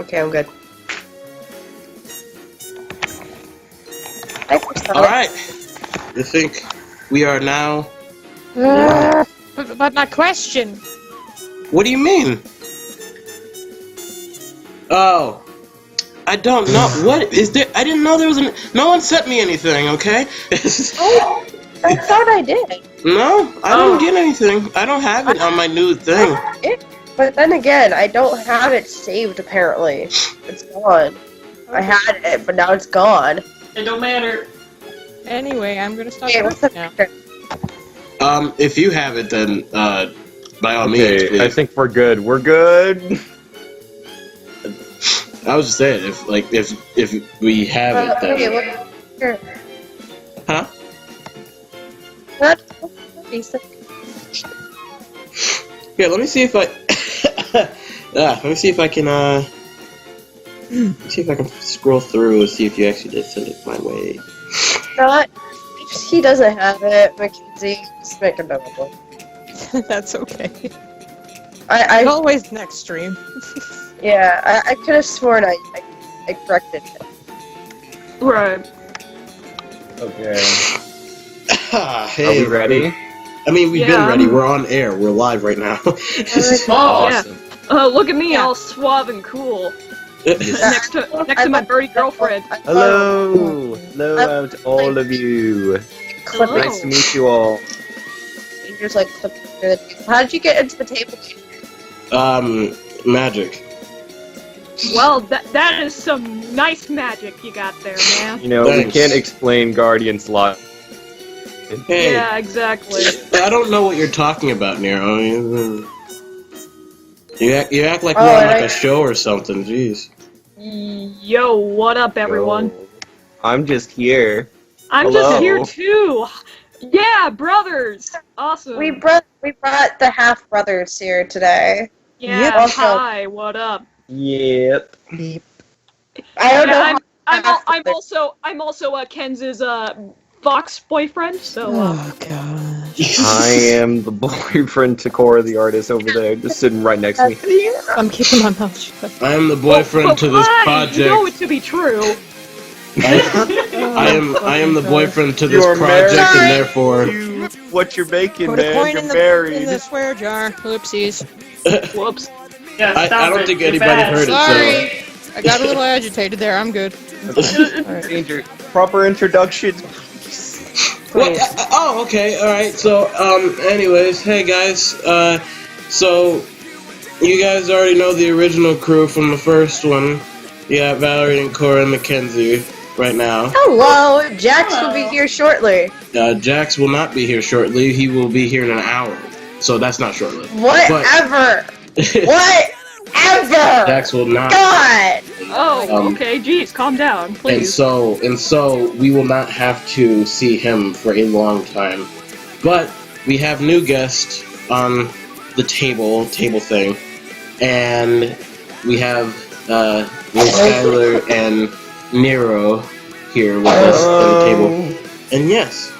Okay, I'm good. Alright. I think we are now... But my question. What do you mean? Oh. I don't know. What is there? I didn't know there was no one sent me anything, okay? Oh, I thought I did. No, I didn't get anything. I don't have it on my new thing. But then again, I don't have it saved apparently. It's gone. I had it, but now it's gone. It don't matter. Anyway, I'm gonna stop Okay, what's the now. picture? If you have it, then by all means, Okay, please. I think we're good. We're good. I was just saying, if we have it, then Okay, what picture? huh? What? Basic. Yeah, let me see if I. Let me see if I can. See if I can scroll through and see if you actually did send it my way. Not. He doesn't have it, Mackenzie. Just make another one. That's okay. I Always next stream. yeah, I could have sworn I corrected it. Right. Okay. Hey, Are we ready? I mean, we've been Yeah. ready. We're on air. We're live right now. Oh, Awesome. yeah. Look at me, Yeah. all suave and cool. Yes. Next to my birdie girlfriend. Hello. Hello out to all of you. Clipping. Nice to meet you all. You just like clip through the table. How did you get into the table? Magic. Well, that is some nice magic you got there, man. You know, we Thanks. can't explain Guardian's Lot. Hey, Yeah, exactly. I don't know what you're talking about, Nero. You act like Oh, we're on and like I- a show or something. Jeez. Yo, what up, everyone? Yo, I'm just here. I'm Hello. just here too. Yeah, brothers. Awesome. We brought the half brothers here today. Yeah. Yep. Also- Hi. What up? Yep. I don't Yeah, know. I'm also Kenz's Fox boyfriend. So. Oh gosh. I am the boyfriend to Cora the artist over there, just sitting right next to me. I'm keeping my mouth shut. I am the boyfriend to this project. You know it to be true. I am the boyfriend to this You're project, married. and therefore. What you're making, Put a man? coin You're in the married. swear jar. Oopsies. Whoops. Yeah, I stop don't it. think You're anybody bad. heard it. Sorry. I got a little agitated there. I'm good. Alright. Danger. Proper introduction. Well, oh, okay, alright, so, anyways, hey guys, so, you guys already know the original crew from the first one. You got Valerie and Cora and Mackenzie right now. Hello, Jax will be here shortly. Jax will not be here shortly, he will be here in an hour, so that's not shortly. Whatever. Whatever. Jax will not. God. Oh, okay. Geez, calm down, And please. so we will not have to see him for a long time. But we have new guests on the table thing, and we have Liz Tyler and Nero here with us on the table. And yes.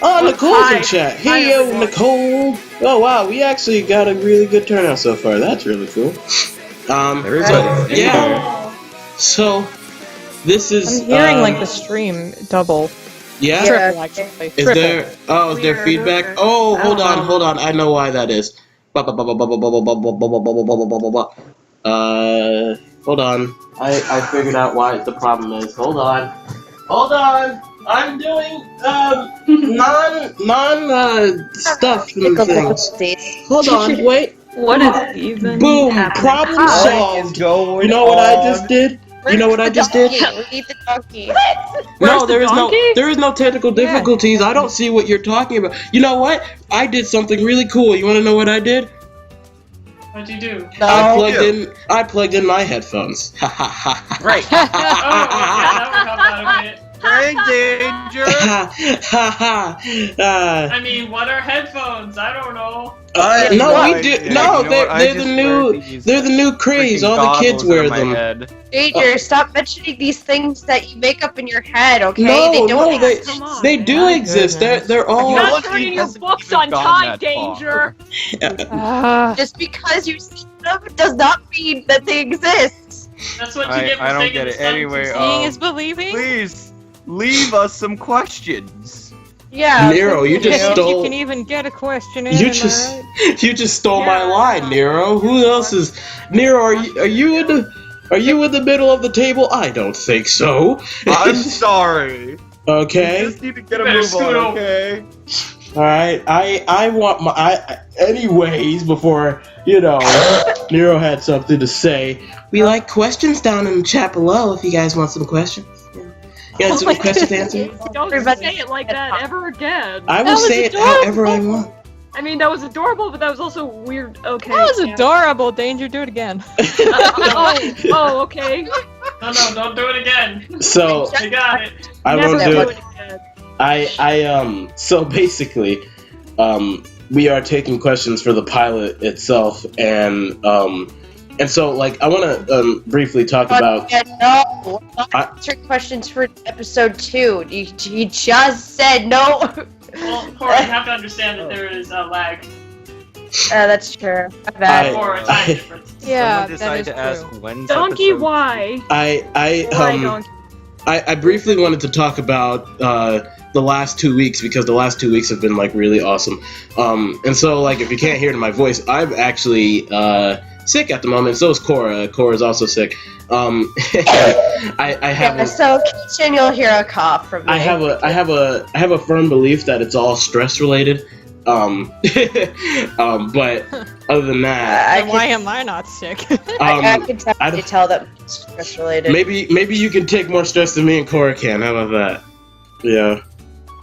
Oh, Nicole's Hi. in chat. Hi, Hey, yo, everyone. Nicole. Oh, wow, we actually got a really good turnout so far. That's really cool. Everybody. Yeah. So, this is. I'm hearing like the stream double. Yeah. Triple actually. Is Triple. there? Oh, is there Weird. feedback? Oh, hold on. I know why that is. Hold on. I figured out why the problem is. Hold on. I'm doing non stuff and things. Hold on. Wait. What is even Boom. happening? Problem Hi. solved. You know what I just did? You know what I just did? We need the donkey. No, Where's the there donkey? is no technical difficulties. I don't see what you're talking about. You know what? I did something really cool. You want to know what I did? What'd you do? I plugged in my headphones. Ha ha ha. Right. Oh, yeah, that would help out a bit. Brain danger. Ha ha ha. I mean, what are headphones? I don't know. No, we do. idea. No, You know what? I they're the just new. wear these They're the new craze. freaking All the kids goggles wear on my them. head. Danger, stop mentioning these things that you make up in your head, okay? No, they don't no, exist. Come on, they do My exist. goodness. They're all. You're Not lucky turning it your hasn't books even on gone time, that far. Danger. Ah. Just because you see them does not mean that they exist. That's what you get for I don't saying get the it. sun Anyway, too Seeing is believing. Please leave us some questions. Yeah. Nero, you just If stole. you can even get a question in. You am I just right? you just stole my Yeah. line, Nero. Who else is Nero? Are you in the middle of the table? I don't think so. I'm sorry. We Okay. just need to get a Better move scoot on, over. okay? All right. I want my. Anyways, before Nero had something to say. We like questions down in the chat below. If you guys want some questions. You got some questions answered? Don't Everybody- say it like that ever again. I will That was say it adorable. however I want. I mean, that was adorable, but that was also weird. Okay. That was yeah. adorable. Danger, do it again. Oh, okay. No, don't do it again. So You got it. I Never won't do do it. again. So basically, we are taking questions for the pilot itself, and so like I want to briefly talk about. Yeah, no, we're not I- answering questions for episode 2. You just said no. Well, Cora, you have to understand that there is a lag That's true. My bad. or a time difference. Yeah, Someone that decide is to true. ask when's Donkey, episode- why? I Why, Donkey? I briefly wanted to talk about the last 2 weeks because the last 2 weeks have been like really awesome. And so like if you can't hear it in my voice, I'm actually sick at the moment. So is Cora. Cora's also sick. I have Yeah, so kitchen, you'll hear a cough from me. I have a firm belief that it's all stress related. But other than that, Then why am I not sick? I um, can I definitely don't- tell that it's stress related. maybe you can take more stress than me and Cora can. How about that? Yeah.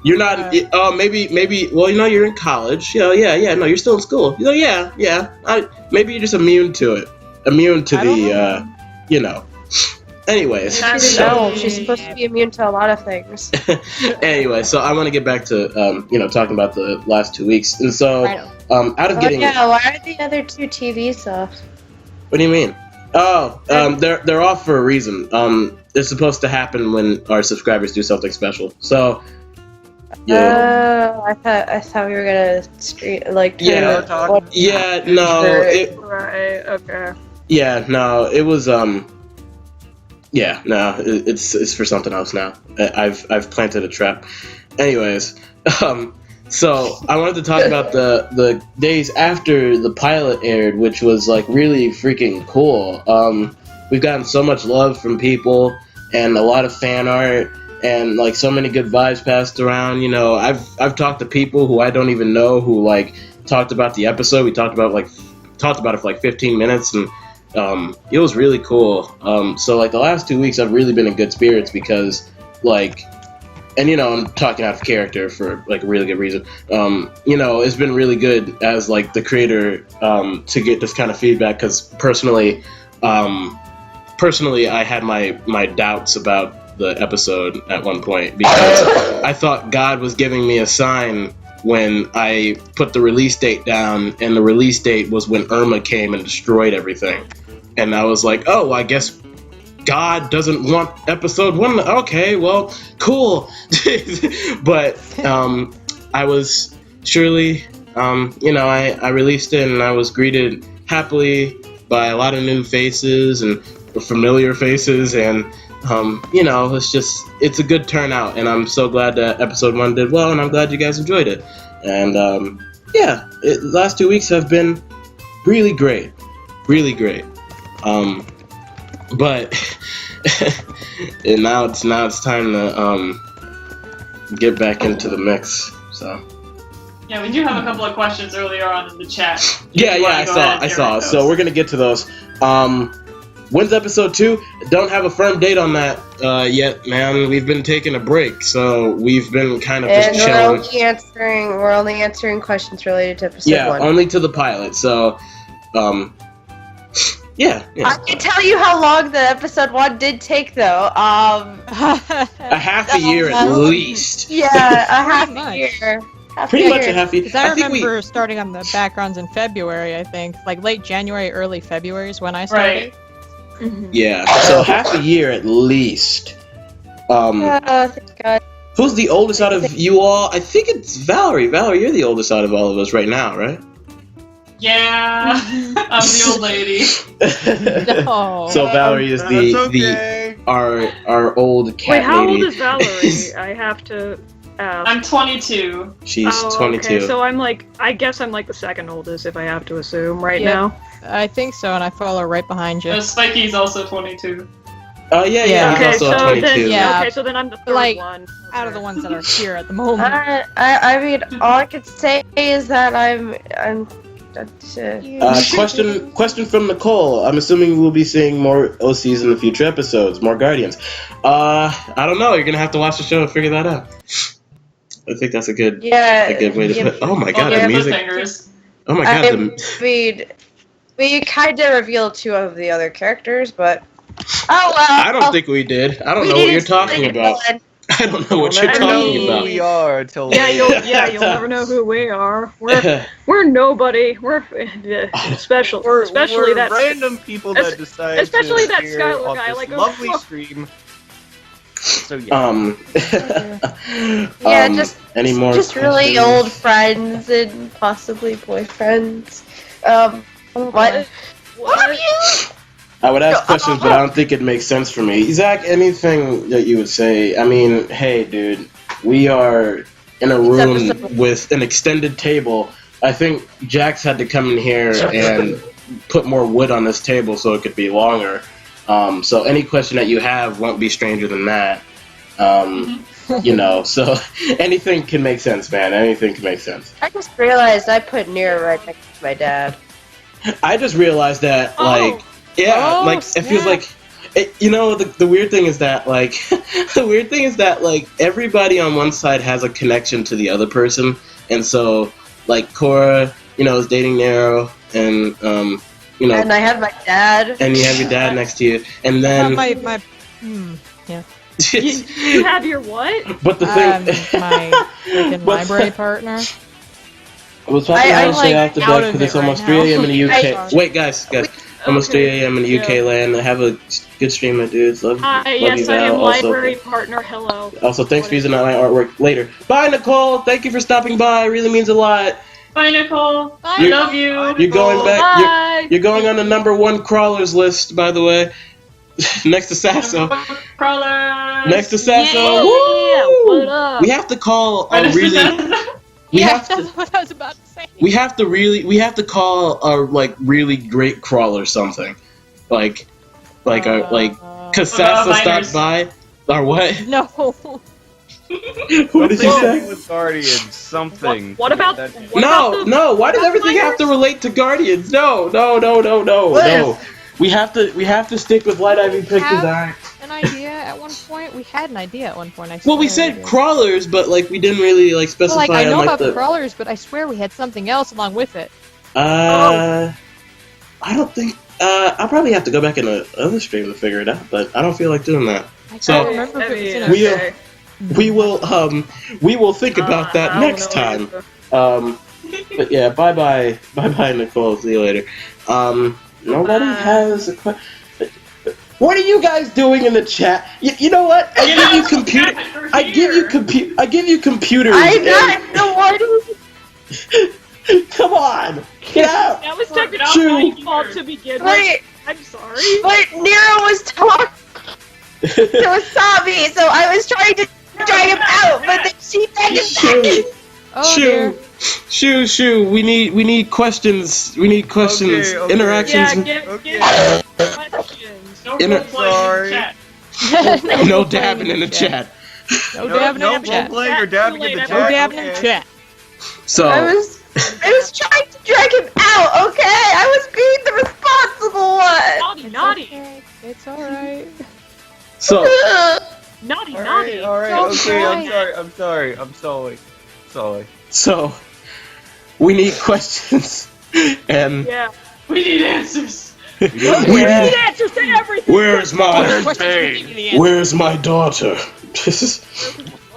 You're not. Maybe. Well, you're in college. Yeah. No, you're still in school. Yeah. Maybe you're just immune to it. Immune to I don't the. Anyways. I didn't know. She's supposed to be immune to a lot of things. Anyway, so I want to get back to talking about the last 2 weeks, and so Right. out of Oh, getting. yeah, why are the other 2 TVs off? What do you mean? Oh, they're off for a reason. It's supposed to happen when our subscribers do something special. So, yeah, Oh, I thought we were gonna stream like. Yeah. yeah, no, Right, okay. yeah, no, it was yeah, no, it's for something else now. I've planted a trap. Anyways, so I wanted to talk about the days after the pilot aired, which was like really freaking cool. We've gotten so much love from people and a lot of fan art and like so many good vibes passed around. I've talked to people who I don't even know who like talked about the episode. We talked about it for like 15 minutes and it was really cool. So like the last 2 weeks I've really been in good spirits because like, and I'm talking out of character for like a really good reason. It's been really good as like the creator to get this kind of feedback because personally I had my doubts about the episode at one point because I thought God was giving me a sign when I put the release date down, and the release date was when Irma came and destroyed everything. And I was like, oh, I guess God doesn't want episode 1. Okay, well, cool. But I was surely, I released it and I was greeted happily by a lot of new faces and familiar faces, and it's a good turnout, and I'm so glad that episode 1 did well, and I'm glad you guys enjoyed it. And the last 2 weeks have been really great. But and now it's time to get back into the mix. So Yeah, we do have a couple of questions earlier on in the chat. yeah, You wanna I go ahead and saw. generate So those? we're gonna get to those. When's episode 2? Don't have a firm date on that yet, man. We've been taking a break, so we've been kind of And just chilling. we're only answering questions related to episode Yeah, 1. only to the pilot. So, yeah. I can tell you how long the episode 1 did take, though. A half a year at least. Yeah, a half Pretty a much. year. Pretty much a half a year. Because I think we- remember starting on the backgrounds in February, I think. Like late January, early February is when I started. Right. Yeah, so half a year at least. Thank God. Who's the oldest out of you all? I think it's Valerie. Valerie, you're the oldest out of all of us right now, right? Yeah, I'm the old lady. No. So Valerie is That's the okay. our old cat Wait, how lady. old is Valerie? I have to ask. I'm 22. She's oh, 22. Okay, so I'm like, I guess I'm like the second oldest if I have to assume right Yeah. now. I think so, and I follow right behind you. Spiky's also 22. Oh yeah, Yeah. he's Okay, also so 22. then Yeah. okay, so then I'm the third Like, one. Out of the ones that are here at the moment. I mean, all I can say is that I'm. Question from Nicole. I'm assuming we'll be seeing more OCs in the future episodes, more Guardians. I don't know. You're gonna have to watch the show and figure that out. I think that's a good way to put. Oh my god, yeah, the music. Cliffhangers. Oh my I god, mean, we kind of revealed 2 of the other characters, but oh well. I don't think we did. I don't know what you're talking about. I don't know what you're We'll never know talking who about. we are until Yeah, later. you'll never know who we are. We're nobody. We're special, especially we're that. random people that decide especially to that appear Skylar on guy, this like, lovely oh. stream. So yeah. Yeah, just any more just really questions? old friends and possibly boyfriends. What? What are you? I would ask questions, but I don't think it makes sense for me. Zach, anything that you would say? I mean, hey, dude, we are in a room with an extended table. I think Jax had to come in here and put more wood on this table so it could be longer. So any question that you have won't be stranger than that. You know, so anything can make sense, man. Anything can make sense. I just realized I put Nero right next to my dad. I just realized that, Oh. like, yeah, Oh, like it feels like, you know, the weird thing is that, like, everybody on one side has a connection to the other person, and so, like, Cora, you know, is dating Nero, and you know, And I have my dad. and you have your dad next to you, and then. my You have your what? But the thing, my freaking But- library partner. I was talking I'm, to stay like, after out bed of because it's it right almost now. 3 a.m. in the UK. I- Wait, guys, almost 3 a.m. in the UK land. Have a good stream, my dudes. Love Hi, you, yes, I Val. am Also, library partner. Hello. Also, thanks for using my artwork later. Bye, Nicole. Thank you for stopping by. It really means a lot. Bye, Nicole. I You're- love you. You're going back. Bye. You're going on the #1 crawlers list, by the way. Next to Sasso. Crawlers. Next to Sasso. Yeah, Woo! what up? We have to call a really. We Yeah, have to. that's what I was about to say. We have to call a like really great crawler something, like cause Sasso stopped by, or what? No. What did you Something say? with Guardians, something. What about? That- What about the- No. Why does That's everything have to relate to Guardians? No. What? We have to stick with Light Ivy Pictures. Have an idea at one point? We had an idea at one point. I Well, we swear said did. crawlers, but like we didn't really like Well, specify like, I know on like about the. crawlers, but I swear we had something else along with it. I don't think. I'll probably have to go back in the other stream to figure it out, but I don't feel like doing that. I can't So- remember if it was in I a... mean, We will think about that I don't next know time. either. But yeah, bye, Nicole. See you later. Nobody has a question. What are you guys doing in the chat? You know what? I give you computer. I give you computers. I'm not the one who. Come on, get out. That was Shoo. technically my fault to begin with. Wait, I'm sorry. but Nero was talking to Wasabi, so I was trying to drag him out, but then she dragged him back in. Oh, dear. Shoo. We need questions. We need questions. Okay. Interactions. Yeah, Okay. give questions. No Inter- roleplay Sorry. in the chat. No dabbing in the chat. No dabbing in the chat. roleplaying or dabbing in the No chat. No dabbing in the Okay. chat. So. I was trying to drag him out, okay? I was being the responsible one. Naughty. Okay, it's alright. So. Naughty. Alright, okay, I'm sorry. So, we need questions, and Yeah. We need answers. we We need answers to everything. where's my Questions. where's my daughter?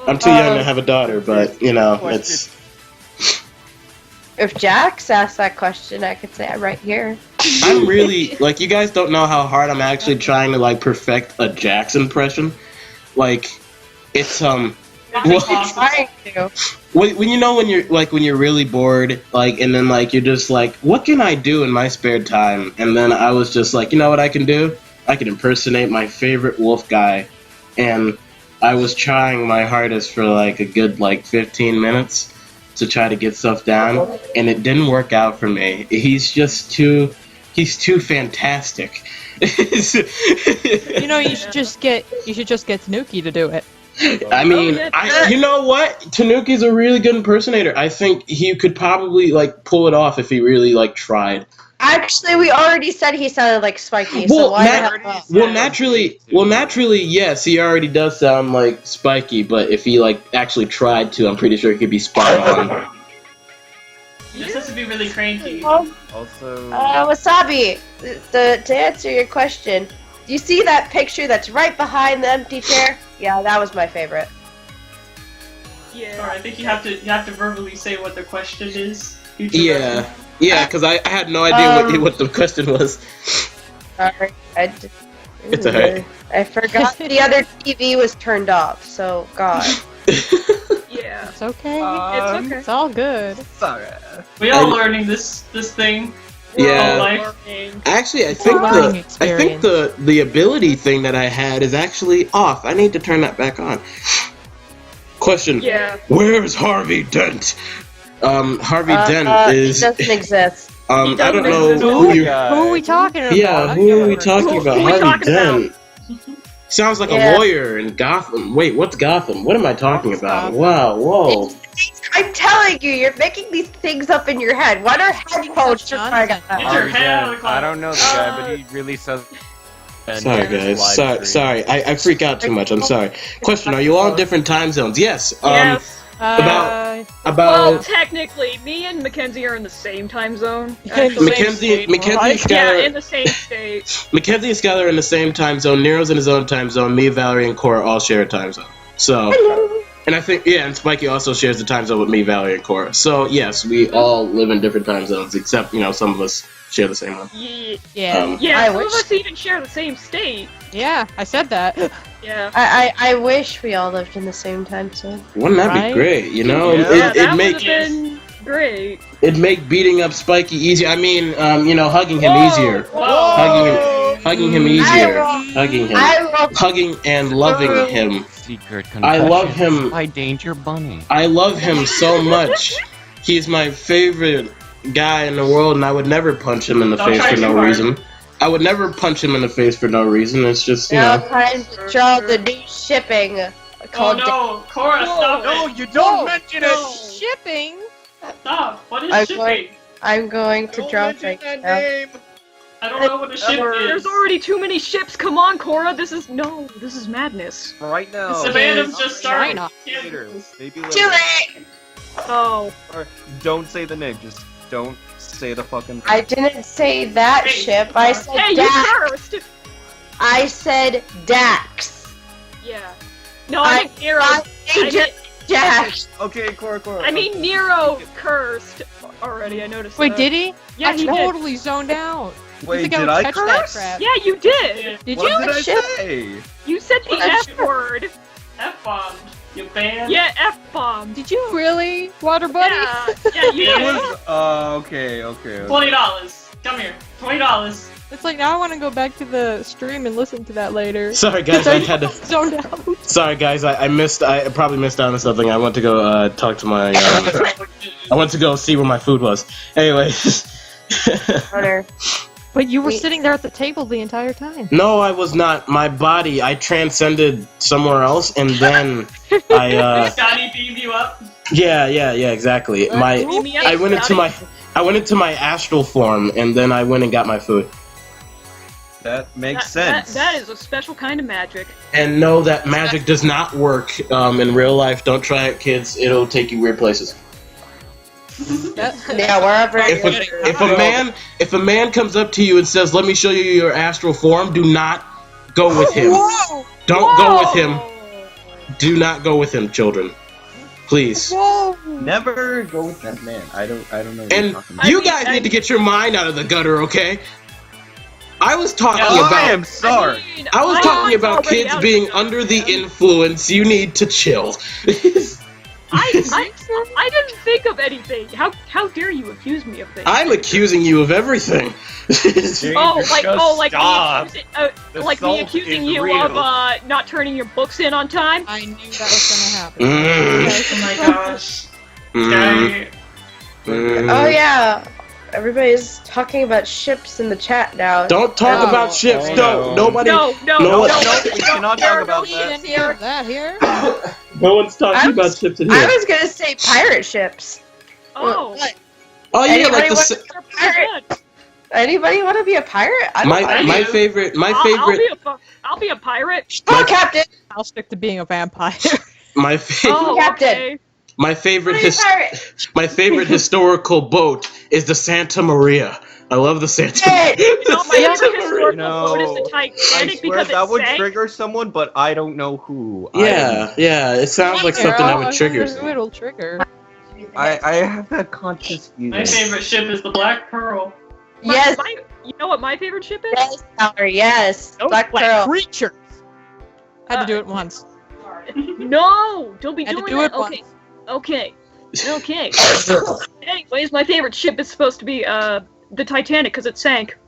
I'm too young to have a daughter, but you know it's. If Jax asked that question, I could say I'm right here. I'm really like you guys don't know how hard I'm actually trying to like perfect a Jax impression. Like, it's What? Trying to. When you know when you're really bored, like, and then like you're just like, what can I do in my spare time? And then I was just like, you know what I can do? I can impersonate my favorite wolf guy, and I was trying my hardest for like a good like 15 minutes to try to get stuff down, and it didn't work out for me. He's too fantastic. You know, you should just get Tanuki to do it. I mean, you know what? Tanuki's a really good impersonator. I think he could probably like pull it off if he really like tried. Actually, we already said he sounded like Spiky, so Well, why the hell? naturally, yes, he already does sound like Spiky. But if he like actually tried to, I'm pretty sure he could be spot on. He just has to be really cranky. Also, Wasabi, to answer your question, do you see that picture that's right behind the empty chair? Yeah, that was my favorite. Sorry, I think you have to verbally say what the question is. Yeah, because I had no idea what the question was. Sorry, It's alright. I forgot the other TV was turned off, so God. Yeah. It's okay. It's okay. It's all good. sorry. We all learning this thing. Yeah. Life. Actually, I a think learning the experience. ability thing that I had is actually off. I need to turn that back on. Question. Yeah. Where's Harvey Dent? Harvey Dent He is. doesn't exist. I don't know exist. who you. Who are we talking about? Yeah, who are we talking about? Who are we Harvey talking about? Dent. Sounds like Yeah. a lawyer in Gotham. Wait, what's Gotham? What am I talking about? Gotham. Wow, whoa. I'm telling you, you're making these things up in your head. What are headphones just like Get your Harvey head out of the Dent. closet. I don't know the guy, but he really says. Sorry, guys. Sorry. I freak out too much. I'm sorry. Question: are you all in different time zones? Yes. Yes. Uh, Well, About technically, me and Mackenzie are in the same time zone. You can actually. Mackenzie and Yeah, Skylar. in the same state. Mackenzie and Skylar are in the same time zone. Nero's in his own time zone. Me, Valerie, and Cora all share a time zone. So, and I think and Spiky also shares the time zone with me, Valerie, and Cora. So yes, we all live in different time zones, except some of us share the same one. Yeah, yeah. yeah. Some of wish- us even share the same state. Yeah, I said that. Yeah. I wish we all lived in the same time zone. Wouldn't that Right? be great? Yeah. that It'd would make have been great. it'd make beating up Spiky easier. I mean, hugging him Whoa! easier. Whoa! Hugging him easier. I Hugging him. will Hugging and loving him. Secret I love him. by Danger Bunny. I love him so much. He's my favorite guy in the world, and I would never punch him in the Don't face try for too no hard. reason. I would never punch him in the face for no reason. It's just, now time to draw the new shipping Oh called no, Cora, stop No, it! you don't mention it. Shipping? Stop! What is I'm shipping? I'm going to draw things now. I don't know what a ship There's is. already too many ships. Come on, Cora. This is madness. Right now. Savannah's just starting. China. Later. Maybe Too later. late! Oh. Or don't say the name. Just don't say the fucking. I didn't say that Hey, ship. I said Hey, you Dax. cursed. I said Dax. Yeah. No, I mean Nero. I I just Dax. Okay, Cora. I mean Nero cursed already. I noticed. Wait, that. did he? Yeah, I he did. totally zoned out. Wait, think I did would I catch that curse? crap. Yeah, you did. Did What you? did I Shit. say? You said the What? F word. F-bombed. You banned. Yeah, F bomb. Did you really, Water Buddy? Yeah, you It did. was. Okay. $20. Come here. $20. It's like now I want to go back to the stream and listen to that later. sorry guys, I had to. Zoned out. Sorry guys, I probably missed out on something. I went to go talk to my. I went to go see where my food was. Anyways. Hunter. But you were Wait. sitting there at the table the entire time. No, I was not. My body, I transcended somewhere else, and then I. Scotty beamed you up. Yeah, exactly. Beam me up, I went into Scotty. I went into my astral form, and then I went and got my food. That makes That- sense. that is a special kind of magic. And know that magic does not work in real life. Don't try it, kids. It'll take you weird places. Yeah, wherever. If a man comes up to you and says, "Let me show you your astral form," do not go with him. Don't go with him. Do not go with him, children. Please. Never go with that man. I don't know. What you're And talking about. you mean, guys need to get your mind out of the gutter, okay? I was talking I about. am sorry. I was talking about already kids out of being the under the man. influence. You need to chill. I didn't think of anything. How dare you accuse me of things? I'm accusing you of everything. Stop. The Like me salt accusing is you real. of not turning your books in on time. I knew that was gonna happen. Mm. Oh my gosh. Mm. Guy, Mm. Oh yeah, everybody's talking about ships in the chat now. Don't talk Oh. about ships. Oh, No, no. nobody. No, No, No, no, we cannot there talk are about no that. ships here. That here? No one's talking I about was- ships in I here. was gonna say pirate ships. Oh, What? Oh yeah, Anybody like the. want- they're pretty good. Anybody want to be a pirate? I don't My mind. my do. favorite I'll be a pirate. Oh, Captain! I'll stick to being a vampire. my Oh, Captain. okay. my favorite Be a pirate! my favorite historical boat is the Santa Maria. I love the Santa. Hey! the No, my Santa favorite Maria. historical No, boat is the I Titanic swear because that it would sank. trigger someone, but I don't know who. Yeah, yeah. It sounds like something that would trigger. Who someone. it'll trigger. I have that conscious my feeling. favorite ship is the Black Pearl. Yes! You know what my favorite ship is? Yes, Tyler, yes! Black Pearl. creatures. Had to do it once. No, don't be Had to doing do that. it once. Okay. Anyways, my favorite ship is supposed to be the Titanic because it sank.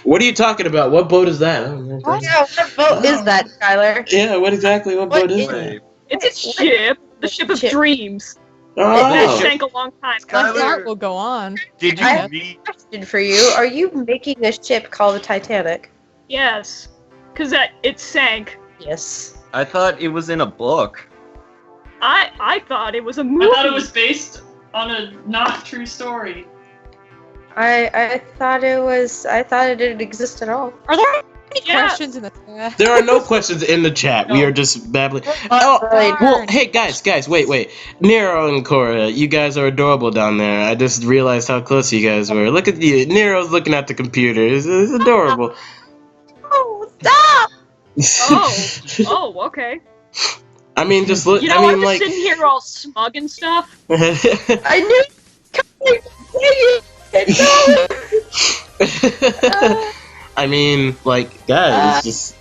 What are you talking about? What boat is that? I don't know. Yeah, what boat is that, Tyler? Yeah, what exactly? What What boat is is that? Wait, It's a ship, the ship of Ship. dreams. That Oh, sank a long time. My Tyler- heart will go on. did you I- read? Question for you: are you making a ship called the Titanic? Yes, because it sank. Yes. I thought it was in a book. I thought it was a movie. I thought it was based on a not true story. I thought it was. I thought it didn't exist at all. Are there any Yeah. questions in the chat? there are no questions in the chat. We No. are just babbling. Oh, really? Well, hey guys, wait. Nero and Cora, you guys are adorable down there. I just realized how close you guys were. Look at you. Nero's looking at the computer. It's adorable. Oh, stop! Oh, okay. I mean, just look. You know, I mean, I'm just like. sitting here all smug and stuff. I knew. No. I mean, like, guys, just.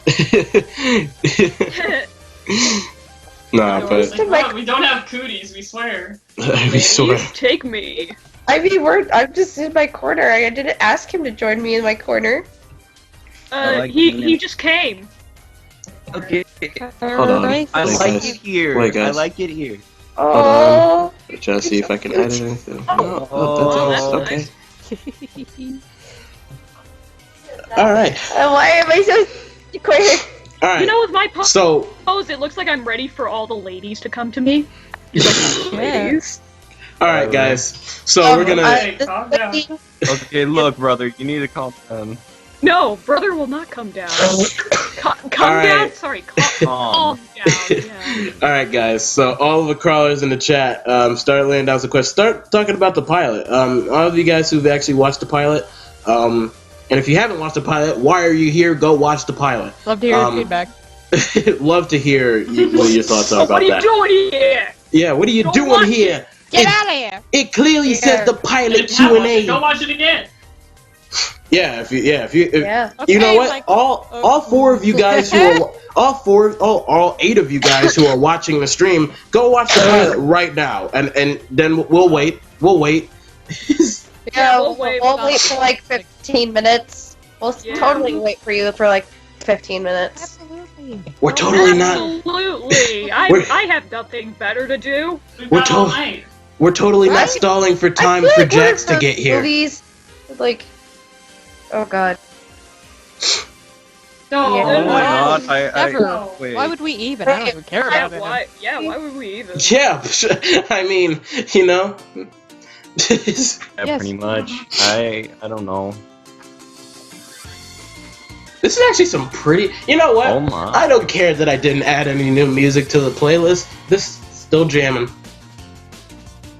Nah, but Like, we don't have cooties, we swear. we swear. Please take me. I mean, I'm just in my corner. I didn't ask him to join me in my corner. I like He just came. Okay. Hold on. Alright. I Wait, like guys. it here. Wait, guys. I like it here. Oh. Try to see if I can edit anything. No, Oh, that's that's okay. nice. All right, Why am I so quick? all right. You know, with my So, pose, it looks like I'm ready for all the ladies to come to me. Ladies. all right, guys. So we're gonna. Hey, calm down. Okay, look, brother, you need to calm down. No, brother will not come down. Calm All down. right. Sorry, Calm. calm down. Yeah. All right, guys. So all of the crawlers in the chat, start laying down some questions. Start talking about the pilot. All of you guys who've actually watched the pilot, and if you haven't watched the pilot, why are you here? Go watch the pilot. Love to hear your Um, feedback. Love to hear what your thoughts are Oh, about what are you that. doing here? Yeah, what are you Don't doing watch here? Get it, out of here! it clearly Yeah. says the And pilot if you haven't watched it, Q&A. go watch it again. Yeah, if you Yeah. you know Okay, what? Mike. All four of you guys who are all 8 of you guys who are watching the stream, go watch the pilot right now, and then we'll wait. We'll wait. Yeah, we'll we'll wait. wait for like 15 minutes. We'll Yeah. totally wait for you for like 15 minutes. Absolutely. We're totally not. Absolutely. We're- I have nothing better to do. We've We're got all told- night. We're totally not Right? stalling for I time feel for like one Jax of to those get here. Movies, like, oh god. No, Yeah. Oh my Wow. god, I Never. wait. Why would we even? I don't even care Yeah, about it. why would we even? Yeah, I mean, you know. Yeah, Yes. pretty much. I don't know. This is actually some pretty. You know what? Oh my. I don't care that I didn't add any new music to the playlist. This is still jamming.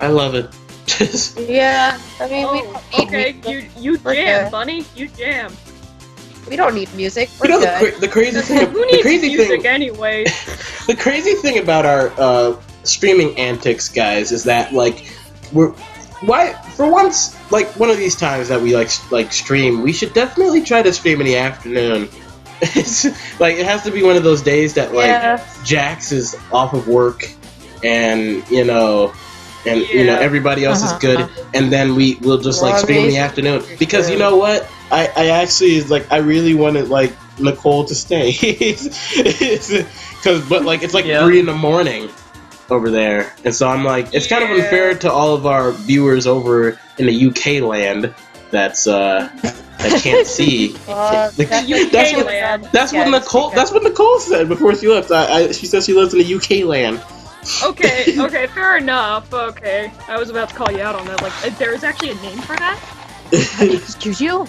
I love it. Yeah, I mean, we Oh, don't need okay. music. You We're jam, good. bunny. You jam. We don't need music. You We're know good. the crazy thing. Who The needs crazy music thing. anyway? The crazy thing about our streaming antics, guys, is that like we're why for once, like one of these times that we like stream, we should definitely try to stream in the afternoon. It's like it has to be one of those days that like Yeah. Jax is off of work, and you know everybody else is good, and then we'll just like stream in the afternoon because you know what, I actually I really wanted like Nicole to stay, but like it's like 3 a.m. over there, and so I'm like it's kind of unfair to all of our viewers over in the UK land that can't see. That's what Nicole said before she left. She said she lives in the UK land. Okay, fair enough. Okay, I was about to call you out on that. Like, there is actually a name for that? Excuse you?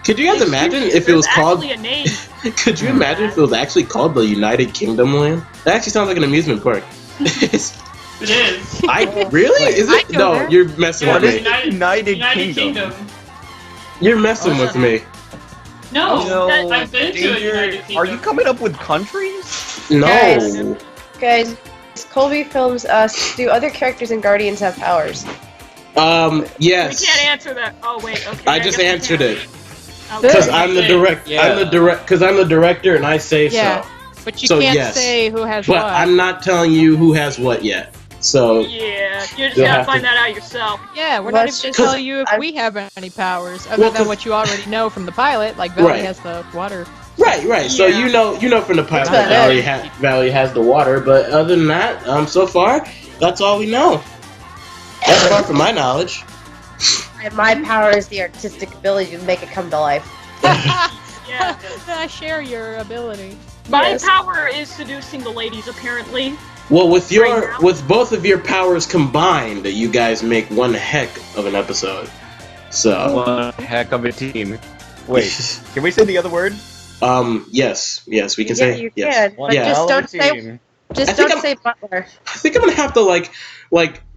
Could you guys imagine if it was called? Actually a name. Could you imagine if it was actually called the United Kingdom land? That actually sounds like an amusement park. It is. Really? Is it? No, you're messing with me. United Kingdom. You're messing with me. No, No, I've been to a United Kingdom. Are you coming up with countries? No. Guys, Colby Films asks, do other characters in Guardians have powers? Yes. We can't answer that. Oh wait, okay. I just answered it. Okay. Because I'm the director. Yeah. Because I'm the director, and I say Yeah. so. But you So, can't yes. say who has But what. I'm not telling you who has what yet. So Yeah, you just You'll gotta have find to- that out yourself. Yeah, we're not Let's even just- gonna tell you if I- we have any powers, other Well, than 'cause- what you already know from the pilot, like Valley Right. has the water. right. So Yeah. you know from the pilot That's that about Valley has the water, but other than that, so far that's all we know. That's far from my knowledge. And my power is the artistic ability to make it come to life. Yeah. I share your ability. My Yes. power is seducing the ladies, apparently. Well, with Right now? with both of your powers combined, you guys make one heck of an episode. So, One heck of a team. Wait, can we say the other word? yes, we can Yeah, say you yes. can, One but Yeah. just hell of don't a say team. I think I'm- say Butler. I think I'm gonna have to like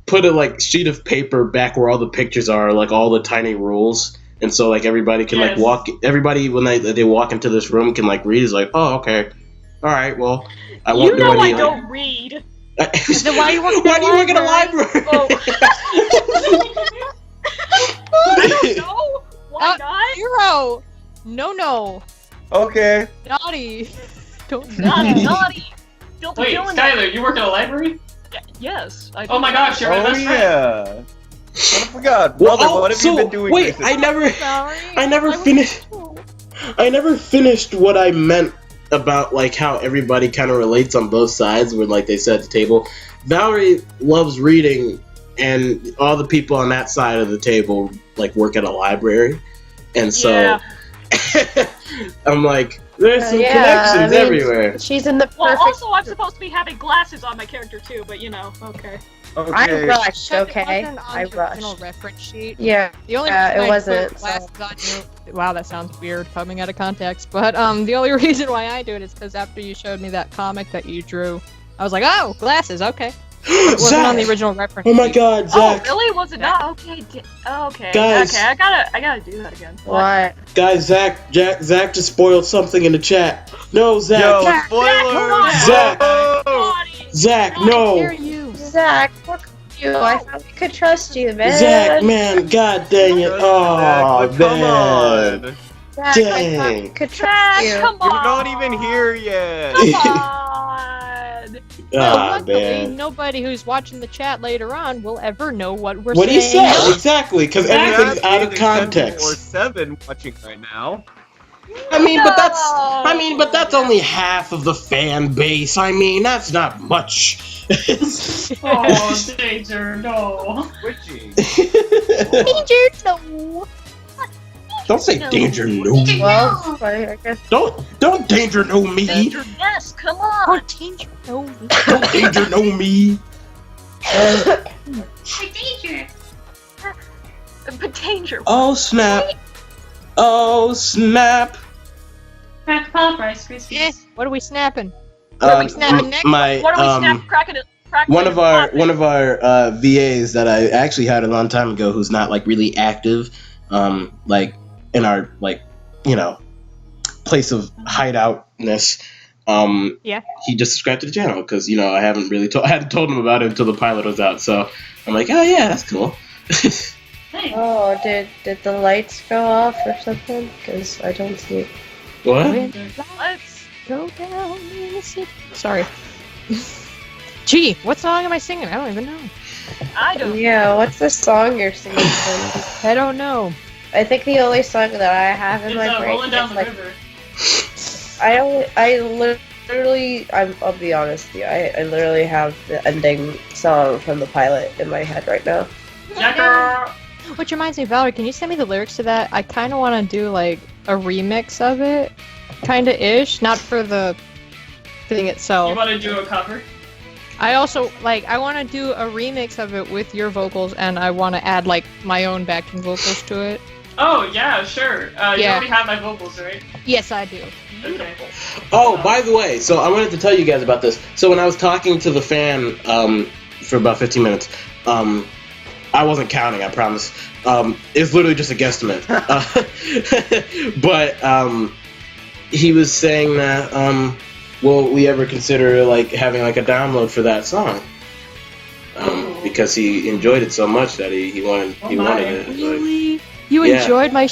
put a sheet of paper back where all the pictures are, like all the tiny rules, and so like everybody can Yes. everybody when they walk into this room can like read is like, oh, okay, all right, well, I won't You do know any I don't read. Then why you work at Why a do you work at a library? library? I don't know. Why not? Hero! No. Okay. Naughty. Don't Naughty. Don't be Wait, doing that. Skylar, you work at a library? Yes. I Oh my gosh, you're my Oh best friend. yeah. I forgot. Well, Brother, what have you been doing wait, recently? I never finished what I meant about like how everybody kind of relates on both sides when like they sit at the table. Valerie loves reading, and all the people on that side of the table like work at a library, and so Yeah. I'm like, there's some Yeah, connections I mean, everywhere. She's in the Well, perfect. also, I'm supposed to be having glasses on my character too, but you know, okay. I Okay. rushed, It okay? wasn't on I the original rushed. reference sheet. Yeah. The only Yeah, reason it I wasn't, put glasses on you. Wow, that sounds weird coming out of context. But the only reason why I do it is because after you showed me that comic that you drew, I was like, oh, glasses, okay. But it wasn't on the Zach! original reference. Oh my sheet. God, Oh, Zach! really? Was it not? Okay. Okay. Guys. Okay. I gotta do that again. What? Guys, Zach just spoiled something in the chat. No, Zach! Yo, Zach, come on. spoilers! Zach! Naughty. Zach, How no! dare you? Zach, fuck you. I thought we could trust you, man. Zach, man, god dang it. Oh, Zach, come man. on. Zach, I thought we Dang. could trust Zach, you. come You're on. not even here yet. Come on. Ah, Luckily, man. nobody who's watching the chat later on will ever know what we're What he saying. said, exactly, because everything's out of Or context. 7 watching right now. I mean, but that's only half of the fan base. I mean, that's not much. Oh, Danger, no. Switching. Don't say danger no. Well, I guess. Don't danger no me. Danger, yes, come on. Oh, danger, no. Don't danger no me. But danger. Oh snap. Oh snap. Crack pop, Rice Krispies. Yeah, what are we snapping? What are we snapping next? My What are we snap cracking it? one of our VAs that I actually had a long time ago, who's not like really active, like in our like place of hideoutness. Yeah. He just subscribed to the channel because I hadn't told him about it until the pilot was out. So I'm like, oh yeah, that's cool. Hey. Oh, did the lights go off or something? Because I don't see. What? When the lights go down in the city. Sorry. Gee, what song am I singing? I don't even know. I don't. Yeah, what's the song you're singing? From? I don't know. I think the only song that I have in It's my brain rolling down is the like river. I'll be honest with you. I literally have the ending song from the pilot in my head right now. Jacker! Which reminds me, Valerie, can you send me the lyrics to that? I kind of want to do like a remix of it, kind of ish, not for the thing You itself. want to do a cover? I also I want to do a remix of it with your vocals, and I want to add like my own backing vocals to it. Oh, yeah, sure. You Yeah. already have my vocals, right? Yes, I do. Okay. Oh, by the way, so I wanted to tell you guys about this. So when I was talking to the fan for about 15 minutes, I wasn't counting, I promise. It's literally just a guesstimate. But he was saying that, will we ever consider like having like a download for that song? Because he enjoyed it so much that he wanted Oh he my. wanted it. Like, Really? You Yeah. enjoyed my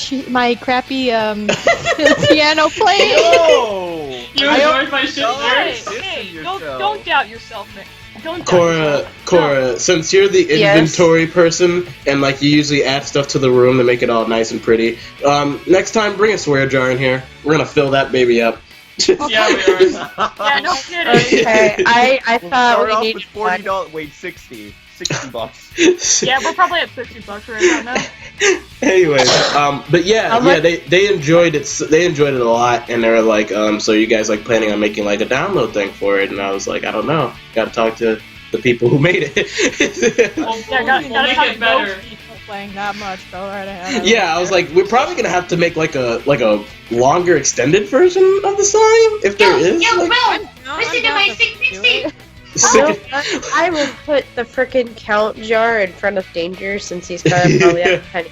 crappy piano playing? No! You I enjoyed my shit don't- there? Hey, Dissing hey, yourself. don't doubt yourself, man. Don't doubt yourself. Cora, since you're the Yes. inventory person and like you usually add stuff to the room to make it all nice and pretty, next time bring a swear jar in here. We're gonna fill that baby up. Yeah, we are. Yeah, no kidding. Okay, I thought Start we off needed with one. $40. Wait, $60 bucks. Yeah, we're probably at $50 right now. Anyways, but yeah, How yeah, much- they enjoyed it. They enjoyed it a lot, and they were like, so you guys like planning on making like a download thing for it? And I was like, I don't know. Got to talk to the people who made it. We'll, Yeah, gotta we'll make talk it to better. those people. Playing that much, go right ahead. Yeah, I was like, we're probably gonna have to make like a longer extended version of the song if there is. Like, listen to my sick I will put the frickin' count jar in front of Danger since he's gonna probably have a penny.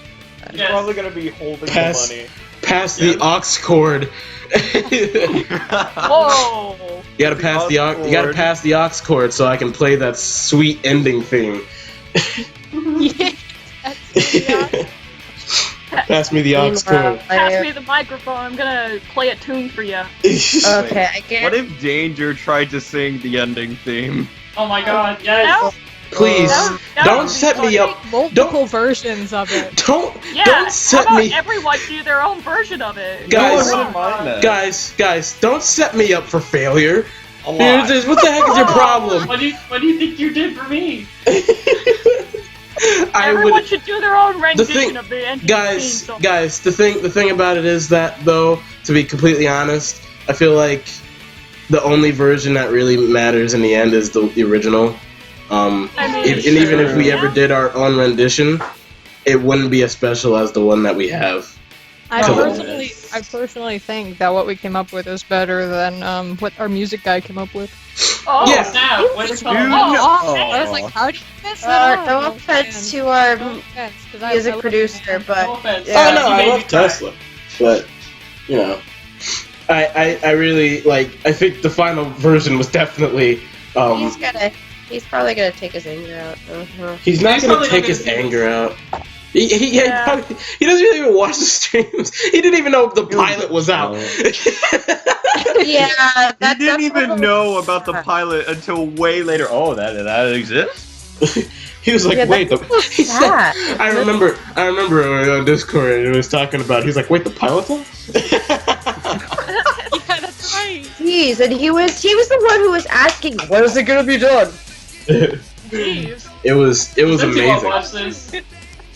He's Yes. probably gonna be holding Pass. the money. pass the aux cord. Whoa! You gotta pass the aux. You gotta pass the aux cord so I can play that sweet ending theme. Pass me the aux cord. Pass me the microphone. I'm gonna play a tune for you. Okay, I get What if Danger tried to sing the ending theme? Oh my god, yes. That Please, that don't would be set me funny. up. Multiple versions of it. Don't Yeah, don't set how about me. everyone do their own version of it? Guys, No, I wouldn't mind that. guys, don't set me up for failure. A lot. What the heck is your problem? What do you think you did for me? I Everyone would, should do their own rendition thing- of the ending guys, theme song. guys. The thing about it is that though, to be completely honest, I feel like the only version that really matters in the end is the original. I mean, And even if we ever did our own rendition, it wouldn't be as special as the one that we have. I Come on. personally think that what we came up with is better than what our music guy came up with. Oh, Yeah. Snap, what's Dude, going no. on? I was like, how did you mess that up? no offense to our music producer, No but offense. Yeah, Oh no, you I made love me cry. Tesla, but you know, I really like. I think the final version was definitely. he's probably gonna take his anger out. He's not He's gonna probably take not his gonna see anger out. He Yeah. probably, he doesn't even watch the streams. He didn't even know the pilot was out. Yeah, He that's didn't even know about the pilot until way later. Oh, that exists? He was like, Yeah, "Wait, that's he said." sad. I remember on Discord and it was talking about. He's like, "Wait, the pilot's on?" Yeah, that's right. Jeez, and he was the one who was asking, when is it gonna be done? jeez. It was Since you won't amazing. watch this.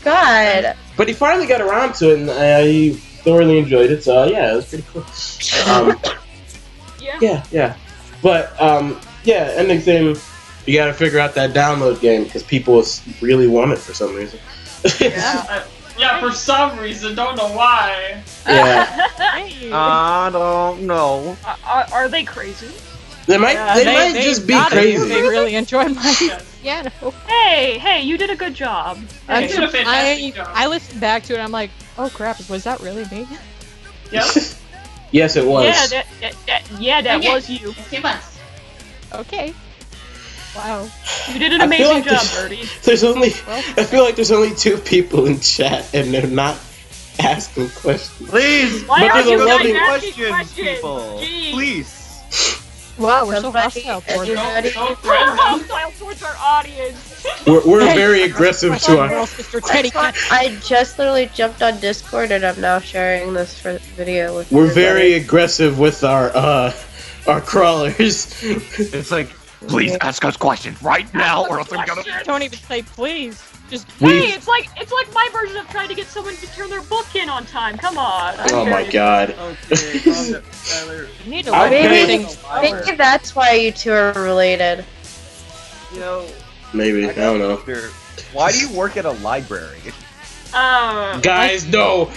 God. But he finally got around to it, and he thoroughly enjoyed it. So yeah, it was pretty cool. Yeah. But yeah, ending theme. You got to figure out that download game because people really want it for some reason. Yeah, for some reason, don't know why. Yeah. Hey. I don't know. Are they crazy? They might just be got it. crazy. They really enjoyed my Yes. piano. Hey, you did a good job. You did a fantastic job. I listened back to it and I'm like, oh crap, was that really me? Yep. Yes, it was. Yeah, that was you. Okay. Wow. You did an I feel amazing like job, this- Birdie. There's only. Well, I feel like there's only 2 people in chat, and they're not asking questions. Please. Why But aren't there's you a guys loving asking questions, questions? people. Jeez. Please. wow, we're so Somebody- hostile towards you them. know- Ready? Don't We're threaten them. hostile towards our audience. We're very aggressive to our. Mr. Teddy Cat. I just literally jumped on Discord and I'm now sharing this for video with We're very everybody. aggressive with our crawlers. It's like, please ask us questions right now, or else I'm gonna. Don't even say please. Just Hey, it's like my version of trying to get someone to turn their book in on time. Come on. Oh my god. Okay, calm down, Tyler. you need to I learn maybe- things. Maybe that's why you two are related. You know, Maybe, I don't know. why do you work at a library? Guys, no!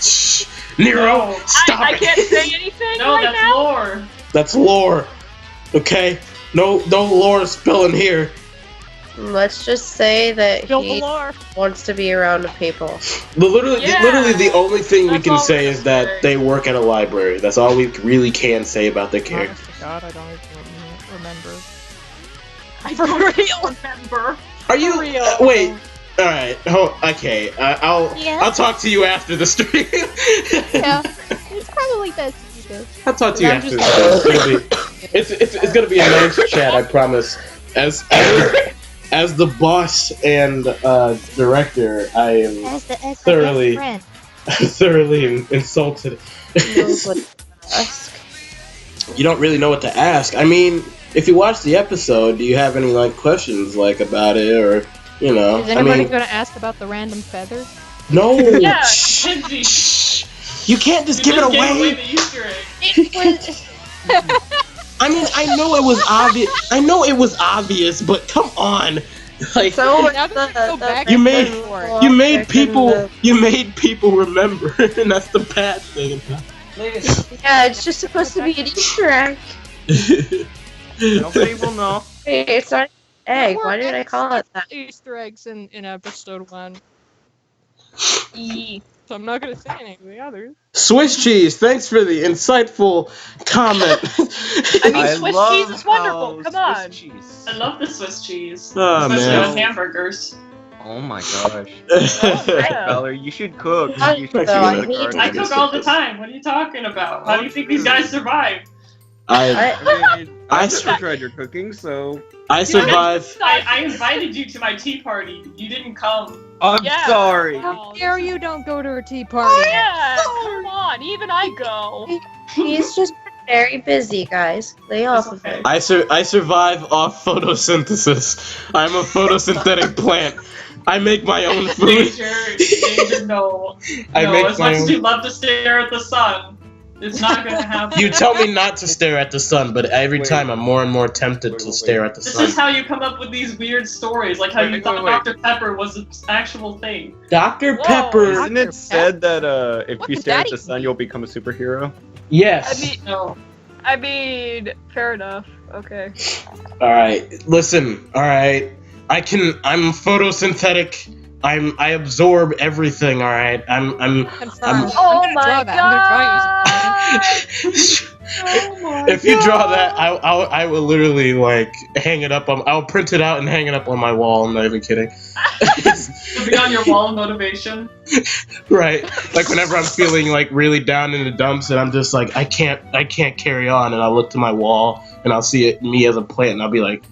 Shh! Nero, No. stop I it! can't say anything No, right that's now. lore. That's lore. Okay? No lore spilling here. Let's just say that Build the he lore. wants to be around people. Literally, Yeah. literally the only thing we That's can all say we're is gonna that say. they work at a library. That's all we really can say about their character. Honest to God, I don't even remember. I For don't real. remember. Are you? For real. Wait. All right. Okay. I'll Yeah? I'll talk to you after the stream. Yeah. It's probably best to do this. I'll talk to you I'm after the just- stream. It's gonna be a nice chat. I promise. As the boss and director, I am As the Thoroughly. friend. thoroughly insulted. Knows what to ask. You don't really know what to ask. I mean, if you watch the episode, do you have any like questions like about it, or you know? Is anybody I mean, gonna ask about the random feathers? no. Yeah. Shh. Kinsey, Shh. You can't just you give it just gave away. the Easter egg. It was. I mean, I know it was obvious. I know it was obvious, but come on. Like So Now just go back You and made- look for it. you made people remember, and that's the bad thing about Yeah, it's just supposed to be an Easter egg. it. Nobody will know. Hey, it's not an egg. There Why were did I call it that? Easter eggs in episode 1. So I'm not gonna say any of the others. Swiss cheese, thanks for the insightful comment. I mean, Swiss love cheese is wonderful. how Come Swiss on. cheese. I love the Swiss cheese. Oh, Especially man. on hamburgers. Oh my gosh. Yeah. Valerie, you should cook. I- You should so cook I in the hate- garden. I cook all the time. What are you talking about? How do you think these guys survive? I I, I mean, I've I- never tried your cooking, so I survive. I invited you to my tea party. You didn't come. I'm Yeah. sorry. How dare you don't go to a tea party? Oh, yeah, come on. Even I go. he's just very busy, guys. Lay off of okay. him. I survive off photosynthesis. I'm a photosynthetic plant. I make my own food. Danger, no. I No, make as my much as own. you love to stare at the sun, it's not gonna happen. You tell me not to stare at the sun, but every Wait. time I'm more and more tempted Wait, to wait, stare wait. at the This sun. is how you come up with these weird stories, like how Wait, you thought wait. Dr. Pepper was an actual thing. Dr. Whoa. Pepper. Isn't it said that if What you does stare that at the even sun, mean? you'll become a superhero? Yes. No. I mean, fair enough. Okay. All right. Listen. All right. I'm photosynthetic. I absorb everything. All right. I'm. Confirmed. Oh I'm gonna my draw that. I'm gonna draw you some Oh my If you draw that, I will literally like hang it up on. I'll print it out and hang it up on my wall. I'm not even kidding. It'll be on your wall of motivation. Right. Like whenever I'm feeling like really down in the dumps and I'm just like I can't carry on, and I'll look to my wall and I'll see it me as a plant and I'll be like,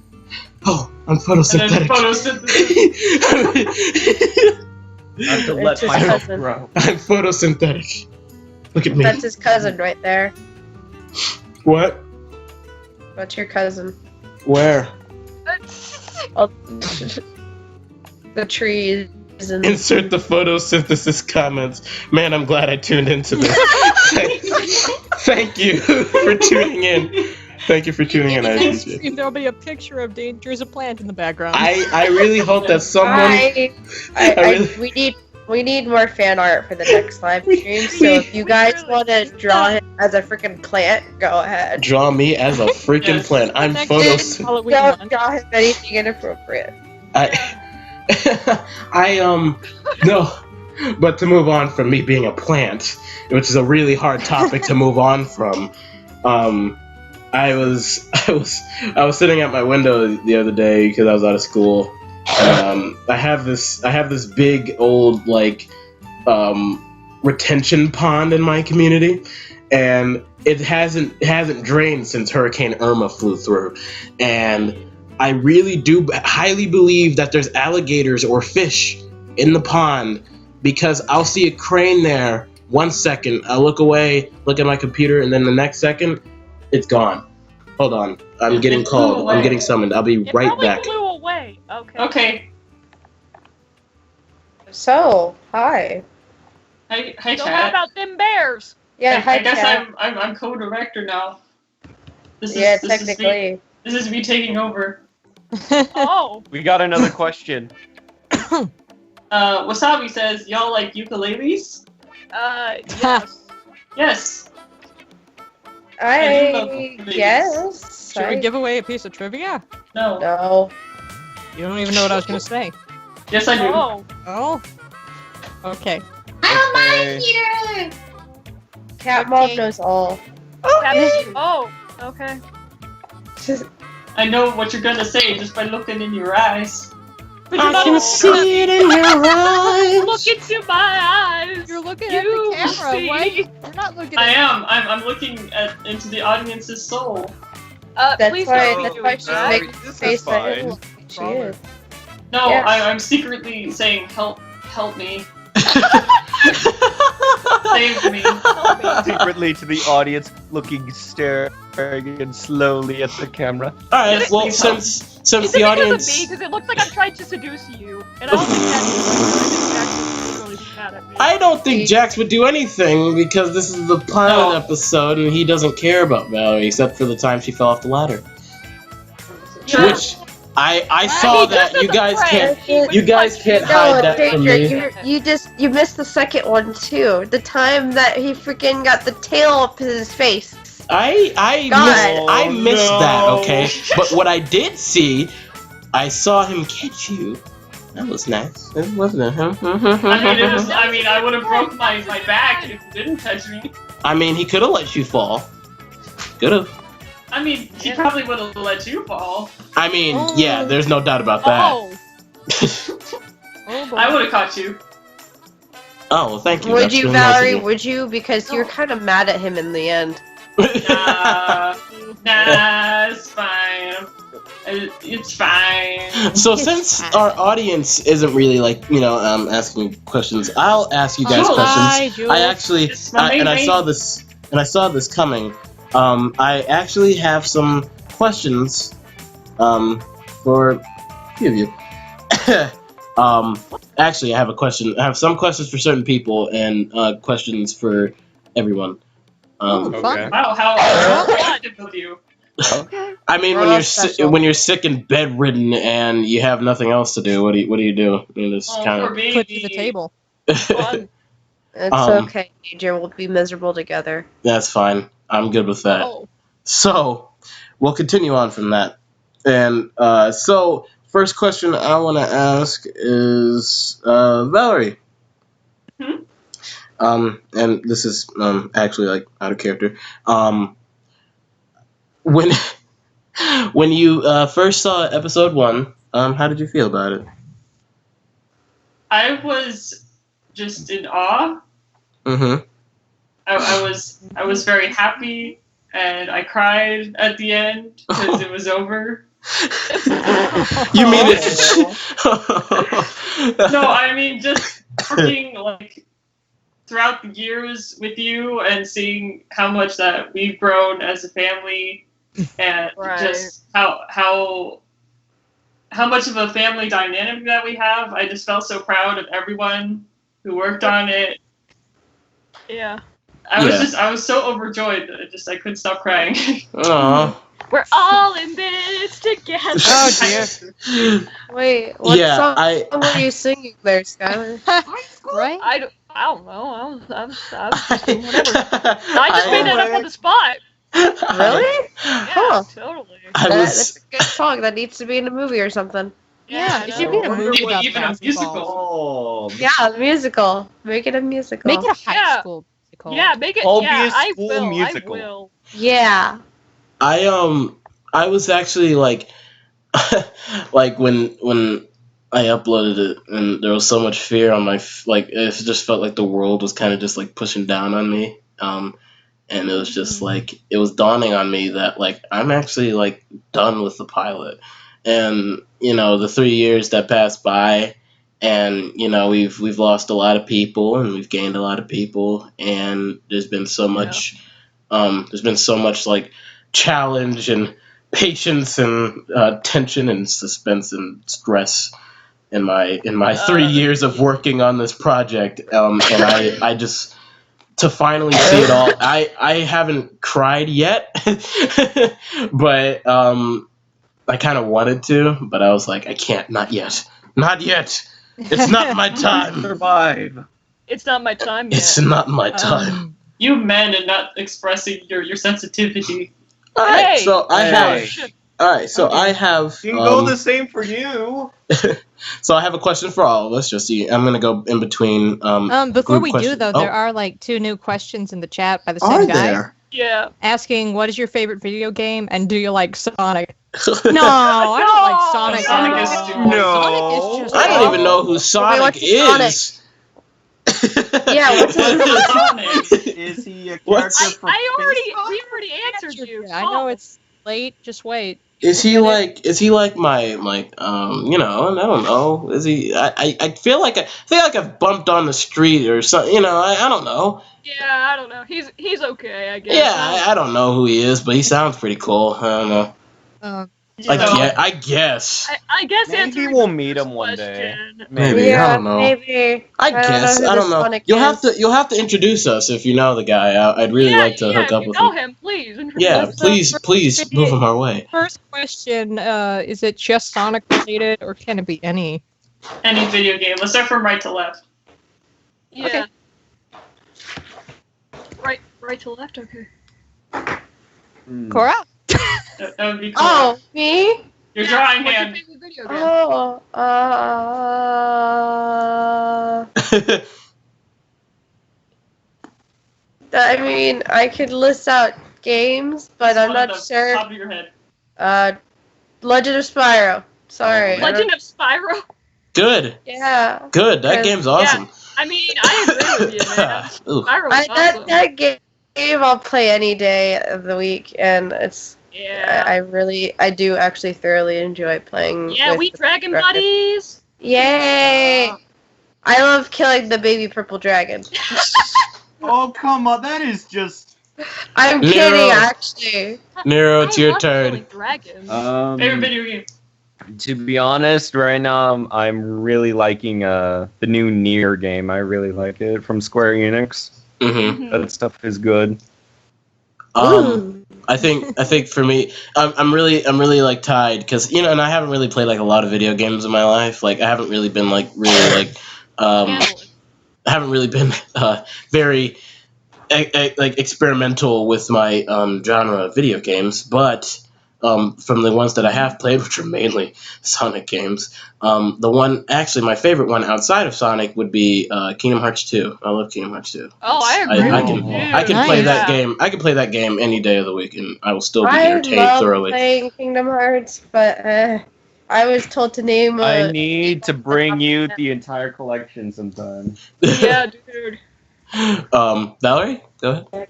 oh, I'm And then photosynthetic. photosynthesis. I have to It's let his myself cousin. grow. I'm photosynthetic. Look at me. That's his cousin right there. What? That's your cousin. Where? Oh, the trees and Insert the photosynthesis comments. Man, I'm glad I tuned into this. Thank you for tuning in. Thank you for tuning in. I Next appreciate it. stream, there'll be a picture of Danger as a plant in the background. I really hope that someone. I really- we need more fan art for the next live stream. So if you guys want to draw him as a freaking plant, go ahead. Draw me as a freaking Yes. plant. I'm Next photos. Halloween Don't one. draw him anything inappropriate. No. But to move on from me being a plant, which is a really hard topic to move on from, I was sitting at my window the other day because I was out of school. I have this big old like retention pond in my community, and it hasn't drained since Hurricane Irma flew through, and I really do highly believe that there's alligators or fish in the pond, because I'll see a crane there 1 second, I look away, look at my computer, and then the next second, it's gone. Hold on, I'm getting called. I'm getting summoned. I'll be right back. It probably flew away. Okay. Okay. So, hi. Hi, So how chat. about them bears? Yeah, hi, I guess Kat. I'm co-director now. Yeah, technically. This is me taking over. Oh. We got another question. Wasabi says, y'all like ukuleles? Yes. Yes. I guess. Should we give away a piece of trivia? No. No. You don't even know what I was gonna say. Yes, I do. Oh. Oh. Okay. Okay. Cat Mom knows all. Oh. Okay. I know what you're gonna say just by looking in your eyes. But you're not see it in your eyes. Look into my eyes. You're looking You at the camera. see. Why? You're not looking I at am. I'm looking into the audience's soul. That's Please why. don't That's be why doing she's that. making This is face that fine. she is. No, Yes. I'm secretly saying, help me. Save me. Secretly to the audience, looking, staring slowly at the camera. All right. Yes, Well, please since Is the it because of me? audience, Because it looks like I'm trying to seduce you, and I don't think that's really mad at me. I don't think Jax would do anything because this is the pilot No. episode, and he doesn't care about Valerie except for the time she fell off the ladder. Sure. Which I saw He that just you guys doesn't can't. pray. He would You guys punch can't you. hide No, that from Danger, me. you missed the second one too. The time that he freaking got the tail up his face. I God. missed that. no. Okay, but what I did see, I saw him catch you. That was nice, wasn't it? I mean, I would have broke my back if you didn't touch me. I mean, he could have let you fall. Could have. I mean, he probably would have let you fall. I mean, yeah, there's no doubt about that. Oh. Oh boy. I would have caught you. Oh, well, thank you. Would That's you, really nice of Valerie? you. Would you? Because you're kind of mad at him in the end. Nah, it's fine. It's fine. So It's since fine. our audience isn't really like asking questions, I'll ask you guys Jules. questions. Hi, Jules. I actually It's my main and I main. saw this coming. I actually have some questions for a few of you. Actually, I have a question. I have some questions for certain people and questions for everyone. Fun. Okay. Wow, how active of you. I mean, We're when all you're special. when you're sick and bedridden and you have nothing else to do, what do you do? I mean, it's Oh, kind poor of baby. Put to the table. Fun. It's okay, Danger. We'll be miserable together. that's fine. I'm good with that. Oh. So, we'll continue on from that. And so, first question I want to ask is Valerie. And this is actually like out of character. When you first saw episode 1, how did you feel about it? I was just in awe. Mm-hmm. I was very happy, and I cried at the end because it was over. You mean it? No, I mean just working like throughout the years with you and seeing how much that we've grown as a family, and Right. just how much of a family dynamic that we have. I just felt so proud of everyone who worked on it. Yeah. I was so overjoyed that I couldn't stop crying. Aw. We're all in this together. Oh dear. Wait, what Yeah, song I- were you singing there, Skylar? Right? I don't know. I was just doing whatever. I just made that up on the spot. Really? Yeah, Huh. totally. I That's was. a good song. That needs to be in a movie or something. Yeah, I it know. should be in a movie Maybe about even a basketball. musical. Oh. Yeah, a musical. Make it a musical. Make it a high Yeah. school musical. Yeah, make it. I'll yeah, be a I school will. musical. I will. Yeah. I was actually like like when I uploaded it and there was so much fear on my like it just felt like the world was kind of just like pushing down on me. And it was just like it was dawning on me that like I'm actually like done with the pilot. And the 3 years that passed by, and we've lost a lot of people and we've gained a lot of people, and there's been so much like challenge and patience and tension and suspense and stress in my 3 years of working on this project, and I just to finally see it all. I haven't cried yet, but I kind of wanted to, but I was like, I can't, not yet. It's not my time. Survive. It's not my time yet. It's not my time. You men are not expressing your sensitivity. All right, Hey! so I have. Hey. All right, so I have. You can go the same for you. So I have a question for all of us. I'm gonna go in between. Before group we do questions. though, Oh. there are like 2 new questions in the chat by the same Are guy. there? Yeah. Asking what is your favorite video game and do you like Sonic? No, I don't like Sonic. Sonic at is all. too- No. Sonic is just I don't even know who Wait, Sonic what's Sonic? is. Yeah, what's his Sonic. Is he a What? character from we Space? already answered you. I know it's late. Just wait. Is he like my like I don't know. Is he? I feel like I've bumped on the street or something. I don't know. Yeah, I don't know. He's okay, I guess. Yeah, I don't know who he is, but he sounds pretty cool. I don't know. I guess. I guess Maybe answering we'll the meet first him one day. question- Maybe. I don't know. Maybe. I guess. who I this don't know. Sonic You'll is. have to introduce us if you know the guy. I'd really like to hook if up you with know him. him, please. introduce Yeah, us. please move him our way. First question: is it just Sonic related, or can it be any? Any video game. Let's start from right to left. Yeah. Okay. Right to left. Okay. Cora? That would be cool. Oh, me? Your drawing What's your hand. favorite video game? Oh, I mean, I could list out games, but I'm One at not the sure. Top of your head. Legend of Spyro. Sorry. I Legend don't- of Spyro. Good. Yeah. Good. That Yes. game's awesome. I mean, I agree with you, man. Ooh. Spyro was That awesome. game I'll play any day of the week, and it's Yeah. I do actually thoroughly enjoy playing. Yeah, with we the dragon dragon. buddies. Yay! I love killing the baby purple dragon. Oh, come on. That is just... I'm Nero. kidding, actually. Nero, it's I your love turn. killing dragons. Favorite video game. To be honest, right now I'm really liking the new Nier game. I really like it from Square Enix. Mm-hmm. That stuff is good. I think for me, I'm really like tied because and I haven't really played like a lot of video games in my life. Like I haven't really been like really like Handle it. I haven't really been very like experimental with my genre of video games, but from the ones that I have played, which are mainly Sonic games, my favorite one outside of Sonic would be Kingdom Hearts 2. I love Kingdom Hearts 2. Oh, I agree. I with can you. I can play that Yeah. game. I can play that game any day of the week, and I will still be I entertained love thoroughly. playing Kingdom Hearts, but I was told to name. I need to bring you the entire collection sometime. Yeah, dude. Valerie, go ahead.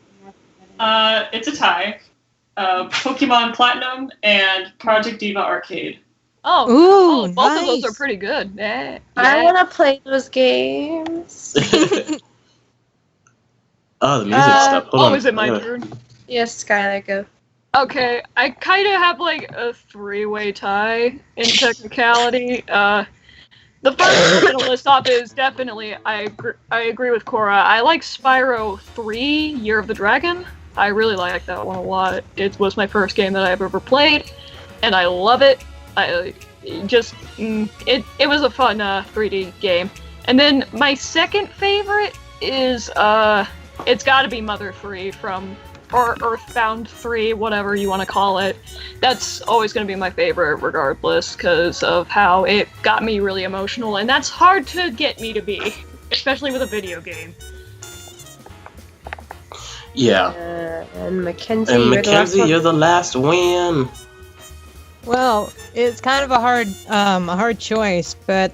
It's a tie. Pokemon Platinum and Project Diva Arcade. Oh, Ooh, both of those nice. are pretty good. Yeah. I want to play those games. Oh, the music stuff. Hold Oh, on. is it my Yeah. turn? Yes, Skylar, go. Okay, I kind of have like a 3-way tie in technicality. The first one I'm gonna list off is definitely I agree with Cora. I like Spyro 3: Year of the Dragon. I really like that one a lot. It was my first game that I've ever played, and I love it. It was a fun 3D game. And then my second favorite is it's got to be Mother 3 or Earthbound 3, whatever you want to call it. That's always going to be my favorite regardless because of how it got me really emotional, and that's hard to get me to be, especially with a video game. Yeah. And Mackenzie, And you're the last Mackenzie, one. you're the last win. Well, it's kind of a hard choice, but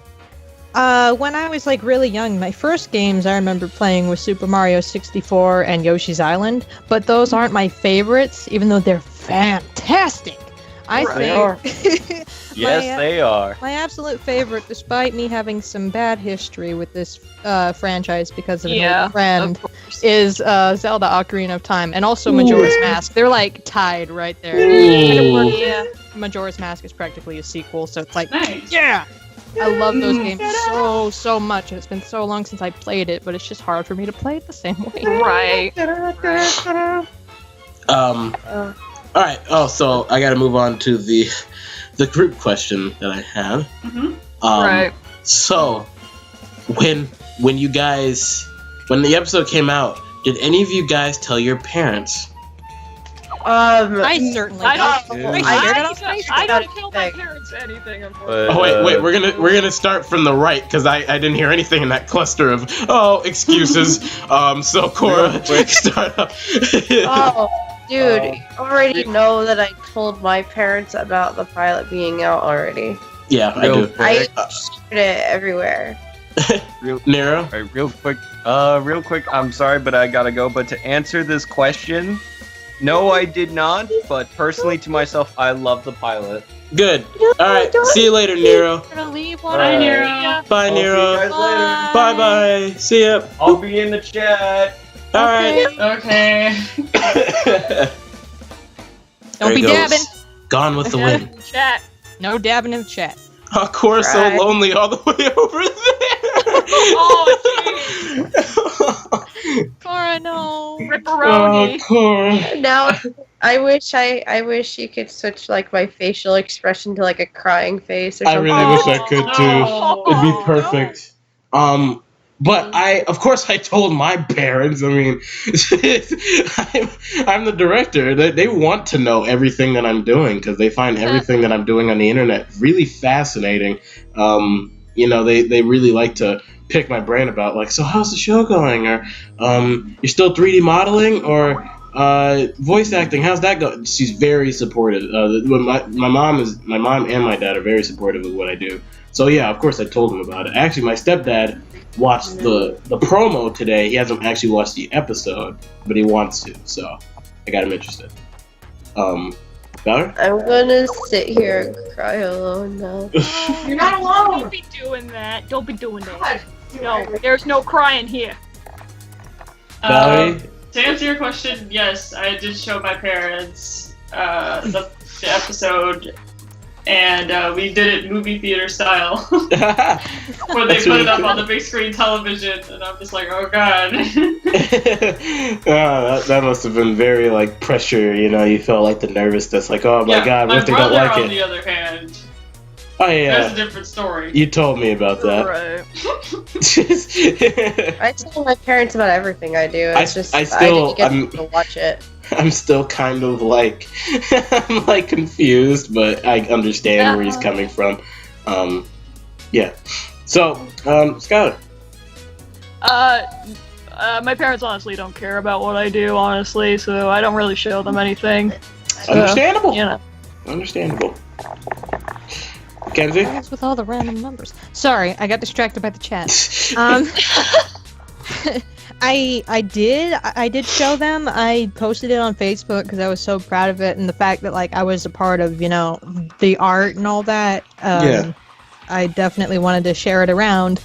when I was like really young, my first games I remember playing was Super Mario 64 and Yoshi's Island, but those aren't my favorites, even though they're fantastic. I think Yes, they are. my absolute favorite, despite me having some bad history with this franchise because of an Yeah, old friend, of course. is Zelda Ocarina of Time, and also Majora's Mask. They're like tied right there. Ooh. Yeah, Majora's Mask is practically a sequel, so it's like, Nice. yeah! I love those games so much, and it's been so long since I played it, but it's just hard for me to play it the same way. Right. All right. Oh, so I got to move on to the group question that I have. Mhm. Right. So, when the episode came out, did any of you guys tell your parents? I certainly I don't. don't. Yeah. I shared it on I Facebook. don't tell my parents anything, unfortunately. But, Oh wait, we're gonna start from the right because I didn't hear anything in that cluster of excuses. So Cora, Real quick. start up. Oh, dude, you already know that I told my parents about the pilot being out already. Yeah, I Real do. I quick. shared it everywhere. Nero. Alright, real quick, I'm sorry, but I gotta go. But to answer this question, no, I did not. But personally, to myself, I love the pilot. Good. All right. See you later, Nero. Gonna leave All one. Bye, right. Nero. Bye, I'll see you Nero. guys later. Bye bye. See ya. I'll be in the chat. All right. Okay. Don't There be he goes. dabbing. Gone with the wind. Chat. No dabbing in the chat. Oh, Cora's so Right. lonely all the way over Oh, there. Cora, no. Ripperoni. Oh, Cora. Now, I wish you could switch like my facial expression to like a crying face or I something. really wish I could too. Oh, It'd be perfect. But of course, I told my parents. I mean, I'm the director. They want to know everything that I'm doing because they find everything that I'm doing on the internet really fascinating. They really like to pick my brain about like, so how's the show going? Or you're still 3D modeling or voice acting? How's that going? She's very supportive. My mom and my dad are very supportive of what I do. So yeah, of course I told them about it. Actually, my stepdad watched the promo today. He hasn't actually watched the episode, but he wants to, so I got him interested. Valerie? I'm gonna sit here and cry alone now. You're not alone. Don't be doing that. Don't be doing that. No, there's no crying here. Valerie? To answer your question, yes, I did show my parents the episode, and we did it movie theater style, where they That's put really it up cool. on the big screen television, and I'm just like, oh god. That must have been very like pressure, you felt like the nervousness, like, oh my god, what my if they don't brother, like on it? the other hand, Oh there's a yeah, different story. you told me about that. Right. I tell my parents about everything I do. It's just I still- didn't get I'm- to watch it. I'm still kind of like, I'm like confused, but I understand where he's coming from. Yeah. So, Skylar. My parents honestly don't care about what I do, honestly, so I don't really show them anything. Understandable. You know. Understandable. Kenzie? What's with all the random numbers? Sorry, I got distracted by the chat. I did show them. I posted it on Facebook because I was so proud of it, and the fact that like I was a part of the art and all that. Yeah. I definitely wanted to share it around.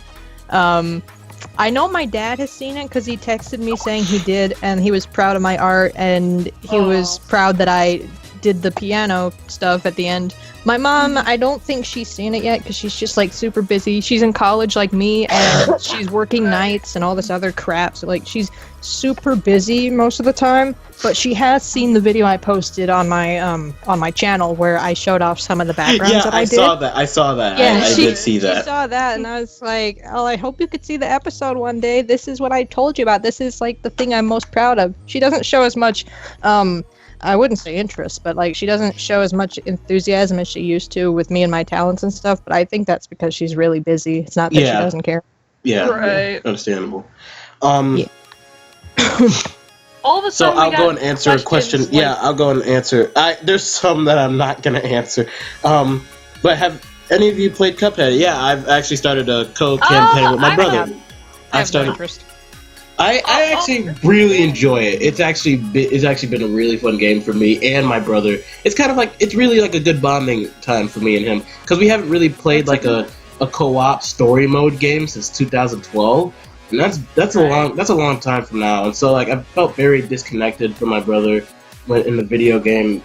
I know my dad has seen it because he texted me saying he did, and he was proud of my art, and he was proud that I did the piano stuff at the end. My mom, I don't think she's seen it yet because she's just like super busy. She's in college like me, and she's working nights and all this other crap. So like she's super busy most of the time. But she has seen the video I posted on my channel where I showed off some of the backgrounds Yeah, that I I did. saw that. I saw that. Yeah, I did see She that. saw that, and I was like, "Oh, I hope you could see the episode one day. This is what I told you about. This is like the thing I'm most proud of." She doesn't show as much, I wouldn't say interest, but like she doesn't show as much enthusiasm as she used to with me and my talents and stuff. But I think that's because she's really busy. It's not that Yeah. she doesn't care. Yeah, Right. understandable. Yeah. all of a So sudden I'll we go got and answer a question. questions, like- Yeah, I'll go and answer. There's some that I'm not gonna answer. But have any of you played Cuphead? Yeah, I've actually started a co-campaign with my I brother. have- I have no started. interest. I actually really enjoy it. It's actually been a really fun game for me and my brother. It's really like a good bonding time for me and him because we haven't really played like a co-op story mode game since 2012, and that's a long time from now. And so like I felt very disconnected from my brother in the video game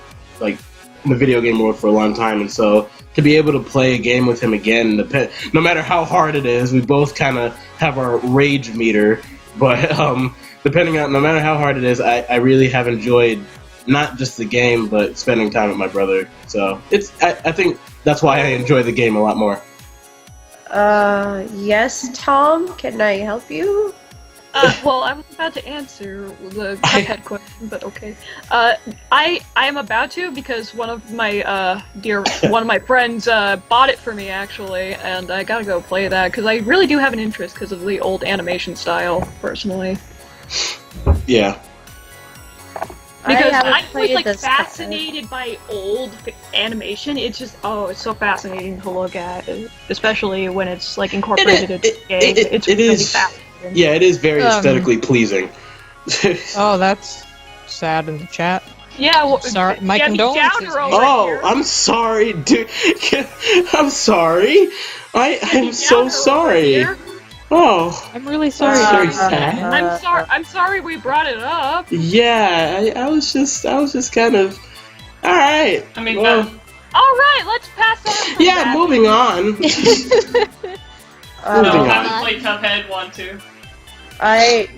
world for a long time, and so to be able to play a game with him again, no matter how hard it is, we both kind of have our rage meter. But no matter how hard it is, I really have enjoyed not just the game, but spending time with my brother. So I think that's why I enjoy the game a lot more. Yes, Tom, can I help you? Well, I was about to answer the Cuphead question, but okay. I am about to because one of my friends bought it for me actually, and I gotta go play that because I really do have an interest because of the old animation style, personally. Yeah. Because haven't I'm always played like this fascinated by old animation. It's just it's so fascinating to look at, especially when it's like incorporated into the game. It's it really is. fascinating. Yeah, it is very aesthetically pleasing. Oh, that's sad in the chat. Yeah, well, Sorry, my Debbie condolences. Downer over Oh, here. I'm sorry, dude. I'm sorry. I'm Debbie so Downer over sorry. here. Oh, I'm really sorry. Sorry, about that. sad. I'm sorry we brought it up. yeah. I was just kind of. All right. I mean, Well, All right, let's pass on. From yeah. that. Moving on. no, Moving on. haven't played Cuphead, want to. I've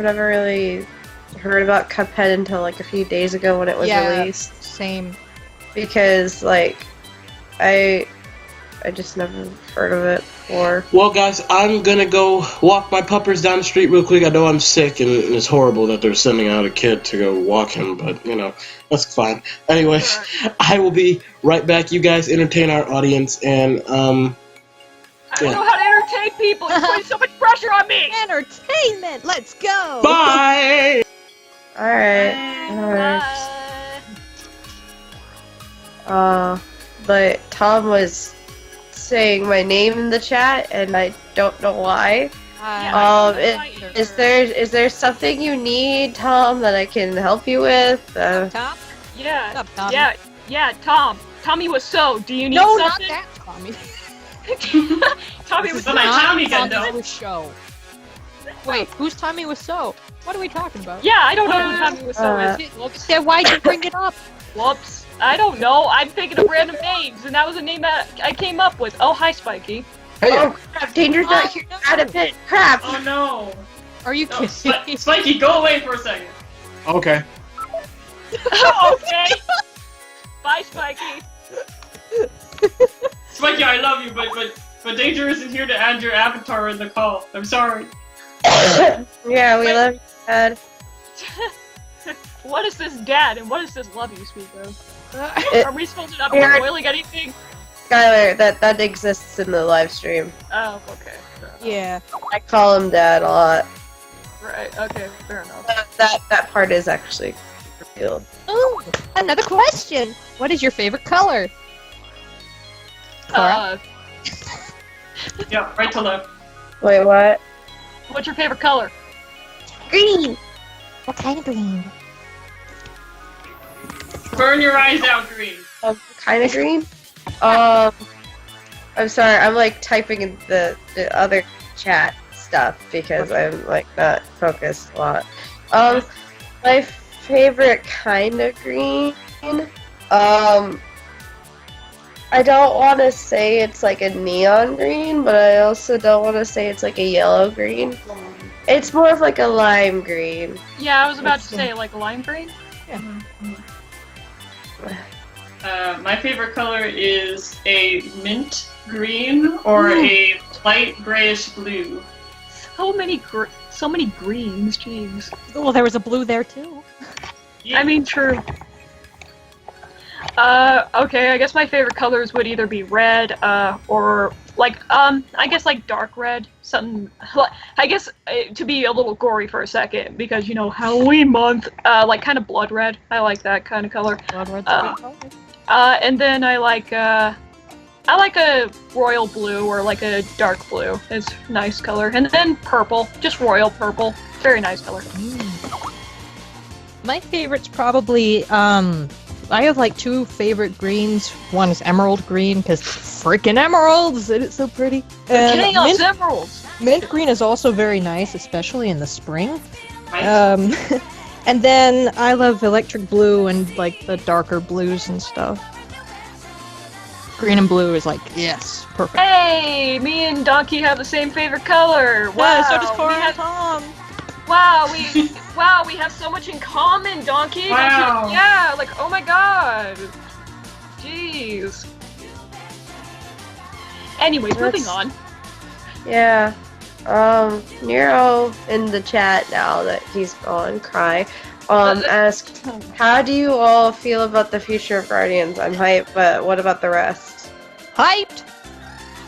never really heard about Cuphead until like a few days ago when it was released. Same. Because like I just never heard of it before. Well, guys, I'm gonna go walk my puppers down the street real quick. I know I'm sick, and it's horrible that they're sending out a kid to go walk him, but that's fine. Anyway, I will be right back. You guys entertain our audience, and I don't know how to entertain people. You're putting so much pressure on me. Entertainment. Let's go. bye. Alright. But Tom was saying my name in the chat, and I don't know why. Is there something you need, Tom, that I can help you with? Tom? Yeah. What's up, Tommy? Yeah, Tom. Tommy was so. Do you need No, not something? that, Tommy. Tommy was But my Tommy gun, though. was so. Wait, who's Tommy was so? What are we talking about? Yeah, I don't know who Tommy was so is. Whoops. Then why'd you bring it up? Whoops. I don't know. I'm thinking of random names, and that was a name that I came up with. Oh, hi, Spiky. Oh crap, Danger's not here. no. Out of it. Crap. Oh no. Are you No, kidding? Spiky, go away for a second. Okay. Okay. Bye, Spiky. Spiky, I love you, but Danger isn't here to add your avatar in the call. I'm sorry. Yeah, we love you, Dad. What is this dad, and what is this love you speak of? Are we supposed to not be Weird. spoiling anything? Skylar, that exists in the live stream. Oh, okay. Yeah. I call him Dad a lot. Right, okay, fair enough. That part is actually revealed. Ooh, another question. What is your favorite color? Yeah, right to left. Wait, what? What's your favorite color? Green. What kind of green? Burn your eyes out, Green. Kind of green? I'm sorry, I'm like typing in the other chat stuff because I'm like not focused a lot. My favorite kind of green, I don't want to say it's like a neon green, but I also don't want to say it's like a yellow green. It's more of like a lime green. Yeah, I was about to say, like, lime green? My favorite color is a mint green or a light grayish blue. So many greens, jeez. Well, there was a blue there too. Yeah. I mean, true. Okay, I guess my favorite colors would either be red, or I guess like dark red, something. I guess to be a little gory for a second, because Halloween month, like kind of blood red. I like that kind of color. Blood red's a good color. And then I like a royal blue or like a dark blue. It's a nice color, and then purple, just royal purple, very nice color. My favorite's probably, I have like two favorite greens. One is emerald green, because freaking emeralds! It's so pretty. And Chaos emeralds! mint green is also very nice, especially in the spring. Nice. And then I love electric blue and like the darker blues and stuff. Green and blue is like, yes, perfect. Hey, me and Donkey have the same favorite color. Wow, Yeah, so does Cora we and have- Tom. Wow, we have so much in common, Donkey. Wow. Yeah, like oh my god. Jeez. Anyways, moving on. Yeah. Nero in the chat now that he's gone, cry. Asked, how do you all feel about the future of Guardians? I'm hyped, but what about the rest? Hyped!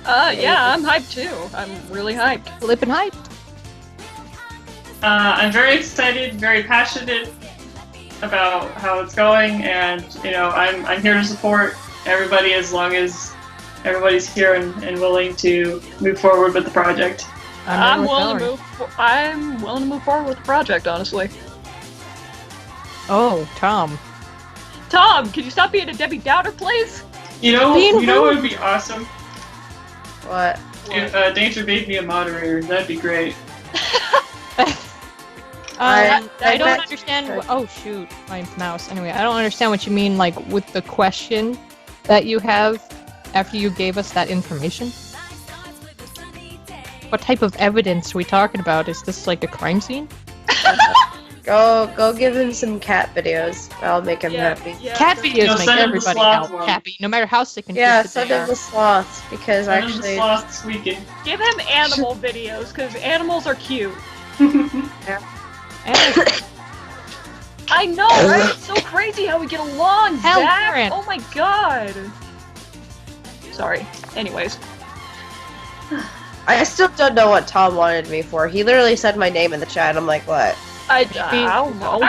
Yeah, I'm hyped too. I'm really hyped. Flippin' hyped. I'm very excited, very passionate about how it's going, and I'm here to support everybody as long as everybody's here and willing to move forward with the project. I'm willing to move forward with the project, honestly. Oh, Tom. Tom, can you stop being a Debbie Downer, please? You know what would be awesome? What? If Danger made me a moderator, that'd be great. I I don't bet- understand. Oh shoot, my mouse. Anyway, I don't understand what you mean, like with the question that you have after you gave us that information. What type of evidence are we talking about? Is this like a crime scene? Go give him some cat videos. That'll make him happy. Yeah. Cat videos No, make send him the everybody sloth out one. happy, no matter how sick and Yeah, twisted send they him are. the sloths, because Send him the actually... sloth squeaking. Give him animal videos, because animals are cute. And I know, right? It's so crazy how we get along, Hell, Zach! Karen. Oh my god! Sorry. Anyways. I still don't know what Tom wanted me for. He literally said my name in the chat. I'm like, what? I don't know.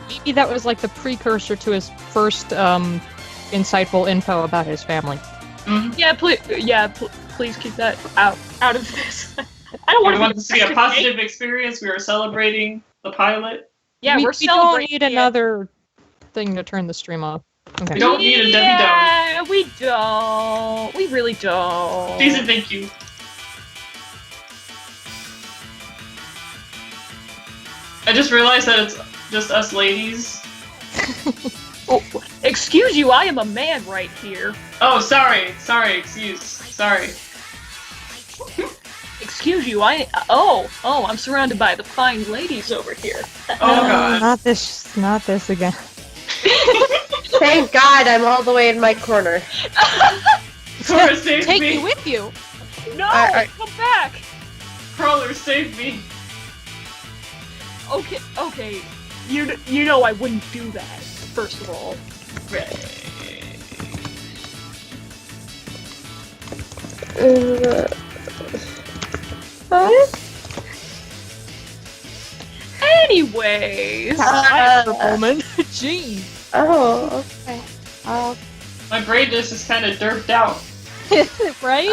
maybe that was like the precursor to his first insightful info about his family. Yeah, please keep that out of this. I don't We want want this to be a positive experience. We are celebrating the pilot. Yeah, we we're don't celebrating. need another thing to turn the stream off. Okay. We don't need a Debbie Downer. Yeah, we don't. We really don't. Please and thank you. I just realized that it's just us ladies. Oh, excuse you, I am a man right here. Oh, sorry, excuse. Sorry. Excuse you, I'm surrounded by the fine ladies over here. Oh god. Not this again. Thank God I'm all the way in my corner. Cora, save Take me. me with you. No, I- come back. Crawler, save me. Okay. You know I wouldn't do that. First of all. Anyways, Woman. Jeez. Oh, okay. My braidness is kind of derped out. Right?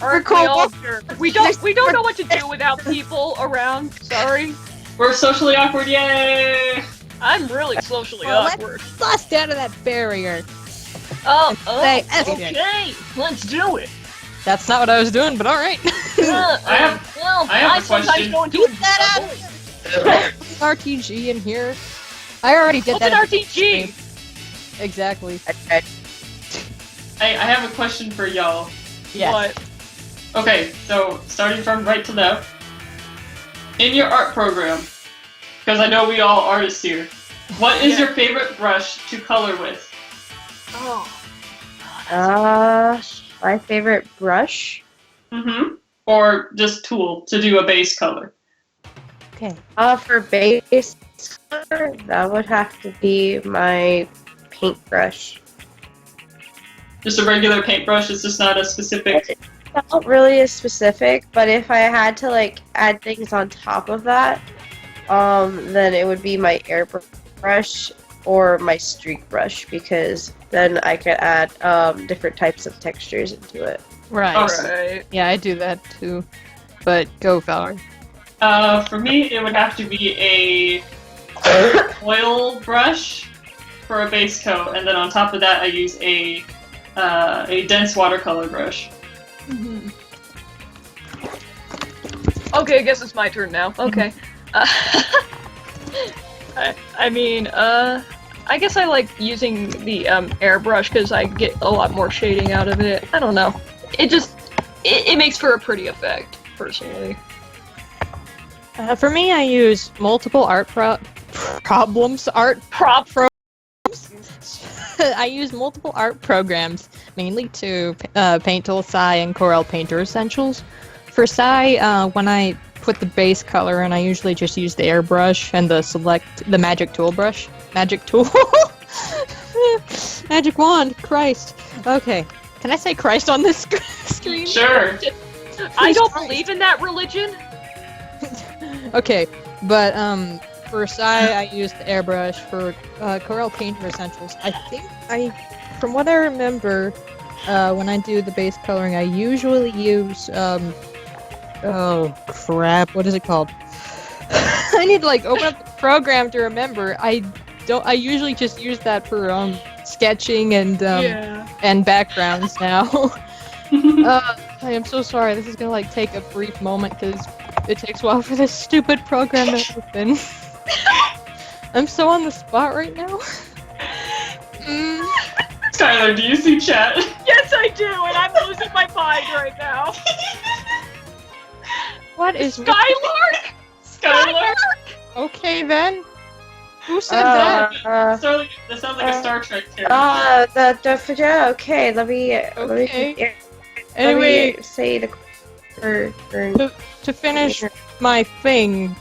aren't we all jerks? We don't know what to do without people around. Sorry, We're socially awkward, yay! I'm really socially Well, awkward. Bust out of that barrier. Okay, Say, let's do it. That's not what I was doing, but alright. I have a sometimes question. go into Get that out! RTG in here. I already did What's that. an at the RTG? stream. Exactly. I have a question for y'all. Yes. What? Okay, so starting from right to left, in your art program, because I know we all artists here, what is your favorite brush to color with? My favorite brush? Mm-hmm. Or just tool to do a base color. Okay. For base color, that would have to be my paintbrush. Just a regular paintbrush. It's just not a specific. Not really as specific, but if I had to like add things on top of that, then it would be my airbrush or my streak brush, because then I could add different types of textures into it. Right. Awesome. Yeah, I do that too. But go, Valerie. For me, it would have to be a oil brush for a base coat, and then on top of that, I use a dense watercolor brush. Mhm. Okay, I guess it's my turn now. Okay. I mean, I guess I like using the airbrush because I get a lot more shading out of it. I don't know. It makes for a pretty effect, personally. For me, I use multiple art programs. I use multiple art programs, mainly to paint to Sai and Corel Painter Essentials. For Sai, when I put the base color in, I usually just use the airbrush and the magic tool brush. Magic tool? Magic wand, Christ. Okay. Can I say Christ on this screen? Sure. I don't believe in that religion. Okay, but for Sai, I use the airbrush. For Corel Painter Essentials, from what I remember, when I do the base coloring, I usually use oh crap, what is it called? I need to like open up the program to remember. I usually just use that for sketching and and backgrounds now. I am so sorry. This is gonna like take a brief moment because it takes a while for this stupid program to open. I'm so on the spot right now. Skylar, do you see chat? Yes, I do, and I'm losing my mind right now. What is Skylark? Skylar? Okay then. Who said that? That sounds like a Star Trek character. Yeah, okay, let me Anyway, say the to finish my thing,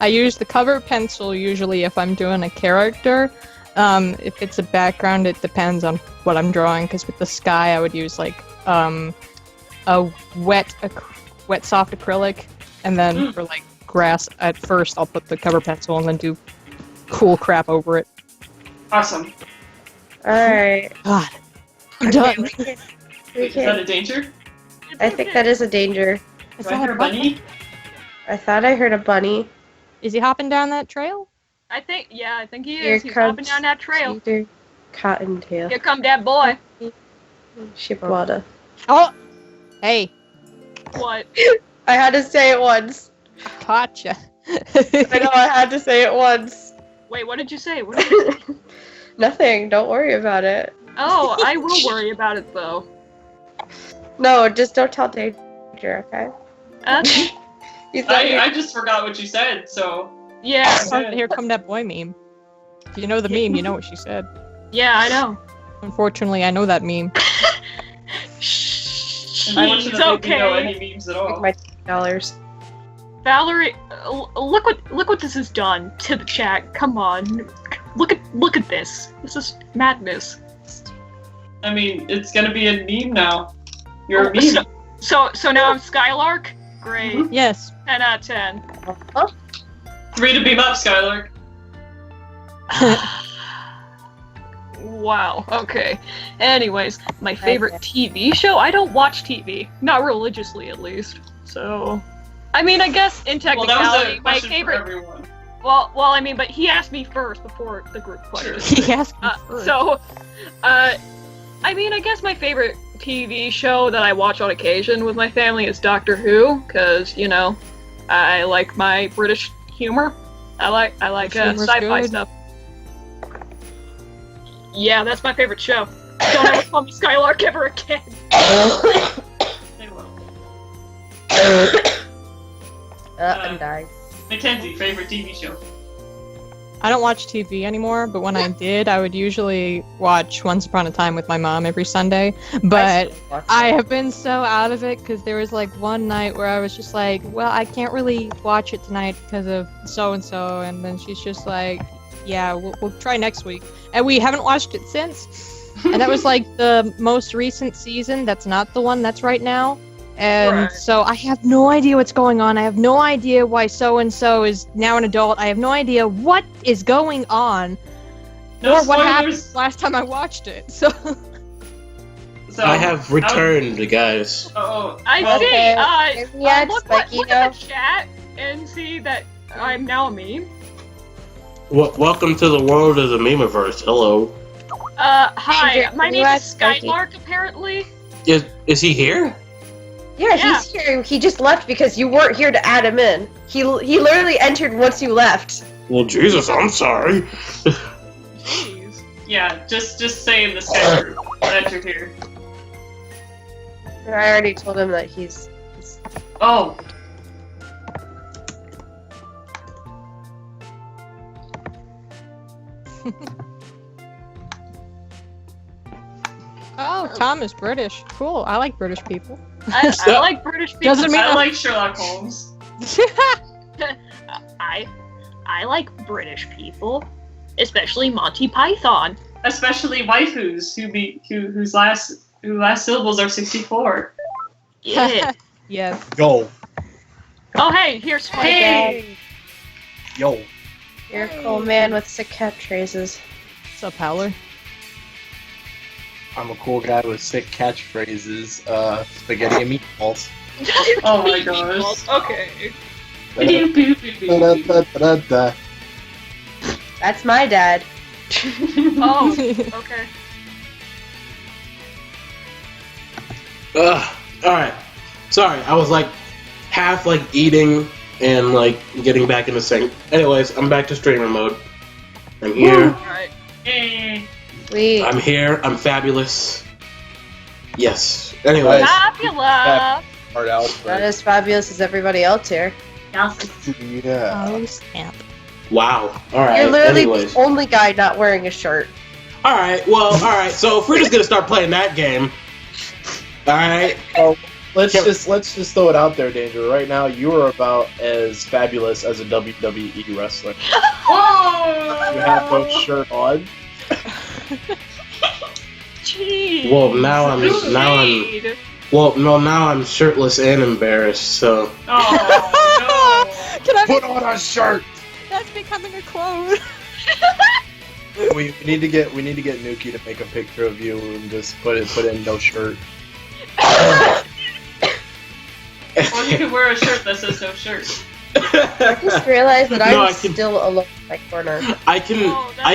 I use the cover pencil usually if I'm doing a character. If it's a background, it depends on what I'm drawing. Because with the sky, I would use like a wet soft acrylic, and then for like grass, at first I'll put the cover pencil and then do cool crap over it. Awesome. Alright. God, I'm done. Is that a danger? I think that is a danger. Is Do I that hear a bunny? I thought I heard a bunny. Is he hopping down that trail? I think he Here is. He's hopping comes down that trail. Peter Cottontail. Here come that boy. Shipwada. Oh, hey, What? I had to say it once. gotcha. I know, I had to say it once. Wait, what did you say? What did you say? Nothing, don't worry about it. Oh, I will worry about it though. No, just don't tell Danger, okay? He's not here. I just forgot what you said, so. Yeah. Here come that boy meme. If you know the meme, you know what she said. Yeah, I know. Unfortunately, I know that meme. Shh. Unfortunately, It's we know okay. any memes at all. Like my $10. Valerie, look what this has done to the chat. Come on, look at this. This is madness. I mean, it's gonna be a meme now. You're a meme. So now I'm Skylark. Great. Yes. 10 out of 10. 3 to beam up, Skylark. Wow. Okay. Anyways, my favorite TV show. I don't watch TV, not religiously at least. So, I mean, I guess in Well, that was technicality, a my question for favorite. everyone. Well, I mean, but he asked me first before the group questions. He asked me first. So, I mean, I guess my favorite TV show that I watch on occasion with my family is Doctor Who, because you know, I like my British humor. I like Humor's sci-fi good. stuff. Yeah, that's my favorite show. Don't ever call me Skylark ever again. They will. I'm dying. Mackenzie, favorite TV show. I don't watch TV anymore, but when I did, I would usually watch Once Upon a Time with my mom every Sunday. But I have been so out of it because there was like one night where I was just like, well, I can't really watch it tonight because of so and so, and then she's just like, yeah, we'll try next week. And we haven't watched it since. And that was like the most recent season. That's not the one that's right now. And Right. so I have no idea what's going on. I have no idea why so-and-so is now an adult. I have no idea what is going on. No or what happened spoilers. last time I watched it. So So I have returned, guys. Oh, I Okay. see. Yeah, Look Spiky at now. the chat and see that I'm now a meme. Welcome to the world of the Memeverse. Hello. Hi. Andrew, My you name is asked Spiky. Skylark, apparently. Is he here? Yeah, Yeah. he's here. He just left because you weren't here to add him in. He literally entered once you left. Well, Jesus, I'm sorry. Jeez. yeah. Just say in the Skype group that you're here. I already told him that he's Oh, oh, Tom is British. Cool. I like British people. I like British people. Doesn't mean I I'm- like Sherlock Holmes. I like British people, especially Monty Python. Especially waifus whose last syllables are 64. Yeah. Yes. Yo, Oh hey, here's Spike. Hey! yo. you're a cool man with sick catchphrases. What's up, Howler? I'm a cool guy with sick catchphrases. Spaghetti and meatballs. Oh my gosh. Okay. Da-da-da-da-da. That's my dad. Oh, okay. Alright. Sorry, I was like half like eating and like getting back in the sync. Anyways, I'm back to streamer mode. I'm here. Alright. Hey. Sweet. I'm here. I'm fabulous. Yes. Anyways, Fabulous. Hard out. Not as fabulous as everybody else here. Yeah. Oh, snap. wow. Alright. You're literally Anyways. the only guy not wearing a shirt. Alright, well, alright. So if we're just gonna start playing that game. Alright. Let's just throw it out there, Danger. Right now, you are about as fabulous as a WWE wrestler. Whoa! You have no shirt on. Jeez. Well, now I'm Shade. well, no, now I'm shirtless and embarrassed. So Oh Can I Put on a shirt. That's becoming a quote. We need to get Nuki to make a picture of you and just put in no shirt. no! Well, you could wear a shirt that says no shirt. I just realized that No, I'm I can- still alone in my corner. I can Oh, that's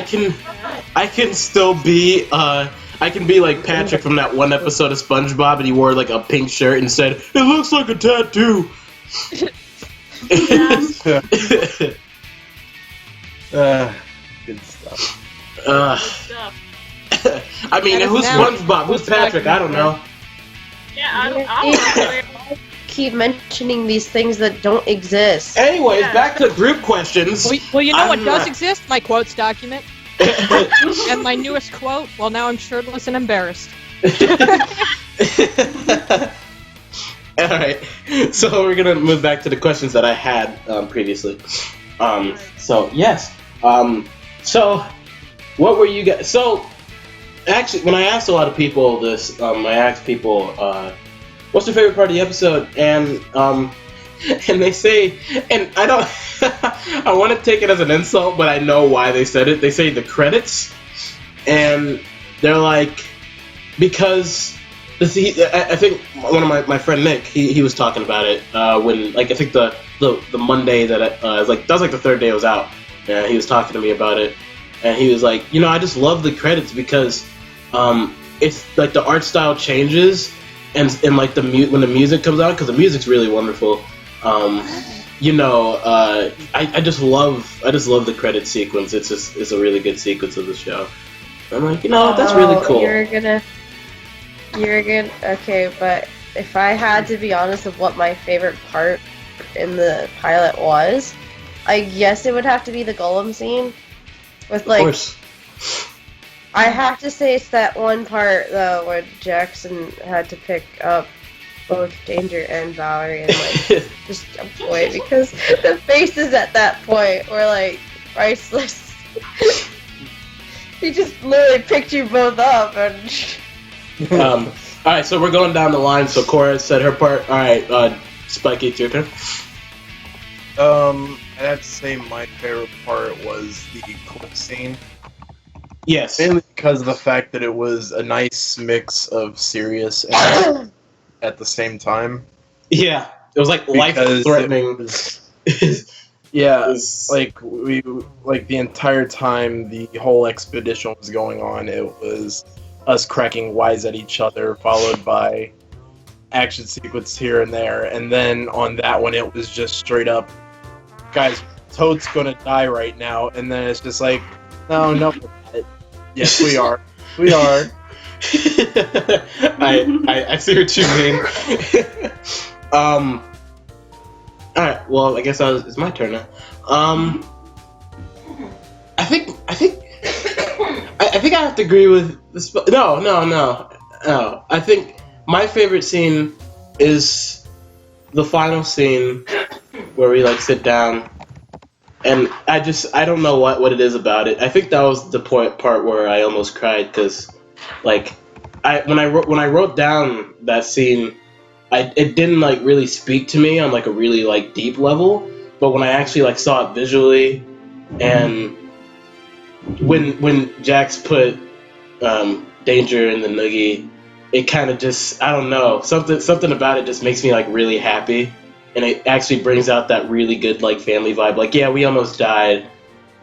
I can still be I can be like Patrick from that one episode of SpongeBob, and he wore like a pink shirt and said, "It looks like a tattoo." Good stuff. uh, stuff. I mean, That is who's now- SpongeBob? Who's Patrick? I don't know. Yeah, I don't Keep mentioning these things that don't exist. Anyways, Yeah. back to group questions. Well, you know what I'm, does exist? My quotes document. And my newest quote, well, now I'm shirtless and embarrassed. Alright, so we're gonna move back to the questions that I had previously. So, yes. So, what were you guys... So, actually, when I asked a lot of people this, I asked people, what's your favorite part of the episode? And they say... And I don't... I want to take it as an insult, but I know why they said it. They say the credits. And they're like... Because... I think one of my friend Nick, he was talking about it when, like, I think the Monday that it was like, that was like the third day it was out. And he was talking to me about it, and he was like, you know, I just love the credits because it's like the art style changes, and like when the music comes out, because the music's really wonderful. You know, I just love the credit sequence. It's a really good sequence of the show. I'm like, you know, that's really cool. You're good. Okay, but if I had to be honest of what my favorite part in the pilot was, I guess it would have to be the Golem scene. With Of like, course. I have to say it's that one part though where Jackson had to pick up both Danger and Valerie and like just avoid, because the faces at that point were like priceless. He just literally picked you both up and. All right, so we're going down the line. So Cora said her part. All right, Spikey, it's your turn. I'd have to say my favorite part was the clip scene. Yes. Mainly because of the fact that it was a nice mix of serious and at the same time. Yeah, it was like life-threatening. Yeah, like the entire time the whole expedition was going on, it was us cracking wise at each other, followed by action sequence here and there, and then on that one it was just straight up, guys, Toad's gonna die right now, and then it's just like, no. Yes, we are. We are. I see what you mean. Alright, well, I guess it's my turn now. I think I have to agree with this. No. I think my favorite scene is the final scene where we like sit down. And I don't know what it is about it. I think that was the part where I almost cried because, like, when I wrote down that scene, it didn't like really speak to me on like a really like deep level. But when I actually like saw it visually, and when Jax put Danger in the noogie, it kind of just, I don't know, something about it just makes me like really happy. And it actually brings out that really good, like, family vibe. Like, yeah, we almost died,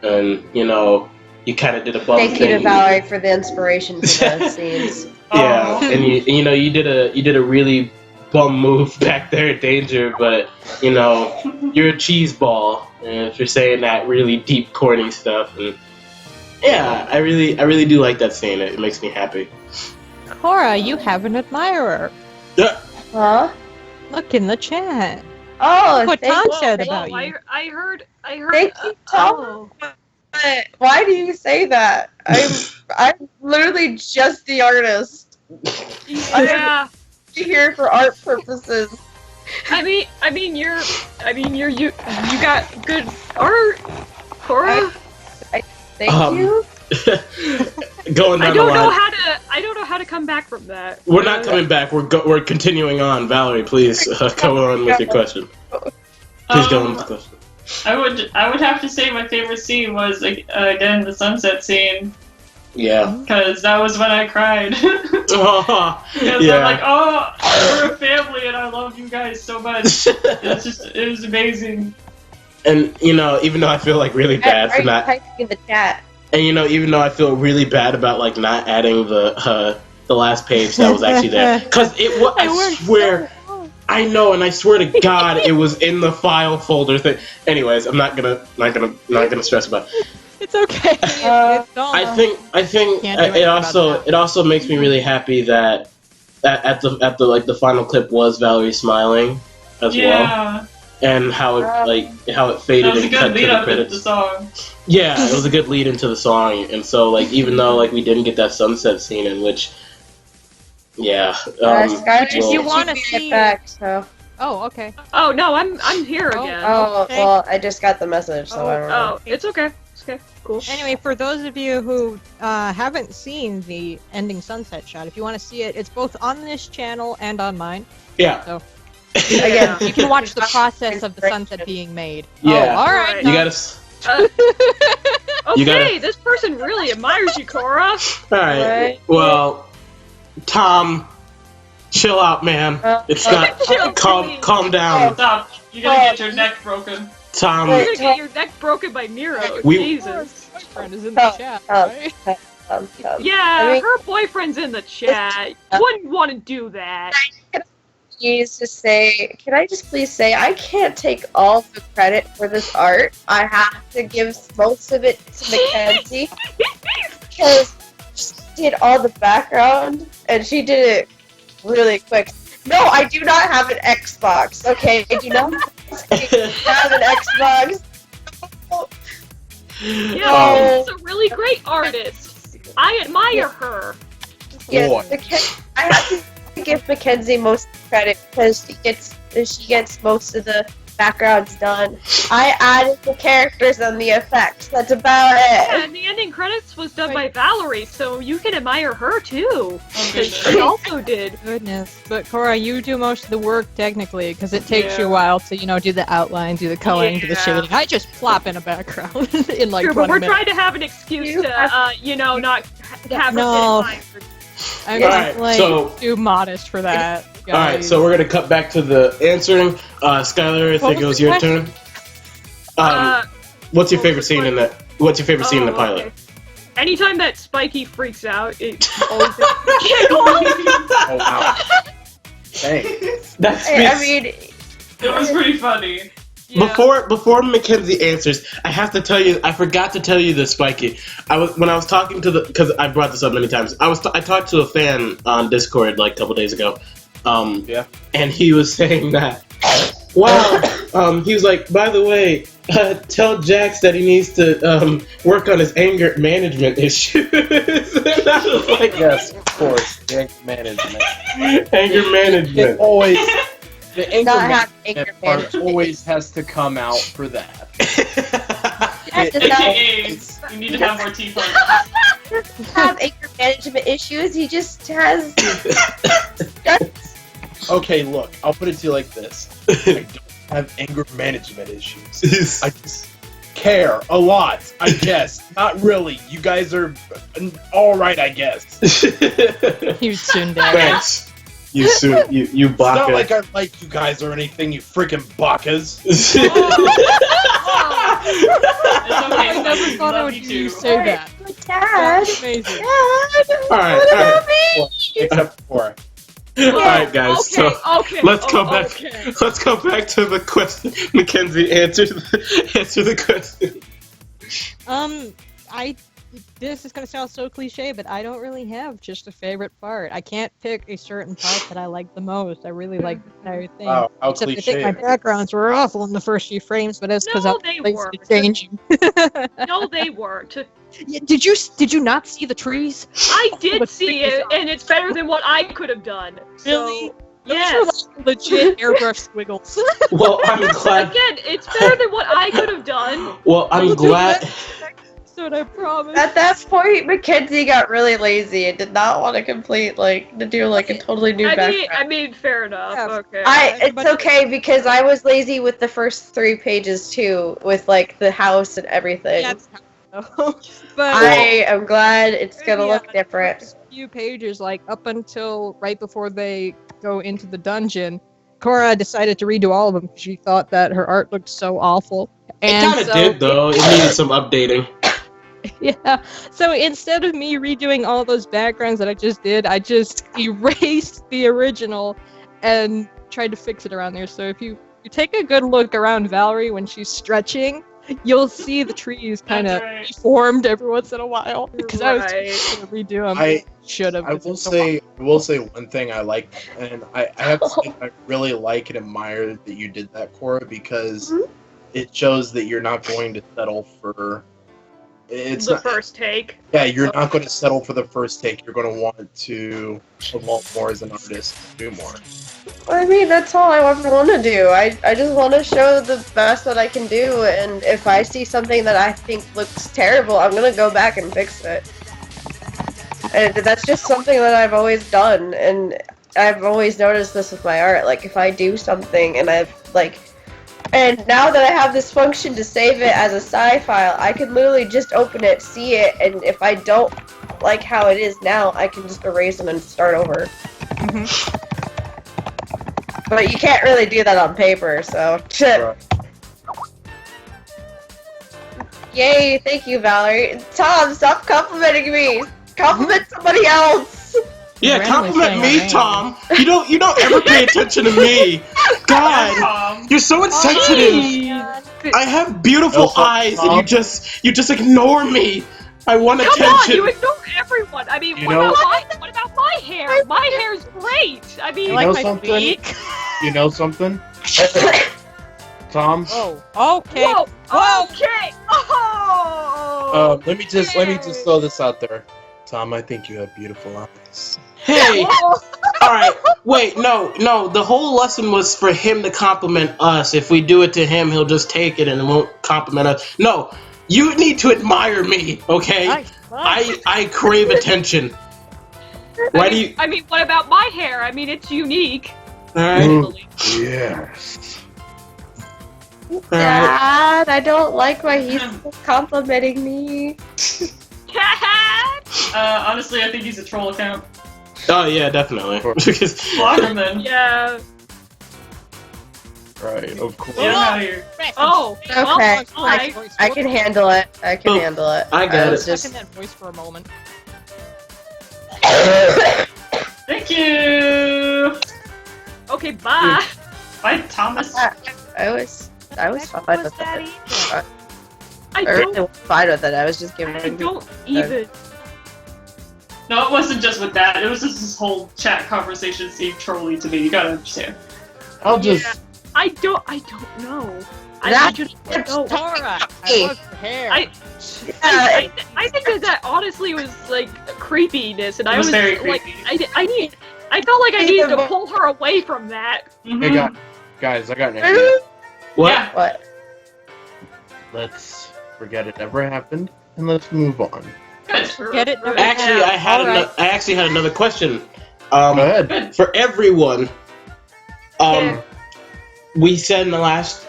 and, you know, you kind of did a bum thing. Thank you to Valerie for the inspiration for those scenes. Yeah, and you know, you did a really bum move back there, Danger, but, you know, you're a cheese ball, and if you're saying that really deep, corny stuff, and yeah, I really do like that scene. It makes me happy. Cora, you have an admirer. Huh? Look in the chat. Oh, What Tom thank said you. about you. I heard. Thank you, Tom. But why do you say that? I'm literally just the artist. Yeah. I'm here for art purposes. You got good art, Cora. Thank you. Going down I the don't know line. I don't know how to come back from that. We're not coming back. We're continuing on. Valerie, please go on with your question. Please go on with the question. I would have to say my favorite scene was again the sunset scene. Yeah. Because that was when I cried. Oh, Because yeah. I'm like, oh, we're a family and I love you guys so much. It was amazing. And, you know, even though I feel like really bad for not, typing in the chat. and you know, even though I feel really bad about like not adding the last page that was actually there, because it was, I swear, I know, and I swear to God, it was in the file folder thing. Anyways, I'm not gonna stress about it. It's okay. It's gone. I think Can't do it anything about that. it also makes me really happy that at the like the final clip was Valerie smiling as well, and how it faded That was a and good cut to lead the up into credits. the song. Yeah, it was a good lead into the song, and so like even though like we didn't get that sunset scene in which, yeah, Skylar, you you wanna want to see- back, so. Oh, okay. Oh no, I'm here again. Oh, okay. well, I just got the message, so I don't know. Oh, it's okay. It's okay. Cool. Anyway, for those of you who haven't seen the ending sunset shot, if you want to see it, it's both on this channel and on mine. yeah, So Again, you can watch the process of the sunset being made. Yeah. Oh, all right. Right. you no. gotta. Okay, You gotta- this person really admires you, Cora. All right. Right. Well, Tom, chill out, man. It's not. Chill, please. Calm down, Stop. You're gonna get your neck broken. Tom. You're gonna get your neck broken by Nero. We- Jesus. Friend is in the chat, right? Yeah, I mean- her boyfriend's in the chat. Wouldn't want to do that. Please just say, can I just please say, I can't take all the credit for this art. I have to give most of it to Mackenzie. Because she did all the background, and she did it really quick. No, I do not have an Xbox, okay? I do not have an Xbox. Yeah, she's a really great artist. I admire her. Yes, I have to give Mackenzie most of the credit because she gets most of the background's done. I added the characters and the effects. That's about Yeah, it. and the ending credits was done by Valerie, so you can admire her too. Because she also did. Goodness. But Cora, you do most of the work technically, because it takes you a Yeah. while to, do the outline, do the coloring, do the Yeah. shading. I just plop in a background in like True, 20 but we're minutes. trying to have an excuse to, not have No. a deadline. I'm Alright, like so- too modest for that. All right, guys. so we're gonna cut back to the answering. Skylar, I think it was was the your question? turn. What's your what was favorite the scene in that? What's your favorite scene in the Oh, pilot? okay. Anytime that Spiky freaks out, it always makes me giggle. Oh wow. Hey. That's I mean, It was pretty funny. Yeah. Before Mackenzie answers, I have to tell you, I forgot to tell you this, Spiky. When I was talking to because I brought this up many times. I talked to a fan on Discord like a couple days ago. Yeah. And he was saying that. Wow. He was like, by the way, tell Jax that he needs to work on his anger management issues. And I was like, Yes, of course. The anger management. anger management. The anger Not have management anger part management always has to come out for that. Jack does not AKA, you need to have more tea parties. have anger management issues. He just has. Okay, look, I'll put it to you like this. I don't have anger management issues. I just care a lot, I guess. Not really. You guys are alright, I guess. You tsundere. Thanks. You It's not baka. like I like you guys or anything, you freaking bakas. It's I okay, never Spiky, thought I love would you hear you too. say that. Dad. That's amazing. Dad. Alright, What alright. about me? Except for Alright, guys. Okay, So okay. let's go back. Okay. Let's go back to the question. Mackenzie, answer the question. This is gonna sound so cliche, but I don't really have just a favorite part. I can't pick a certain part that I like the most. I really like the entire thing. wow, how Except I cliche. think my backgrounds were awful in the first few frames, but that's because No, I they was lazy weren't. to change them. No, they weren't. Yeah, did you not see the trees? I did But see think it, and it's better than what I could have done. Really? So, Those yes. were like legit airbrush squiggles. Well, I'm glad. Again, it's better than what I could have done. Well, I'm glad. That's what I promised. At that point, Mackenzie got really lazy and did not want to complete to do a totally new background. I mean, fair enough. Yeah. Okay. It's okay because I was lazy with the first 3 pages too, with the house and everything. Yeah, but I am glad it's gonna Yeah, look different. first few pages, like up until right before they go into the dungeon, Cora decided to redo all of them. She thought that her art looked so awful. It And kind of so, did though. It needed some updating. Yeah. So instead of me redoing all those backgrounds that I just did, I just erased the original and tried to fix it around there. So if you take a good look around Valerie when she's stretching, you'll see the trees kind of That's right. deformed every once in a while because I was Right. just gonna redo them. I Should have. I will say one thing I like, and I have to say I really like and admire that you did that, Cora, because it shows that you're not going to settle for. It's the not, first take. yeah, you're not going to settle for the first take. You're going to want to evolve more as an artist, do more. I mean, that's all I ever want to do. I just want to show the best that I can do, and if I see something that I think looks terrible, I'm gonna go back and fix it. And that's just something that I've always done, and I've always noticed this with my art. Like, if I do something and and now that I have this function to save it as a sci file, I can literally just open it, see it, and if I don't like how it is now, I can just erase it and start over. But you can't really do that on paper, so. Right. Yay, thank you, Valerie. Tom, stop complimenting me! Compliment somebody else! Yeah, Randomly compliment saying me, my name. Tom. You don't ever pay attention to me. God, Tom. you're so insensitive. I have beautiful Also, eyes, and Tom. you just ignore me. I want Come on, attention. you ignore everyone. I mean, You what know- about my hair? My hair's great. I mean, You like know my something? beak. You know something? Tom, Oh, okay. whoa, Whoa. okay. Oh. let me just throw this out there. Tom, I think you have beautiful eyes. Hey, Alright, wait, no, the whole lesson was for him to compliment us. If we do it to him, he'll just take it and won't compliment us. No, you need to admire me, okay? I crave attention. Why do you... I mean, what about my hair? I mean, it's unique. Alright. Yes. Dad, I don't like why he's complimenting me. Honestly, I think he's a troll account. Oh yeah, definitely. Because Blockerman. Yeah. Right, of course. Get him out of here. Oh. Okay, well, I can handle it. I can handle it. I got was it. Stuck in that voice for a moment. Thank you. Okay, bye. Bye, Thomas. I was fine with that. I I really don't. was fine with it. I was just giving. I don't even. No, it wasn't just with that. It was just this whole chat conversation seemed trolly to me. You gotta understand. I'll just. Yeah, I don't know. That- just don't know. Tara, Hey. I love your hair. I think that honestly was like creepiness, and It I was was very like, creepy. I felt like I needed to pull her away from that. Mhm. Hey, guys, I got an idea. what? Yeah. What? Let's forget it ever happened and let's move on. Good. Get it? Actually, Yeah, I actually had another question. Go ahead. For everyone, we said in the last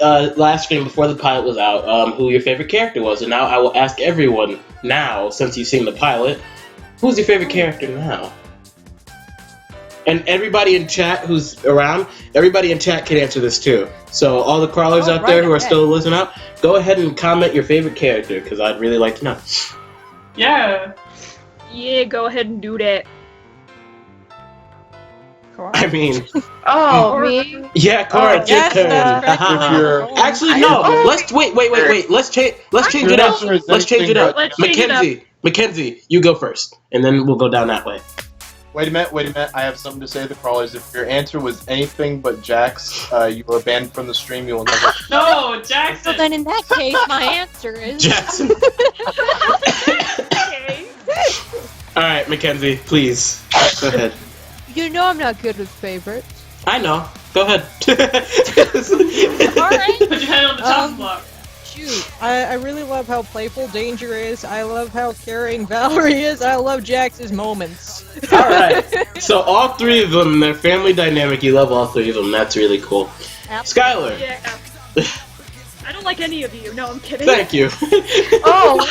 stream before the pilot was out, who your favorite character was, and now I will ask everyone now, since you've seen the pilot, who's your favorite character now? And everybody in chat who's around, everybody in chat can answer this too. So all the crawlers out there who are still listening up, go ahead and comment your favorite character, because I'd really like to know. Yeah. Yeah, go ahead and do that. I mean, Oh, me? yeah, Cora, it's your yes, turn. If you're- Actually, no. Let's wait. Let's change it up. Let's change it up. Let's change it up. Mackenzie, you go first, and then we'll go down that way. Wait a minute. I have something to say to the crawlers. If your answer was anything but Jax, you were banned from the stream. You will never. No, Jackson. So then in that case, my answer is... Jackson. Okay. All right, Mackenzie, please go ahead. You know I'm not good with favorites. I know. Go ahead. Alright. Put your head on the chopping block. Shoot, I really love how playful Danger is. I love how caring Valerie is. I love Jax's moments. All right. So all three of them, their family dynamic. You love all three of them. That's really cool. Skylar. Yeah. I don't like any of you. No, I'm kidding. Thank you. Oh,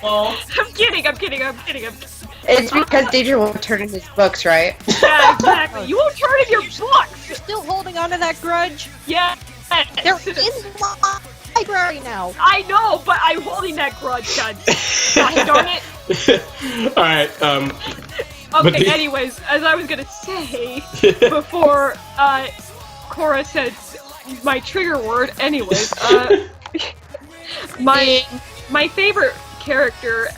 Well, I'm kidding. it's because Danger won't turn in his books, right? Yeah, exactly. You won't turn in your books. You're still holding on to that grudge? Yeah. They're in my library now. I know, but I'm holding that grudge, God darn it. All right. But Okay, the- anyways, as I was gonna say before Cora said my trigger word, anyways, my favorite character,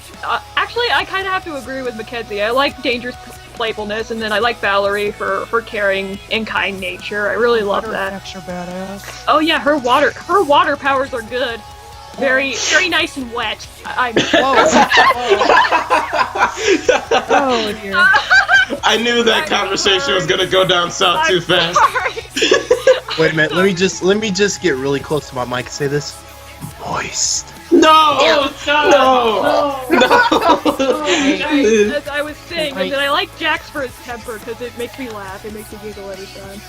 actually I kind of have to agree with Mackenzie. I like Danger's playfulness, and then I like Valerie for caring and kind nature. I really love that. Extra badass. Oh yeah, her water powers are good. Very nice and wet. I'm Oh dear. I knew that conversation was gonna go down south too fast. Wait a minute. Let me just get really close to my mic and say this. Moist. No! oh, stop. No! As I was saying, and then I like Jax for his temper because it makes me laugh. It makes me giggle every time.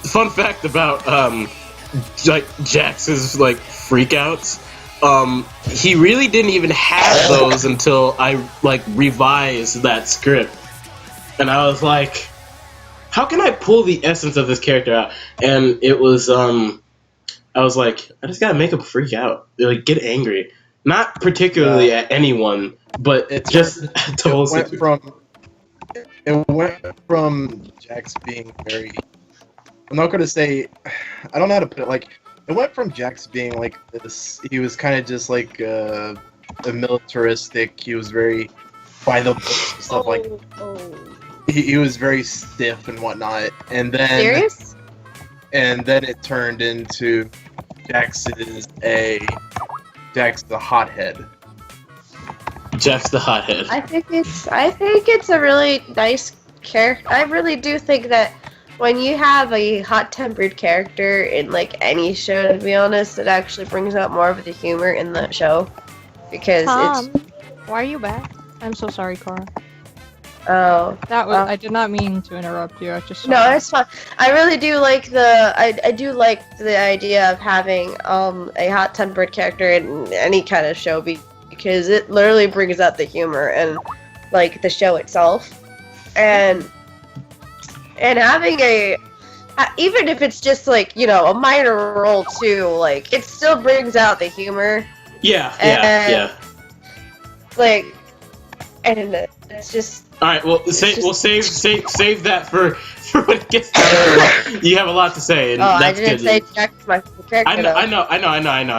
Fun fact about like Jax's like freakouts. He really didn't even have those until I like revised that script, and I was like, how can I pull the essence of this character out? And it was I was like, I just gotta make him freak out, like get angry, not particularly at anyone, but It's- just at the whole situation. It went from Jax being very. I'm not gonna say. I don't know how to put it. Like, it went from Jax being like this. He was kind of just like a militaristic. He was very by the book and stuff like. He was very stiff and whatnot, and then Serious? and then it turned into Jax is a hothead. Jack's the hothead. I think it's a really nice character. I really do think that when you have a hot-tempered character in like any show, to be honest, it actually brings out more of the humor in the show because Tom, it's. why are you back? I'm so sorry, Cora. Oh. That was I did not mean to interrupt you. I just No, it's fine. I really do like I do like the idea of having a hot-tempered character in any kind of show because it literally brings out the humor and like the show itself, and having even if it's just like a minor role too, like it still brings out the humor. Yeah. Like, and it's just. All right, well, we'll save that for when it gets down. You have a lot to say, and I that's didn't good. say Jack's my favorite character. I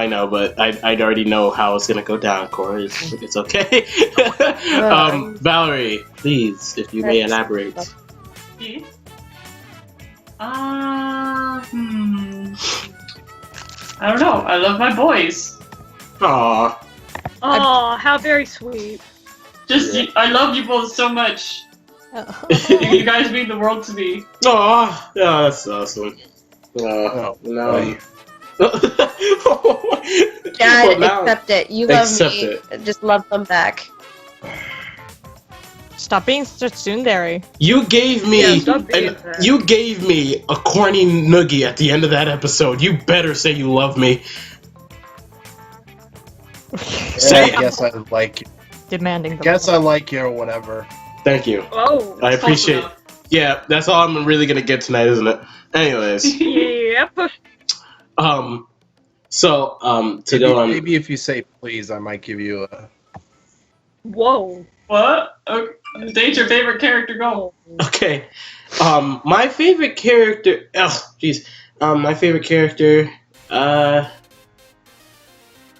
know, but I already know how it's gonna go down, Cora. It's okay. Valerie, please, if you may elaborate. I don't know. I love my boys. Aww. Oh, how very sweet. I love you both so much. You guys mean the world to me. Aww. Yeah, that's awesome. No. Dad, accept it. You love Accept me. it. Just love them back. Stop being such tsundere. You gave me stop being that. you gave me a corny noogie at the end of that episode. You better say you love me. Say I guess I like you. Demanding the Guess I like you or whatever. Thank you. Oh, I It's appreciate. close Yeah, that's all I'm really gonna get tonight, isn't it? Anyways, yep. so to go on. Maybe if you say please, I might give you a. Whoa. What? Okay. Date your favorite character. Go. Okay, my favorite character. Oh, jeez. My favorite character.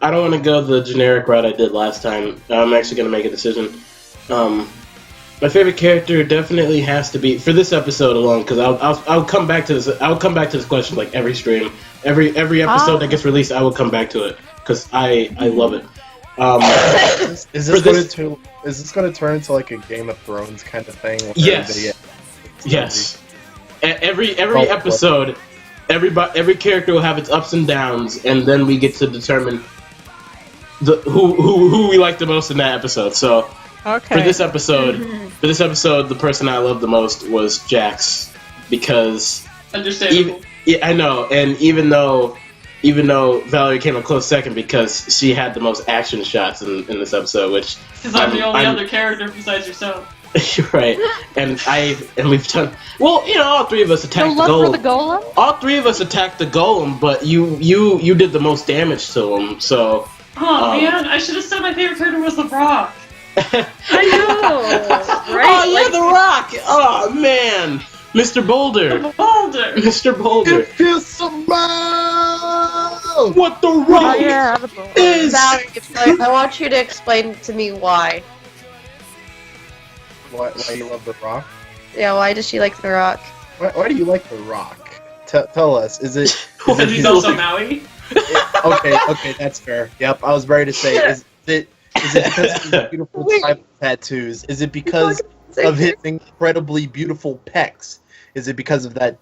I don't want to go the generic route I did last time. I'm actually gonna make a decision. My favorite character definitely has to be for this episode alone, because I'll come back to this. I'll come back to this question like every stream, every episode that gets released. I will come back to it because I love it. Is this going to turn into like a Game of Thrones kind of thing? Yes. Yes. Every episode, every character will have its ups and downs, and then we get to determine who we like the most in that episode. So for this episode, the person I loved the most was Jax, because Understandable. I know, and even though Valerie came a close second because she had the most action shots in this episode, which Because I'm the only other character besides yourself. You're right, and we've done well. All three of us attacked the golem. For the golem? All three of us attacked the golem, but you did the most damage to him. So. Oh man, I should have said my favorite character was The Rock. I know, right? Oh yeah, The Rock. Oh man, Mr. Boulder. Boulder. Mr. Boulder. What The Rock is. Valerie, I want you to explain to me why. Why you love The Rock? Yeah, why does she like The Rock? Why do you like The Rock? Tell us. Is it? Because he's also Maui. Okay, that's fair. Yep, I was ready to say. Is it because of his beautiful tribal tattoos? Is it because of his incredibly beautiful pecs? Is it because of that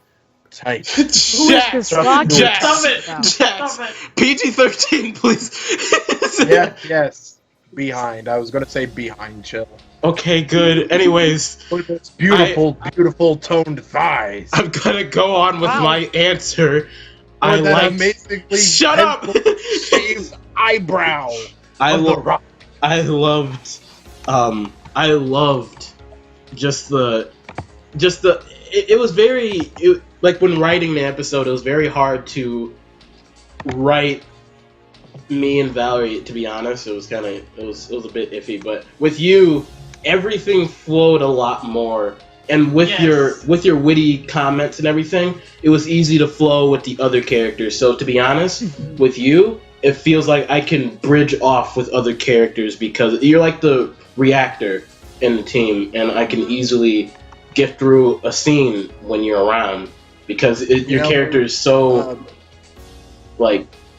type? Jax. Stop it. Jax. PG-13, please. Yes. Behind. I was gonna say behind. Chill. Okay, good. Anyways, Look at those beautiful toned thighs. I'm gonna go on with my answer. I that like. amazingly Shut up. shaved eyebrow. I of The Rock. loved just the it was very like when writing the episode, it was very hard to write me and Valerie, to be honest. It was a bit iffy, but with you everything flowed a lot more, and with your witty comments and everything, it was easy to flow with the other characters. So to be honest, with you, it feels like I can bridge off with other characters because you're like the reactor in the team, and I can easily get through a scene when you're around because your character is so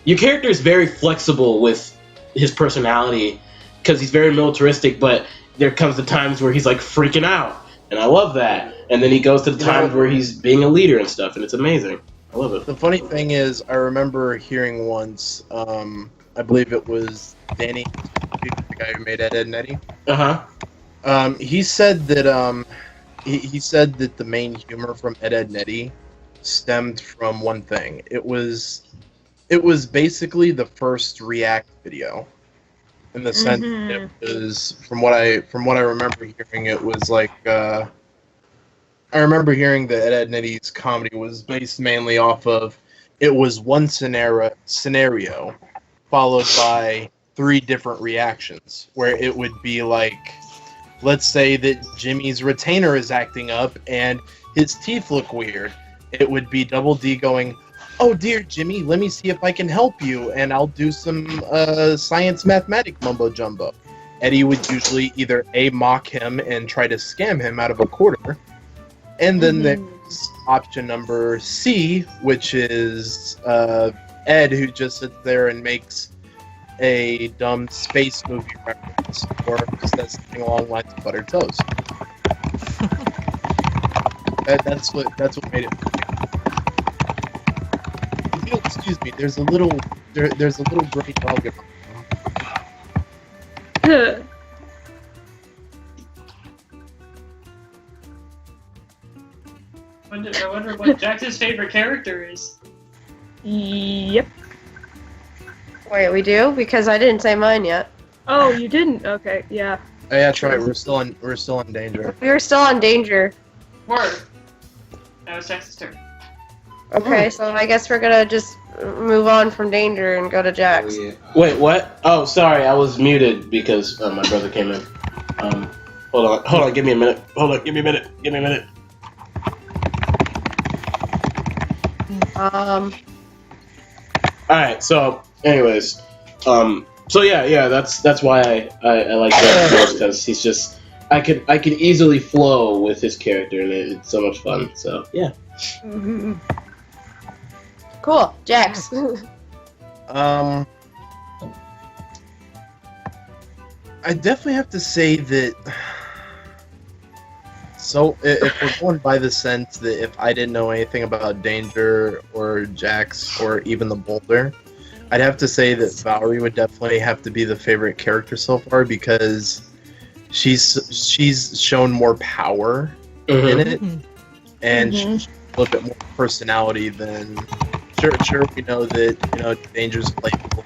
your character is very flexible with his personality because he's very militaristic, but there comes the times where he's like freaking out, and I love that. And then he goes to the times where he's being a leader and stuff, and it's amazing. I love it. The funny thing is, I remember hearing once, I believe it was Danny, the guy who made Ed, Edd n Eddy. He said that he said that the main humor from Ed, Edd n Eddy stemmed from one thing. It was basically the first React video, in the sense that it was from what I remember hearing, it was like I remember hearing that Ed, Edd n Eddy's comedy was based mainly off of, it was one scenario followed by 3 different reactions, where it would be like, let's say that Jimmy's retainer is acting up and his teeth look weird. It would be Double D going, "Oh dear Jimmy, let me see if I can help you, and I'll do some science mathematic mumbo jumbo." Eddie would usually either A, mock him and try to scam him out of a quarter, and then there's option number C, which is Ed, who just sits there and makes a dumb space movie reference, or says something along the lines of buttered toast. That's what made it. If you'll excuse me, there's a little gray dog in my room. I wonder what Jax's favorite character is. Yep. Wait, we do? Because I didn't say mine yet. Oh, you didn't? Okay, yeah. Oh, yeah, that's right. We're still in danger. We were still on danger. Word. That was Jax's turn. Okay, so I guess we're gonna just move on from danger and go to Jax. Oh, yeah. Wait, what? Oh, sorry, I was muted because my brother came in. Hold on, give me a minute. Give me a minute. Alright, so, anyways, so yeah, that's why I like Jax, because he's just, I could easily flow with his character, and it's so much fun, so, yeah. Cool, Jax. I definitely have to say that. So, if we're going by the sense that if I didn't know anything about Danger or Jax or even the Boulder, I'd have to say that Valerie would definitely have to be the favorite character so far, because she's shown more power in it, and she's a little bit more personality than. Sure, we know that Danger's playful.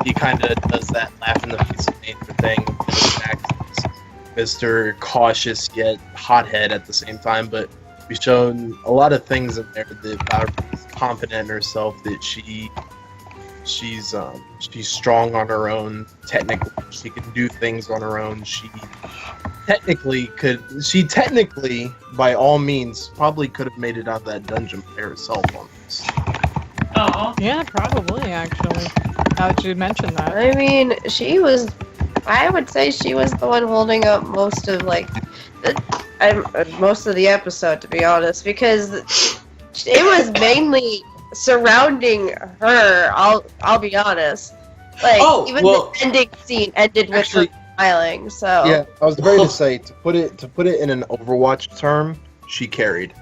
He kind of does that laugh in the face of Danger thing. Jax is Mr. Cautious yet hothead at the same time, but we've shown a lot of things in there that Valerie is confident in herself, that she's strong on her own. Technically, she can do things on her own. She technically, by all means, probably could have made it out of that dungeon by herself almost. Oh. Yeah, probably, actually. Now that you mentioned that. I mean, I would say she was the one holding up most of most of the episode, to be honest, because it was mainly surrounding her. I'll be honest. The ending scene ended with her smiling. So yeah, I was ready to say, to put it in an Overwatch term, she carried.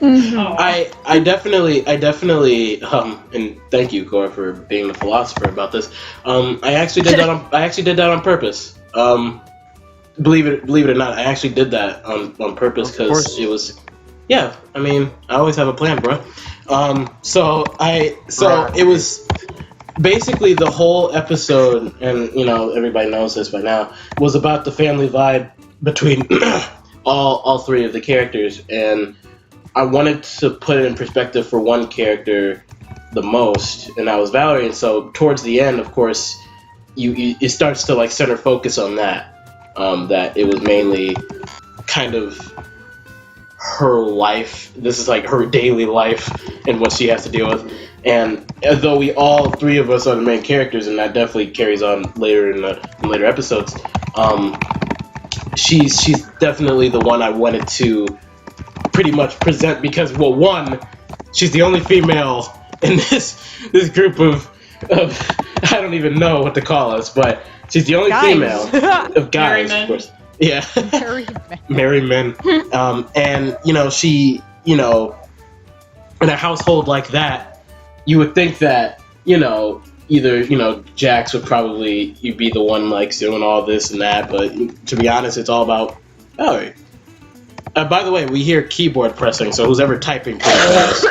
I definitely, and thank you, Cora, for being the philosopher about this. I actually did that on purpose. Believe it or not, I actually did that on purpose, because it was. Yeah, I mean, I always have a plan, bro. So it was basically the whole episode, and everybody knows this by now, was about the family vibe between all 3 of the characters, and I wanted to put it in perspective for one character the most, and that was Valerie. And so towards the end, of course, it starts to center focus on that. That it was mainly kind of her life. This is her daily life and what she has to deal with. And although all 3 of us are the main characters, and that definitely carries on later in later episodes, she's definitely the one I wanted to pretty much present, because one, she's the only female in this group of I don't even know what to call us, but She's the only Guys. female of guys, Merry of course. Yeah. Very mad. Marry men. And, she, in a household like that, you would think that, either, Jax would probably be the one, like, doing all this and that, but to be honest, it's all about Valerie. By the way, we hear keyboard pressing, so who's ever typing, please.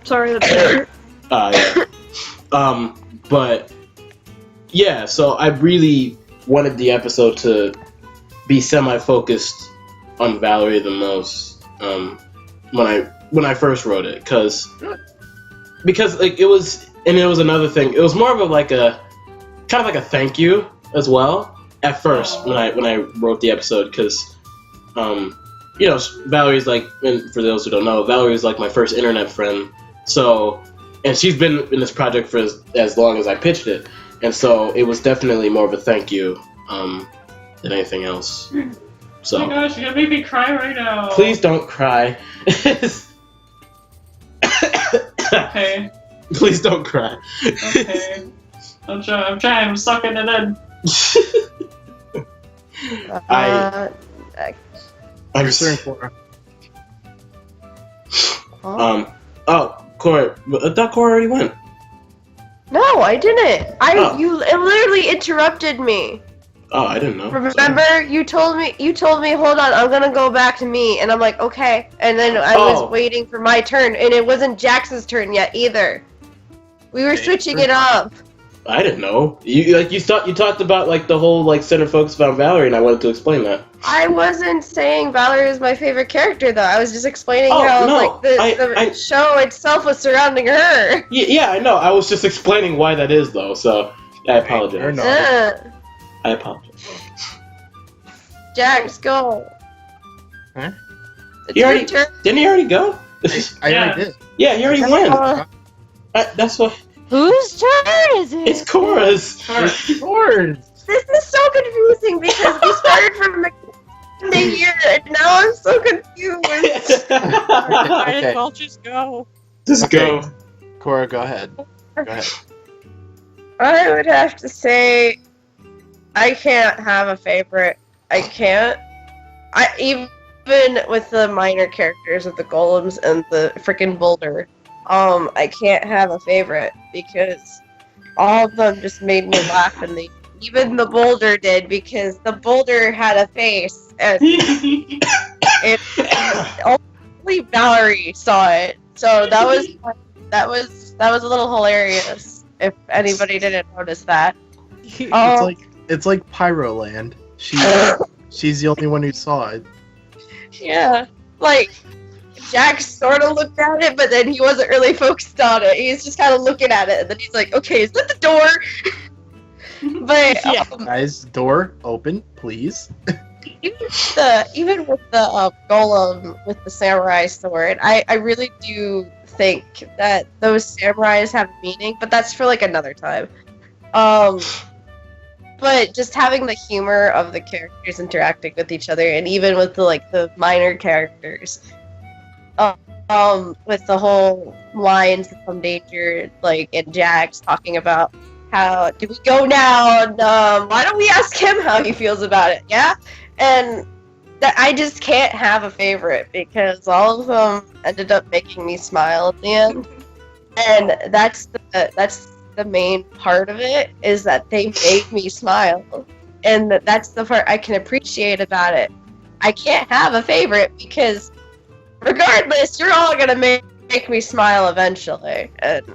Sorry, that's better. Yeah. But, yeah, so I really wanted the episode to be semi-focused on Valerie the most when I first wrote it, because like it was another thing. It was more of a kind of like a thank you as well at first when I wrote the episode, because Valerie's like, and for those who don't know, Valerie's like my first internet friend. So, and she's been in this project for as long as I pitched it, and so it was definitely more of a thank you than anything else. So. Oh my gosh, you're gonna make me cry right now. Please don't cry. Okay. Please don't cry. Okay. I'm trying. I'm sucking it in. I'm Turn, Cora. Oh, Cora. I thought Cora already went. No, I didn't. You literally interrupted me. Oh, I didn't know. Remember, you told me, hold on, I'm gonna go back to me, and I'm like, okay. And then I was waiting for my turn, and it wasn't Jax's turn yet either. We were switching it up. I didn't know. You talked about like the whole like center focus about Valerie, and I wanted to explain that. I wasn't saying Valerie is my favorite character, though. I was just explaining how the show itself was surrounding her. Yeah, I know. I was just explaining why that is, though. So I apologize. I apologize. Jax, go. Huh? It's your turn. Didn't he already go? I already did. Yeah, he already went. That's what. Whose turn is it? It's Cora's. Cora's. This is so confusing because we started from the year, and now I'm so confused. Might as well just go. Just go. Cora, go ahead. Go ahead. I would have to say, I can't have a favorite. I can't. Even with the minor characters of the golems and the freaking boulder, I can't have a favorite because all of them just made me laugh, and even the boulder did, because the boulder had a face, and only Valerie saw it. So that was a little hilarious. If anybody didn't notice that. It's like Pyroland. She's the only one who saw it. Yeah, like Jax sort of looked at it, but then he wasn't really focused on it. He's just kind of looking at it, and then he's like, "Okay, is that the door?" But Yeah. Guys, door open, please. even with the golem with the samurai sword, I really do think that those samurais have meaning, but that's for like another time. But just having the humor of the characters interacting with each other, and even with the minor characters, with the whole lines from Danger, and Jax talking about how do we go now, and why don't we ask him how he feels about it? Yeah, and that I just can't have a favorite because all of them ended up making me smile at the end, and that's the main part of it, is that they made me smile, and that's the part I can appreciate about it. I can't have a favorite because regardless, you're all gonna make me smile eventually, and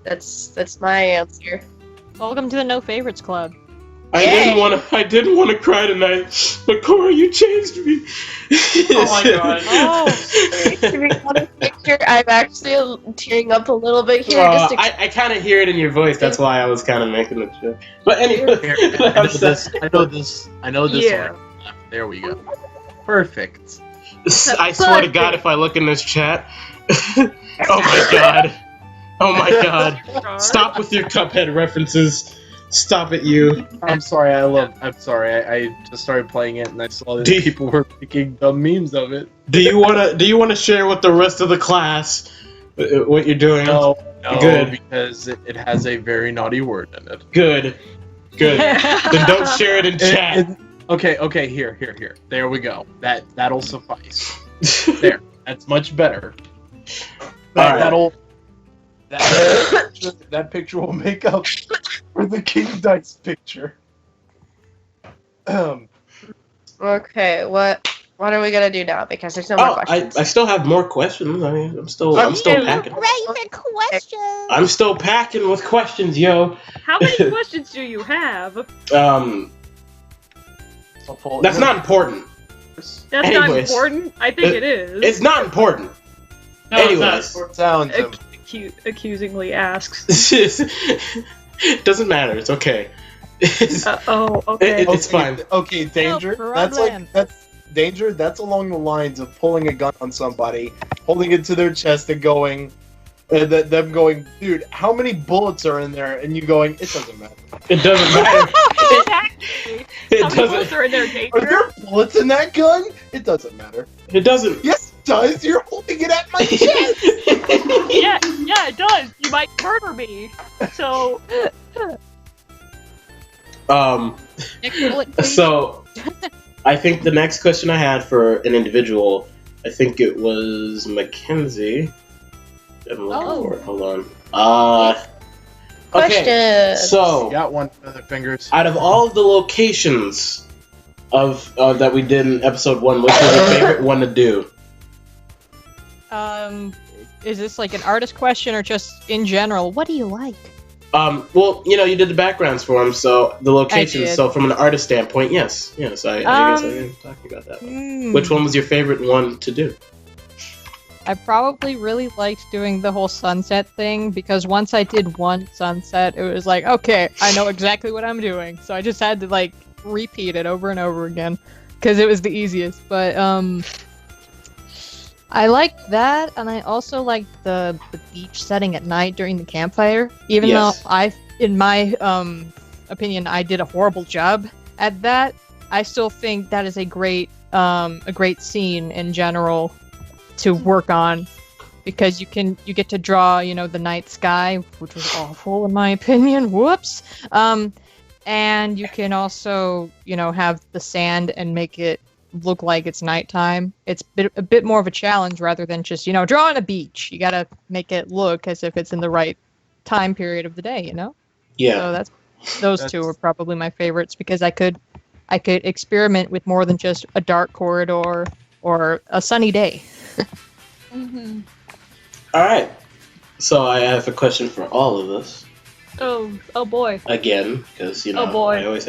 that's my answer. Welcome to the No Favorites Club. I didn't want to cry tonight, but Cora, you changed me. Oh my god. To be honest, Victor, I'm actually tearing up a little bit here. I kind of hear it in your voice. That's why I was kind of making the joke. But anyway, I know this. Yeah. One. There we go. Perfect. I swear to God, if I look in this chat, oh my god, stop with your Cuphead references. Stop it, you. I'm sorry. I'm sorry. I just started playing it and I saw that people were making dumb memes of it. Do you wanna share with the rest of the class What you're doing? No, Good. because it has a very naughty word in it. Good. Then don't share it in chat. Okay, here. There we go. That'll suffice. There. That's much better. Alright. That picture will make up for the King Dice picture. Okay, what are we gonna do now? Because there's no more questions. I still have more questions. I mean, I'm still packing. Raven questions. I'm still packing with questions, yo. How many questions do you have? That's not important. That's not Anyways, important. I think it is. It's not important. No, Anyways, Sounds. Accusingly asks. Doesn't matter. It's okay. Okay. It's fine. Okay, danger. No That's danger. That's along the lines of pulling a gun on somebody, holding it to their chest, and going, them going, dude, how many bullets are in there? And you going, it doesn't matter. It doesn't matter. Exactly. It How many doesn't. bullets are in there, Are Danger? there bullets in that gun? It doesn't matter. It doesn't. Yes, it does. You're holding it at my chest. Yeah, it does. You might murder me. So, Next bullet, please. So, I think the next question I had for an individual, I think it was Mackenzie. I'm looking for it. Hold on. Okay. Question. So, Got one for the fingers. out of all of the locations of that we did in episode 1, which was your favorite one to do? Is this like an artist question or just in general? What do you like? Well, you did the backgrounds for them, so the locations. did. So, from an artist standpoint, yes, I guess I am talking about that one. Which one was your favorite one to do? I probably really liked doing the whole sunset thing because once I did one sunset, it was like, okay, I know exactly what I'm doing. So I just had to like repeat it over and over again because it was the easiest. But I liked that, and I also liked the beach setting at night during the campfire. Even Yes. though in my opinion, I did a horrible job at that, I still think that is a great scene in general to work on because you get to draw the night sky, which was awful in my opinion. Whoops. And you can also have the sand and make it look like it's nighttime. It's a bit more of a challenge rather than just drawing a beach. You gotta make it look as if it's in the right time period of the day. Yeah. So those two are probably my favorites because I could experiment with more than just a dark corridor or a sunny day. Mm-hmm. All right. So I have a question for all of us oh boy. again, because Oh, boy. I always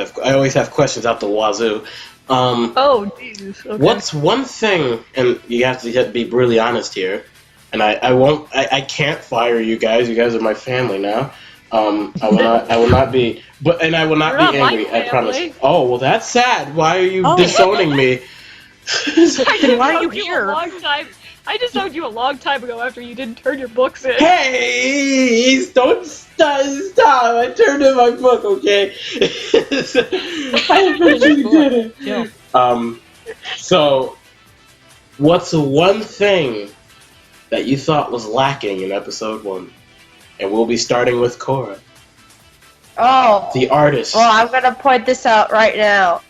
have questions out the wazoo. Oh Jesus. Okay. What's one thing, and you have to be brutally honest here, and I can't fire you guys. You guys are my family now. I will not be, and I will not You're be not my angry. I promise. family. Oh well, that's sad. Why are you disowning me? Then why are you I just here? I just owed you a long time ago after you didn't turn your books in. Hey, don't stop! I turned in my book, okay? I eventually did it. Yeah. So, what's the one thing that you thought was lacking in episode 1? And we'll be starting with Cora, Oh. the artist. Well, I'm gonna point this out right now.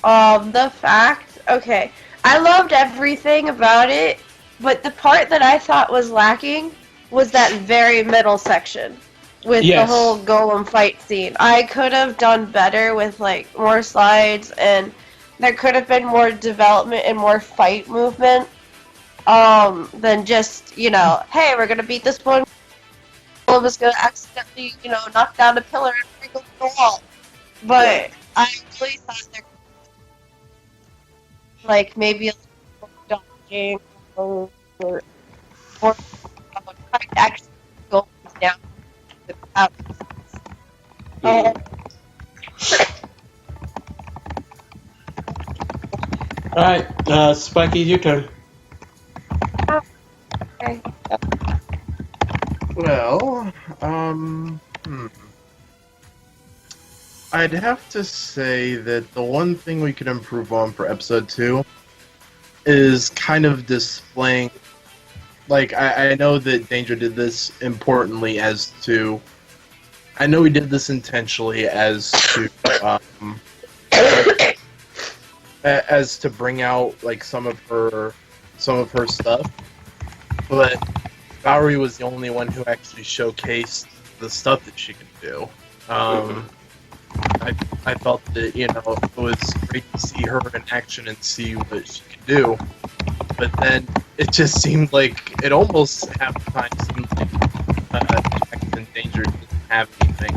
The fact, okay, I loved everything about it, but the part that I thought was lacking was that very middle section with Yes. the whole golem fight scene. I could have done better with like more slides, and there could have been more development and more fight movement, than just hey, we're gonna beat this one. All of us gonna accidentally knock down a pillar and break open the wall. But I really thought there like maybe a little more dodging or trying to actually go down without. Alright, Spiky, your turn. Okay. Well, I'd have to say that the one thing we could improve on for episode 2 is kind of displaying like I know that Danger did this importantly as to. I know he did this intentionally as to bring out like some of her stuff, but Bowery was the only one who actually showcased the stuff that she could do. I felt that, you know, it was great to see her in action and see what she could do, but then it just seemed like it almost half the time seemed like Jax and Danger didn't have anything.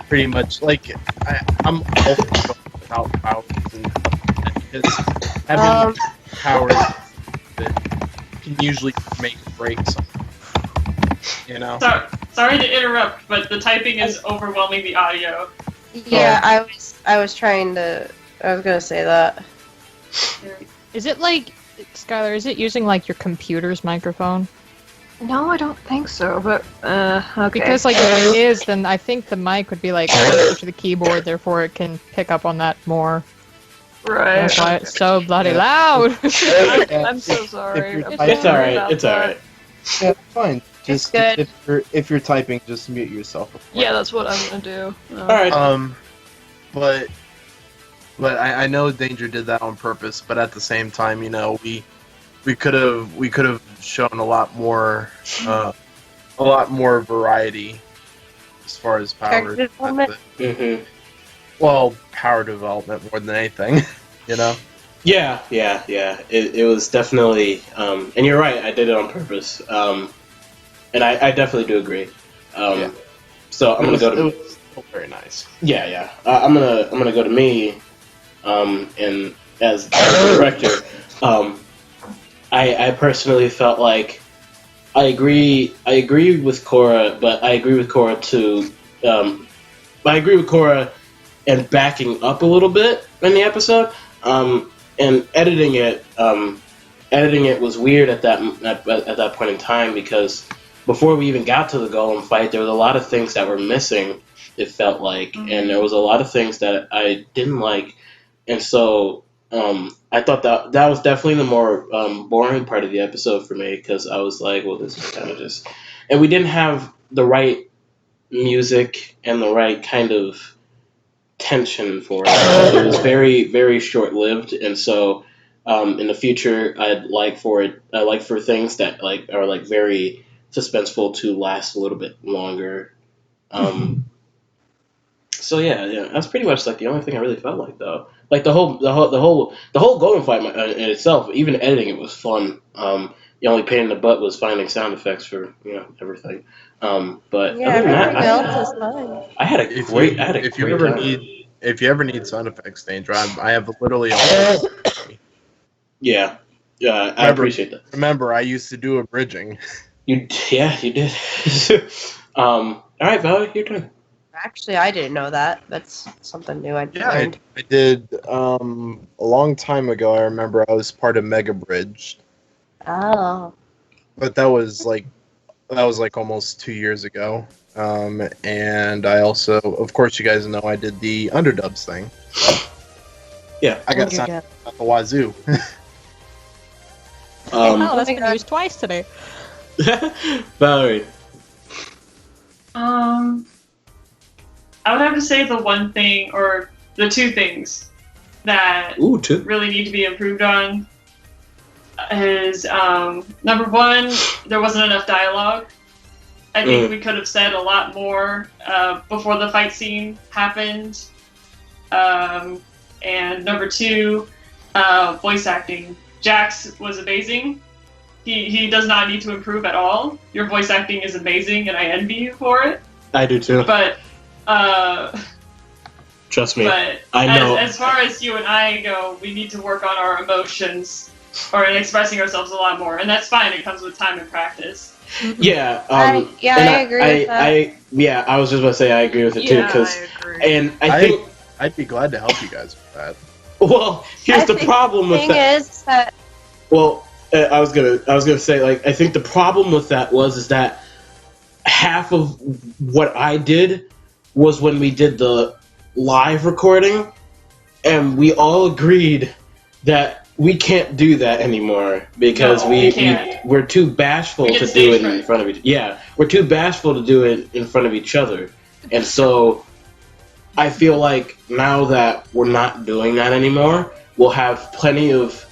Pretty much, like I'm all for going without powers and because having powers that can usually make or break something. You know. Sorry to interrupt, but the typing is overwhelming the audio. Yeah, I was gonna say that. Is it like, Skylar, is it using like your computer's microphone? No, I don't think so, but, okay. Because like if it is, then I think the mic would be like closer to the keyboard, therefore it can pick up on that more. Right. That's why it's so bloody loud. I'm so sorry. It's alright. It's alright. Yeah, fine. Just good. if you're typing, just mute yourself. Yeah, that's what I'm gonna do. Alright. But I know Danger did that on purpose. But at the same time, you know, we could have shown a lot more variety as far as power. Character development? Mm-hmm. Well, power development more than anything, you know. Yeah. It was definitely, and you're right. I did it on purpose. And I definitely do agree. Yeah. So I'm gonna go to. It was still very nice. Yeah. I'm gonna go to me. And as the director, I personally felt like I agree with Cora, but I agree with Cora to. I agree with Cora and backing up a little bit in the episode. And editing it was weird at that point in time because before we even got to the Golem fight, there was a lot of things that were missing. It felt like, and there was a lot of things that I didn't like, and so I thought that was definitely the more boring part of the episode for me because I was like, well, this is kind of just, and we didn't have the right music and the right kind of tension for it. It was very, very short-lived, and so in the future, I'd like for things that like are like very suspenseful to last a little bit longer. So yeah, that's pretty much like the only thing I really felt like though. Like the whole Golem fight in itself, even editing it was fun. The only pain in the butt was finding sound effects for everything. But Yeah, other than that, everything else is fine. I had a great time. If you ever need sound effects, Danger, I have literally all. Yeah, I appreciate that. Remember, I used to do a bridging. You did. All right, Valerie, your turn. Actually, I didn't know that. That's something new I Yeah, learned. I did. A long time ago, I remember I was part of Mega Bridge, Oh. but that was like almost 2 years ago. And I also, of course, you guys know I did the underdubs thing. Yeah, I got signed at the wazoo. Oh, that's been used twice today. Valerie. I would have to say the one thing, or the two things, that really need to be improved on is, number one, there wasn't enough dialogue. I think we could have said a lot more before the fight scene happened. And number two, voice acting. Jax was amazing. He does not need to improve at all. Your voice acting is amazing, and I envy you for it. I do too. But trust me, but I know. As far as you and I go, we need to work on our emotions or in expressing ourselves a lot more, and that's fine. It comes with time and practice. Yeah, I agree with that. I was just about to say I agree with it too, because, and I think I'd be glad to help you guys with that. Well, here's the problem with that. Is that well, I was gonna say, like, I think the problem with that is that half of what I did was when we did the live recording, and we all agreed that we can't do that anymore because No, we can't. we're too bashful We get to do stage it in fright. front of each. Yeah, we're too bashful to do it in front of each other, and so I feel like now that we're not doing that anymore, we'll have plenty of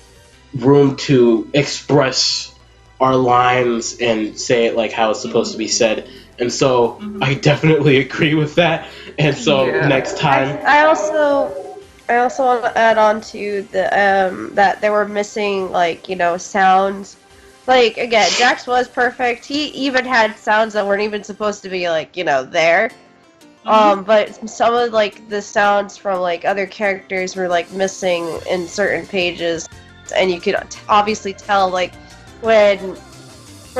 room to express our lines and say it like how it's supposed to be said. And so I definitely agree with that. And so Yeah. next time, I also want to add on to the that they were missing like sounds. Like again, Jax was perfect. He even had sounds that weren't even supposed to be like there. But some of like the sounds from like other characters were like missing in certain pages, and you could obviously tell like when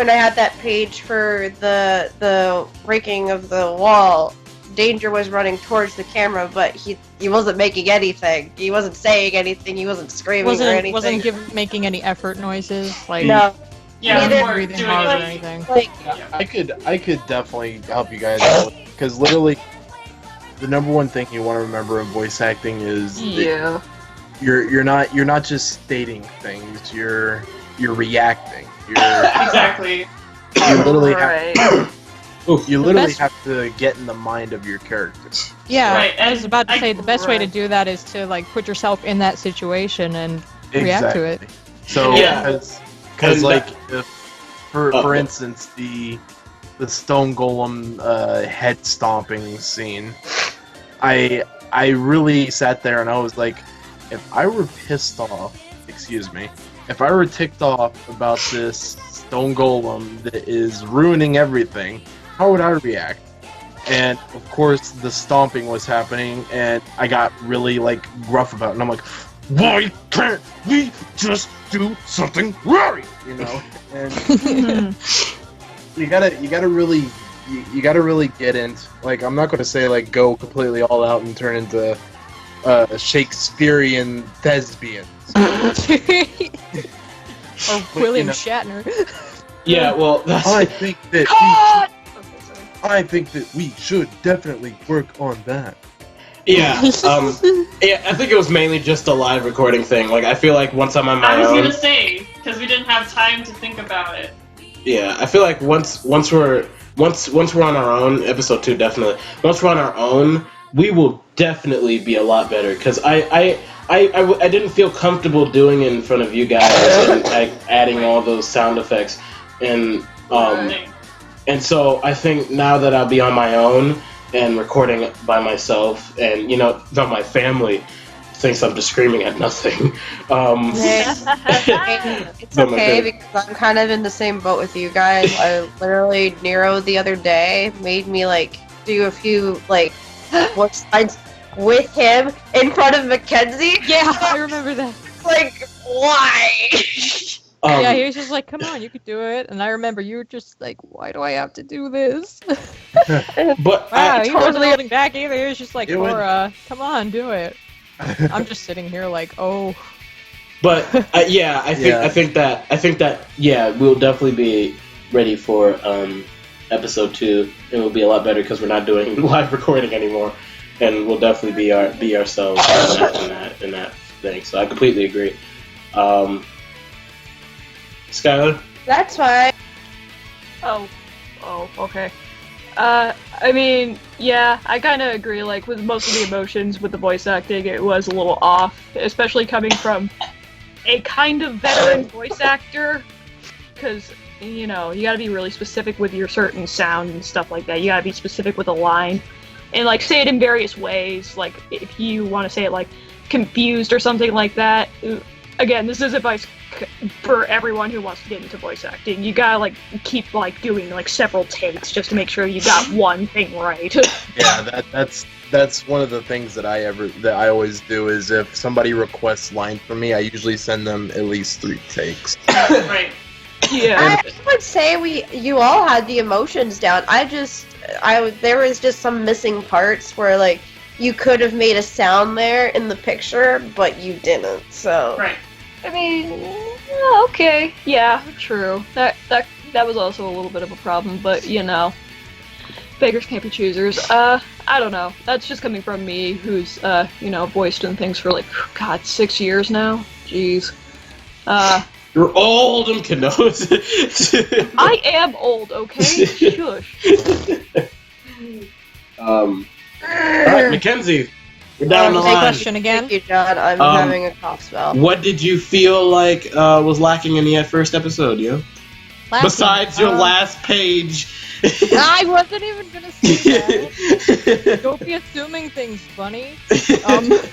I had that page for the breaking of the wall. Danger was running towards the camera, but he wasn't making anything. He wasn't saying anything. He wasn't screaming or anything. Wasn't making any effort noises. Like No. Yeah, Neither- we weren't breathing doing hard or anything. anything. Like I could definitely help you guys out because literally, the number one thing you want to remember in voice acting is that Yeah. you're not just stating things. You're reacting. Exactly. You literally Right. you literally Best- have to get in the mind of your character. Yeah, Right, I was and about to I- say the best way to right. do that is to like put yourself in that situation and react to it. So Yeah. because And like if for Oh. instance the stone golem head stomping scene, I really sat there and I was like, if I were pissed off, if I were ticked off about this stone golem that is ruining everything, how would I react? And of course the stomping was happening and I got really like gruff about it and I'm like, why can't we just do something right? And you gotta really get into, like, I'm not gonna say like go completely all out and turn into Shakespearean thespians. Or William know- Shatner. yeah, well, that's I think that we should definitely work on that. yeah. Yeah, I think it was mainly just a live recording thing. Like, I feel like once I'm on my I was own, gonna say because we didn't have time to think about it. yeah, I feel like once we're on our own, episode 2 definitely. Once we're on our own, we will definitely be a lot better. Because I didn't feel comfortable doing it in front of you guys and adding all those sound effects, and Right. and so I think now that I'll be on my own and recording it by myself, and not my family thinks I'm just screaming at nothing. It's okay because I'm kind of in the same boat with you guys. I literally Nero the other day made me like do a few like voice lines with him in front of Mackenzie. Yeah, I remember that. Like why? Yeah, he was just like, "Come on, you could do it." And I remember you were just like, "Why do I have to do this?" But Wow, he wasn't totally- holding back either. He was just like, It would- "Cora, come on, do it." I'm just sitting here like, "Oh." But yeah, I think that we'll definitely be ready for episode 2, and we'll be a lot better because we're not doing live recording anymore, and we'll definitely be ourselves in that thing. So I completely agree. Skylar? That's fine. Oh, okay. I mean, yeah, I kind of agree. Like with most of the emotions with the voice acting, it was a little off, especially coming from a kind of veteran voice actor, because you gotta be really specific with your certain sound and stuff like that. You gotta be specific with a line, and like say it in various ways. Like if you want to say it like confused or something like that. Again, this is advice for everyone who wants to get into voice acting. You gotta like keep like doing like several takes just to make sure you got one thing right. Yeah, that's one of the things that I always do is if somebody requests lines from me, I usually send them at least 3 takes. Right. Yeah. I would say you all had the emotions down. There was just some missing parts where like you could have made a sound there in the picture, but you didn't. So Right. I mean, okay, yeah, true. That was also a little bit of a problem, but beggars can't be choosers. I don't know. That's just coming from me, who's voiced in things for like, God, 6 years now. Jeez. You're old and Keno's. I am old, okay? Shush. Alright, Mackenzie. We're down the Say line. question again. Thank you, John. I'm having a cough spell. What did you feel like was lacking in the first episode, yo? Besides your last page. I wasn't even gonna say that. Don't be assuming things, Bunny.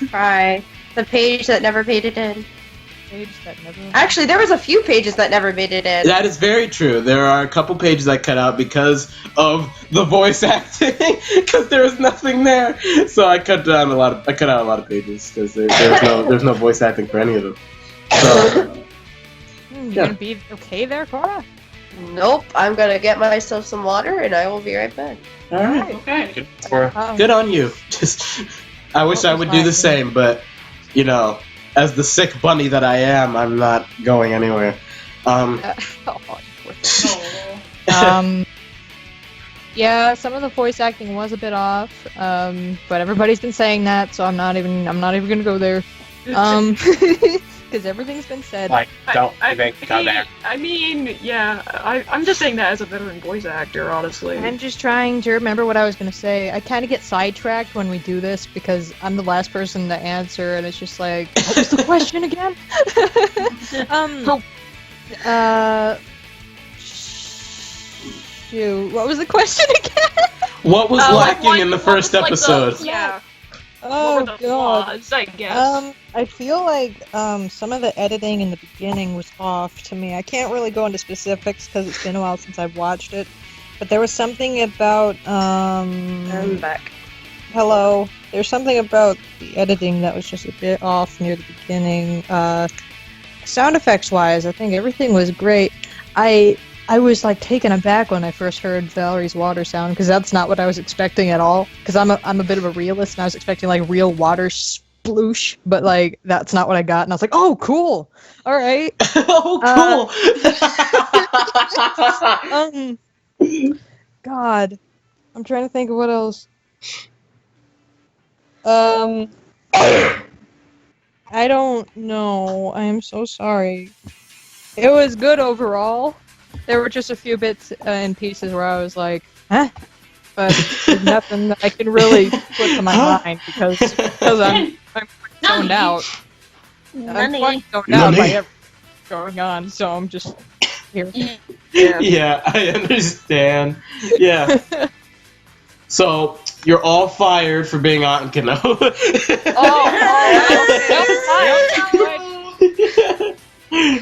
Cry. The page that never made it in. Page that never. Actually, there was a few pages that never made it in. That is very true. There are a couple pages I cut out because of the voice acting, because there was nothing there. So I cut out a lot of pages because there's no voice acting for any of them. So You gonna be okay there, Cora? Nope. I'm gonna get myself some water and I will be right back. all right, Okay. good on you. Just I wish I would do the same, but you know, as the sick bunny that I am, I'm not going anywhere. Yeah, some of the voice acting was a bit off, but everybody's been saying that, so I'm not even gonna go there, because everything's been said. Like, don't even go there. I mean, yeah, I'm just saying that as a veteran voice actor, honestly. I'm just trying to remember what I was gonna say. I kind of get sidetracked when we do this because I'm the last person to answer, and it's just like, what was the question again? Shoot, what was the question again? What was lacking in the first episode? Yeah. Oh God. god. I guess. I feel like some of the editing in the beginning was off to me. I can't really go into specifics because it's been a while since I've watched it. But there was something about I'm back. hello. There's something about the editing that was just a bit off near the beginning. Sound effects wise, I think everything was great. I was like taken aback when I first heard Valerie's water sound because that's not what I was expecting at all. Because I'm a bit of a realist and I was expecting like real water sploosh, but like that's not what I got. And I was like, oh, cool. All right. Oh, cool. God, I'm trying to think of what else. I don't know. I am so sorry. It was good overall. There were just a few bits and pieces where I was like, huh? But there's nothing that I can really put to my mind because I'm quite zoned out. I'm quite zoned out by everything going on, so I'm just here. Yeah, I understand. Yeah. So you're all fired for being out in Kano.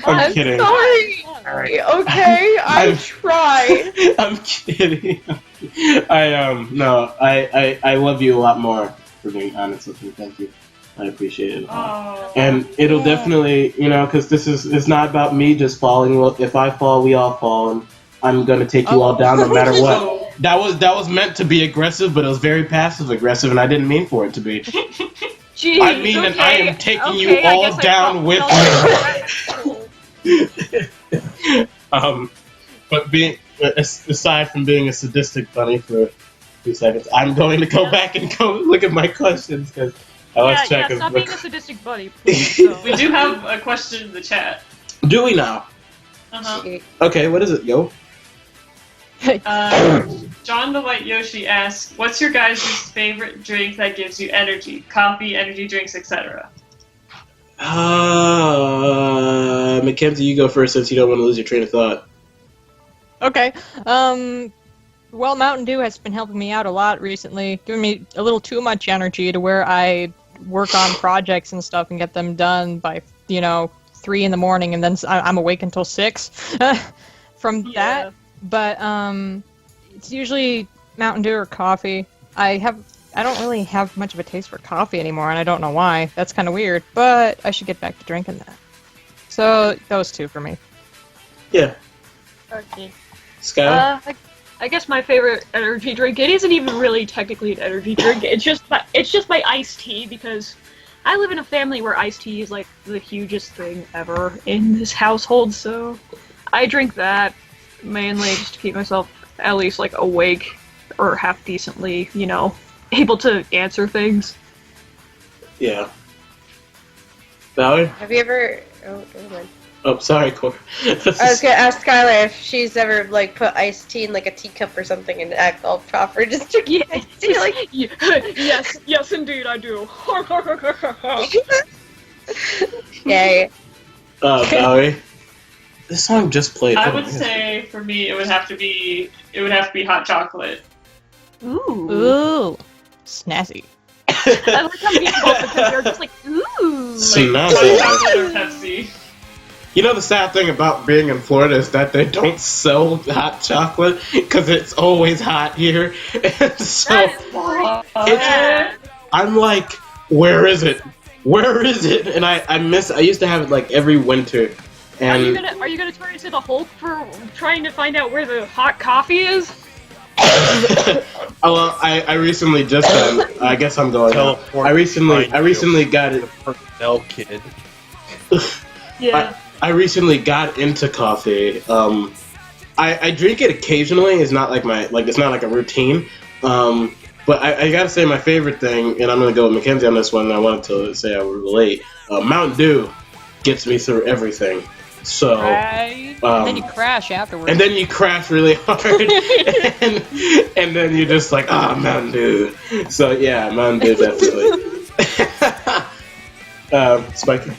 I'm kidding. Sorry. Okay, I tried. I'm kidding. I love you a lot more for being honest with me. Thank you. I appreciate it. And it'll definitely, because it's not about me just falling. Well, if I fall, we all fall, and I'm gonna take you all down no matter what. That was meant to be aggressive, but it was very passive aggressive, and I didn't mean for it to be. Jeez, I mean that I am taking you all down with me. But aside from being a sadistic bunny for a few seconds, I'm going to go back and go look at my questions because I lost track of. Stop being a sadistic bunny, please. So. We do have a question in the chat. Do we now? Uh-huh. Okay, what is it, yo? John the White Yoshi asks, what's your guys' favorite drink that gives you energy? Coffee, energy drinks, etc. Mackenzie, you go first since you don't want to lose your train of thought. Okay. Well, Mountain Dew has been helping me out a lot recently, giving me a little too much energy to where I work on projects and stuff and get them done by, 3 in the morning, and then I'm awake until 6 from that. But it's usually Mountain Dew or coffee. I don't really have much of a taste for coffee anymore, and I don't know why. That's kind of weird, but I should get back to drinking that. So those two for me. Yeah. Okay. Sky? I guess my favorite energy drink. It isn't even really technically an energy drink. It's just my iced tea because I live in a family where iced tea is like the hugest thing ever in this household. So I drink that mainly just to keep myself at least like awake or half decently, able to answer things. Yeah. Valerie? Have you ever? Oh, never mind. Oh, sorry, Cor. I was gonna ask Skylar if she's ever like put iced tea in like a teacup or something and act all proper just to Yeah, iced tea, like yes, indeed, I do. yay. Valerie. This song just played. I Oh, would man. say for me, it would have to be hot chocolate. Ooh. Ooh, snazzy. I like how people because they're just like, ooh. Like Snazzy. hot chocolate or Pepsi. You know the sad thing about being in Florida is that they don't sell hot chocolate because it's always hot here, and so I'm like, where is it? Where is it? And I used to have it like every winter, Are you and gonna turn into the Hulk for trying to find out where the hot coffee is? oh well, I recently just I guess I'm going. Now. I recently got it. Personnel kid. Yeah. I recently got into coffee. I drink it occasionally. It's not like it's not like a routine. But I gotta say my favorite thing, and I'm gonna go with Mackenzie on this one. And I wanted to say I would relate. Mountain Dew gets me through everything. So Right. And then you crash afterwards. and then you crash really hard, and then you're just like, Mountain Dew. So yeah, Mountain Dew definitely. Spiky.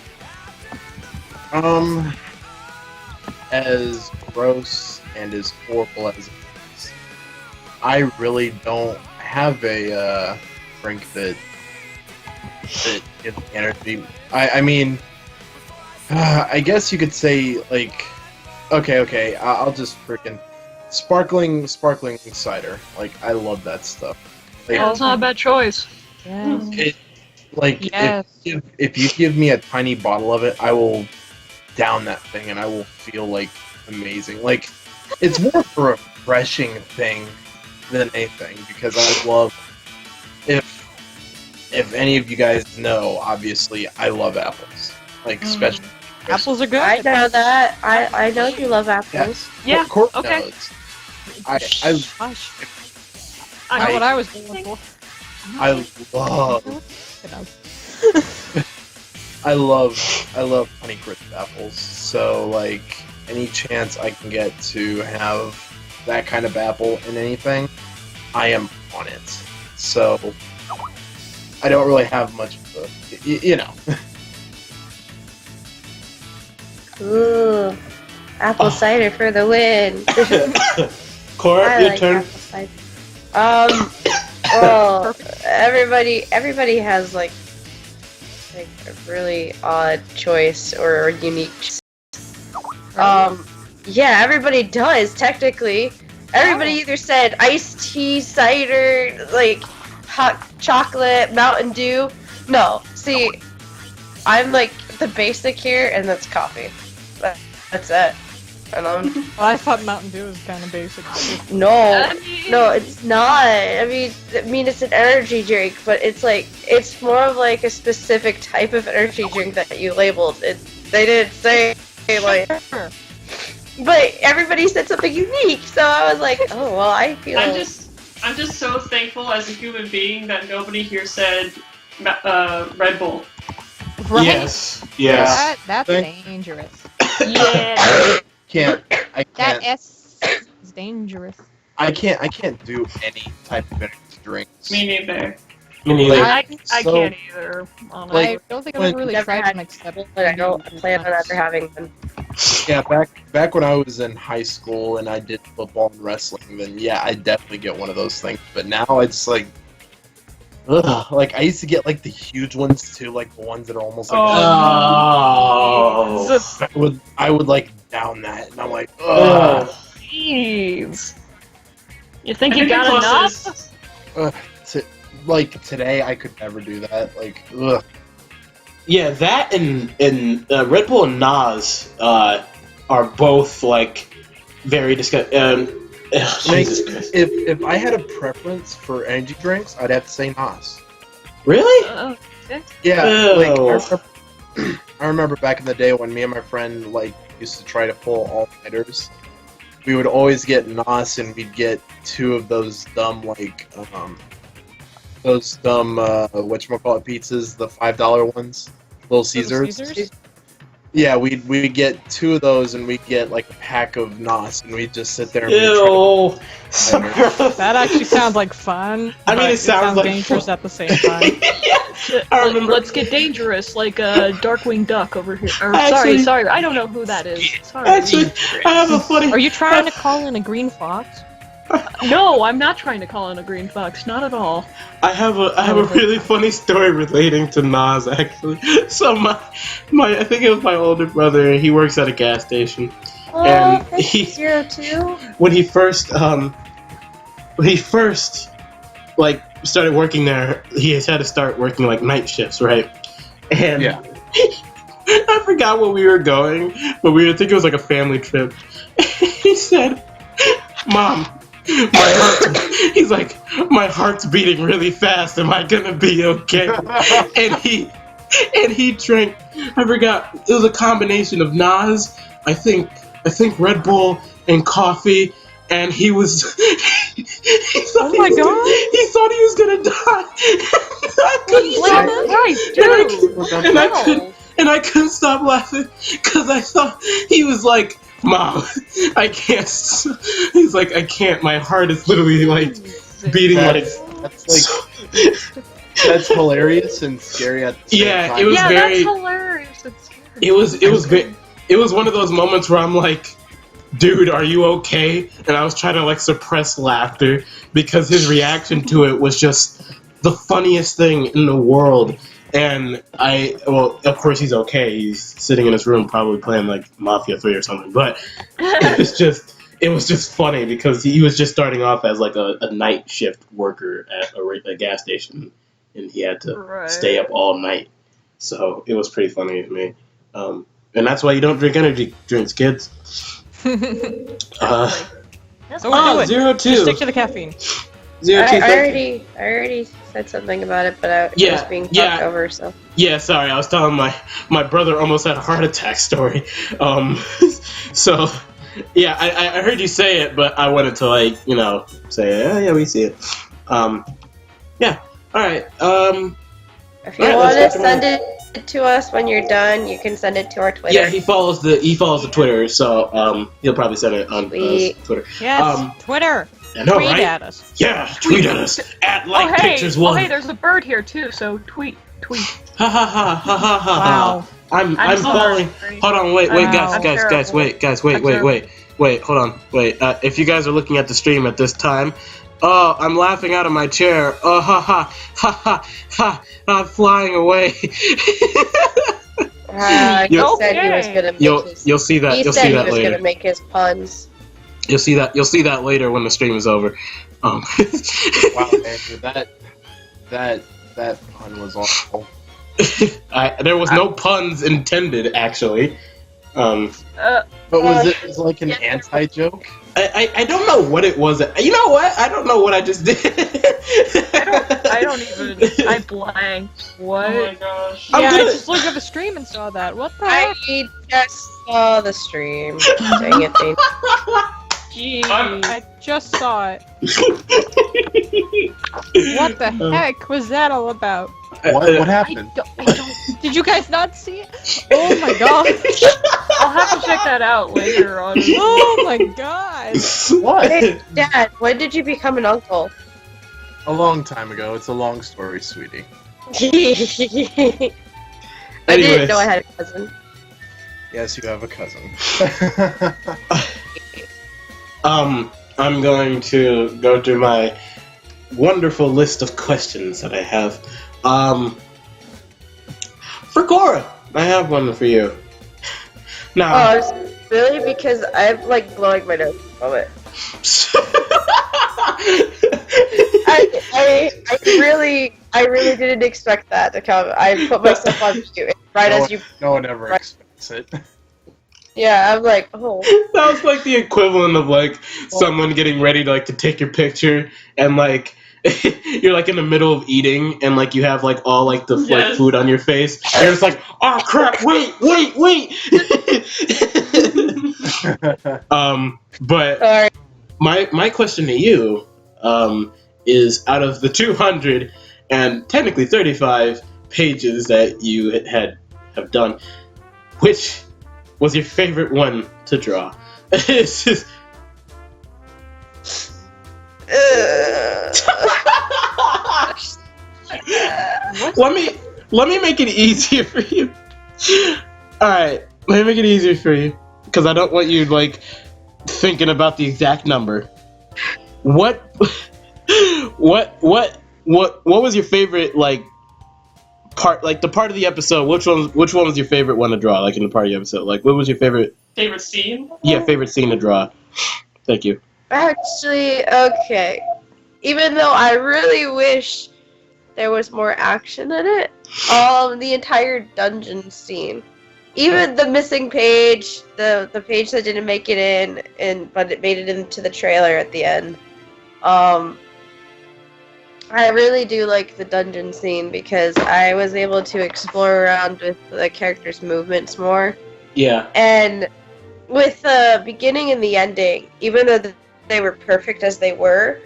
As gross and as horrible as it is, I really don't have a drink that gives me energy. I mean, I guess you could say like, okay, I'll just freaking sparkling cider. Like I love that stuff. Like, That's not a bad choice. Yes. it, like Yes. if you give me a tiny bottle of it, I will down that thing and I will feel like amazing. Like it's more of a refreshing thing than anything because I love if any of you guys know, obviously I love apples. Like especially Apples are good. I know that. I know you love apples. Yeah, Cor- okay. does. Gosh, I know what I was going for. I love Honey Crisp apples. So like any chance I can get to have that kind of apple in anything, I am on it. So I don't really have much of a, you know. Ooh, apple cider for the win. Cora, I your like turn. apple cider. Well, everybody has like a really odd choice or unique. Yeah, everybody does technically. Everybody either said iced tea, cider, like hot chocolate, Mountain Dew. No, see, I'm like the basic here, and that's coffee. That's it. And Well, I thought Mountain Dew was kind of basic. no, it's not. I mean, it's an energy drink, but it's more of like a specific type of energy drink that you labeled. They didn't say like. But everybody said something unique, so I was like, oh well, I feel. I'm just so thankful as a human being that nobody here said Red Bull. Right? Yes. That's Thank- dangerous. Yeah. I can't. That S is dangerous. I can't do any type of energy drinks. Me neither. Me neither. I So- can't either. Honestly. I don't think I've ever really Never tried had one except. but I don't plan on ever having them. Yeah, back when I was in high school and I did football and wrestling, then yeah, I definitely get one of those things. But now it's like, ugh. Like I used to get like the huge ones too, like the ones that are almost like. Oh. I would like down that, and I'm like, ugh. Jeez. You think I you think got the enough? closest- Like today, I could never do that. Like, ugh. Yeah, that and Red Bull and Nas are both like very disgusting. Jesus Christ. If I had a preference for energy drinks, I'd have to say Nas. Really? Yeah, Ew. like I remember back in the day when me and my friend like used to try to pull all-nighters. We would always get Nos, and we'd get two of those dumb whatchamacallit pizzas, the $5 ones, Little Caesars. Yeah, we get 2 of those, and we get like a pack of Nos, and we just sit there. And Ew. That actually sounds like fun. I mean, but it sounds like dangerous fun. at the same time. I remember. Let's get dangerous, like Darkwing Duck over here. Or, Actually- sorry, I don't know who that is. Sorry. Actually, I have a funny. Are you trying to call in a green fox? No, I'm not trying to call in a green fox. Not at all. I have a really funny story relating to Nas actually. So I think it was my older brother. He works at a gas station, and he 02? when he first like started working there, he has had to start working like night shifts, right? And Yeah. I forgot where we were going, but I think it was like a family trip. He said, "Mom, my heart," he's like, "My heart's beating really fast. Am I gonna be okay?" And he drank. I forgot. It was a combination of Nas, I think Red Bull and coffee. And he was. He thought Oh my God. He thought he was gonna die. And I couldn't stop laughing because I thought he was like, "Mom, I can't." He's like, "I can't. My heart is literally like beating like." That's hilarious and scary at the same Yeah, time. it was Yeah, very. that's hilarious. It was one of those moments where I'm like, "Dude, are you okay?" And I was trying to like suppress laughter because his reaction to it was just the funniest thing in the world. And of course he's okay. He's sitting in his room probably playing like Mafia 3 or something. But it was just funny because he was just starting off as like a night shift worker at a gas station, and he had to stay up all night. So it was pretty funny to me. And that's why you don't drink energy drinks, kids. That's Don't fine. do it. 02. Just stick to the caffeine. 02. I already said something about it, but I Yeah, was being talked yeah. over, so. Yeah, sorry, I was telling my brother almost had a heart attack story. So, yeah, I heard you say it, but I wanted to say, yeah, we see it. Yeah, all right. If you Alright, want to let's get send it to us when you're done, you can send it to our Twitter. Yeah, he follows the Twitter, so he'll probably send it on Twitter. Yes, Twitter. I know, Tweet right? at us. Yeah, tweet at us at Oh LikePictures1. hey, there's a bird here too. So tweet. Ha ha ha ha ha ha. Wow. I'm sorry. following. Hold on, wait, Wow. guys, I'm wait, hold on, wait. If you guys are looking at the stream at this time, oh, I'm laughing out of my chair. Oh, ha ha ha ha ha! I'm flying away. He said he was gonna make You'll see that. He You'll said see he that was later. gonna make his puns. You'll see that later when the stream is over. Wow, man, that pun was awful. There was no puns intended, actually. But was it like an anti-joke? I don't know what it was. You know what? I don't know what I just did. I don't even. I blanked. What? Oh my gosh. I'm Yeah, I gonna- just looked at the stream and saw that. What the heck? I just saw the stream. Dang it, Dane. Gee, I'm- I just saw it. What the heck was that all about? What I happened? don't. Did you guys not see it? Oh my god. I'll have to check that out later on. Oh my god. What? Hey, Dad, when did you become an uncle? A long time ago. It's a long story, sweetie. I Anyways. didn't know I had a cousin. Yes, you have a cousin. I'm going to go through my wonderful list of questions that I have. For Cora, I have one for you. Now, Oh, really? Because I'm like blowing my nose from it. I really didn't expect that to come. I put myself on mute right as you. No one ever expects it. Yeah, I'm like, oh. that was like the equivalent of like someone getting ready to to take your picture and like you're like in the middle of eating and like you have like all like the like food on your face and you're just like, oh crap, wait. But Sorry. my question to you is, out of the 200 and technically 35 pages that you have done, which was your favorite one to draw? It's just... Let me make it easier for you. All right, let me make it easier for you because I don't want you like thinking about the exact number. What was your favorite like part? Like the part of the episode. Which one was your favorite one to draw? Like in the part of the episode. Like what was your favorite scene? Yeah, favorite scene to draw. Thank you. Actually, okay. Even though I really wish there was more action in it, the entire dungeon scene, even the missing page, the page that didn't make it in, but it made it into the trailer at the end. I really do like the dungeon scene because I was able to explore around with the characters' movements more. Yeah. And with the beginning and the ending, even though they were perfect as they were,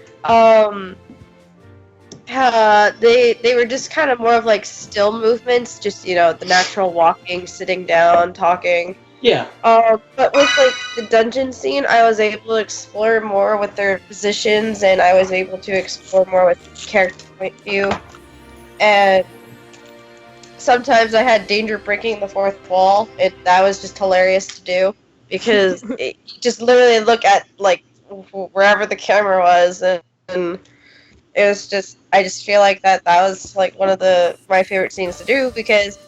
they were just kind of more of like still movements, just the natural walking, sitting down, talking. Yeah. But with like the dungeon scene, I was able to explore more with their positions, and I was able to explore more with character point of view. And sometimes I had danger breaking the fourth wall. That was just hilarious to do because you just literally look at like wherever the camera was, and it was just, I just feel like that was like one of my favorite scenes to do because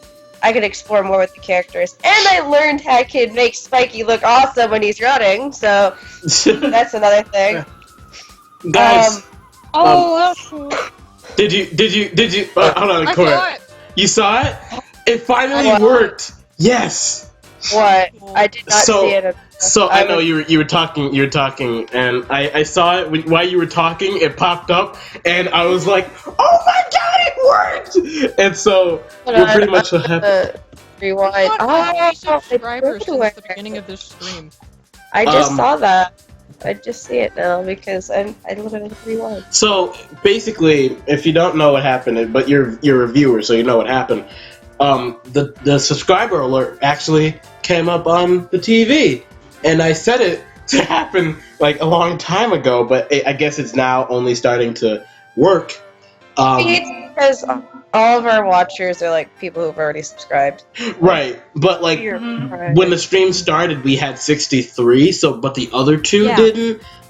I could explore more with the characters, and I learned how I could make Spiky look awesome when he's running. So that's another thing. Guys, that's cool. did you? Hold on, I Cora. saw it. You saw it? It finally worked. Yes. What? I did not see it. So I know you were talking, and I saw it while you were talking. It popped up, and I was like, "Oh my god, it worked!" And so we're pretty much so happy. Rewind. Subscribers since the beginning of this stream. I just saw that. I just see it now because I literally rewind. So basically, if you don't know what happened, but you're a viewer, so you know what happened. The subscriber alert actually came up on the TV, and I set it to happen like a long time ago, but I guess it's now only starting to work. It's because all of our watchers are like people who've already subscribed. Right, but like when the stream started, we had 63. But the other two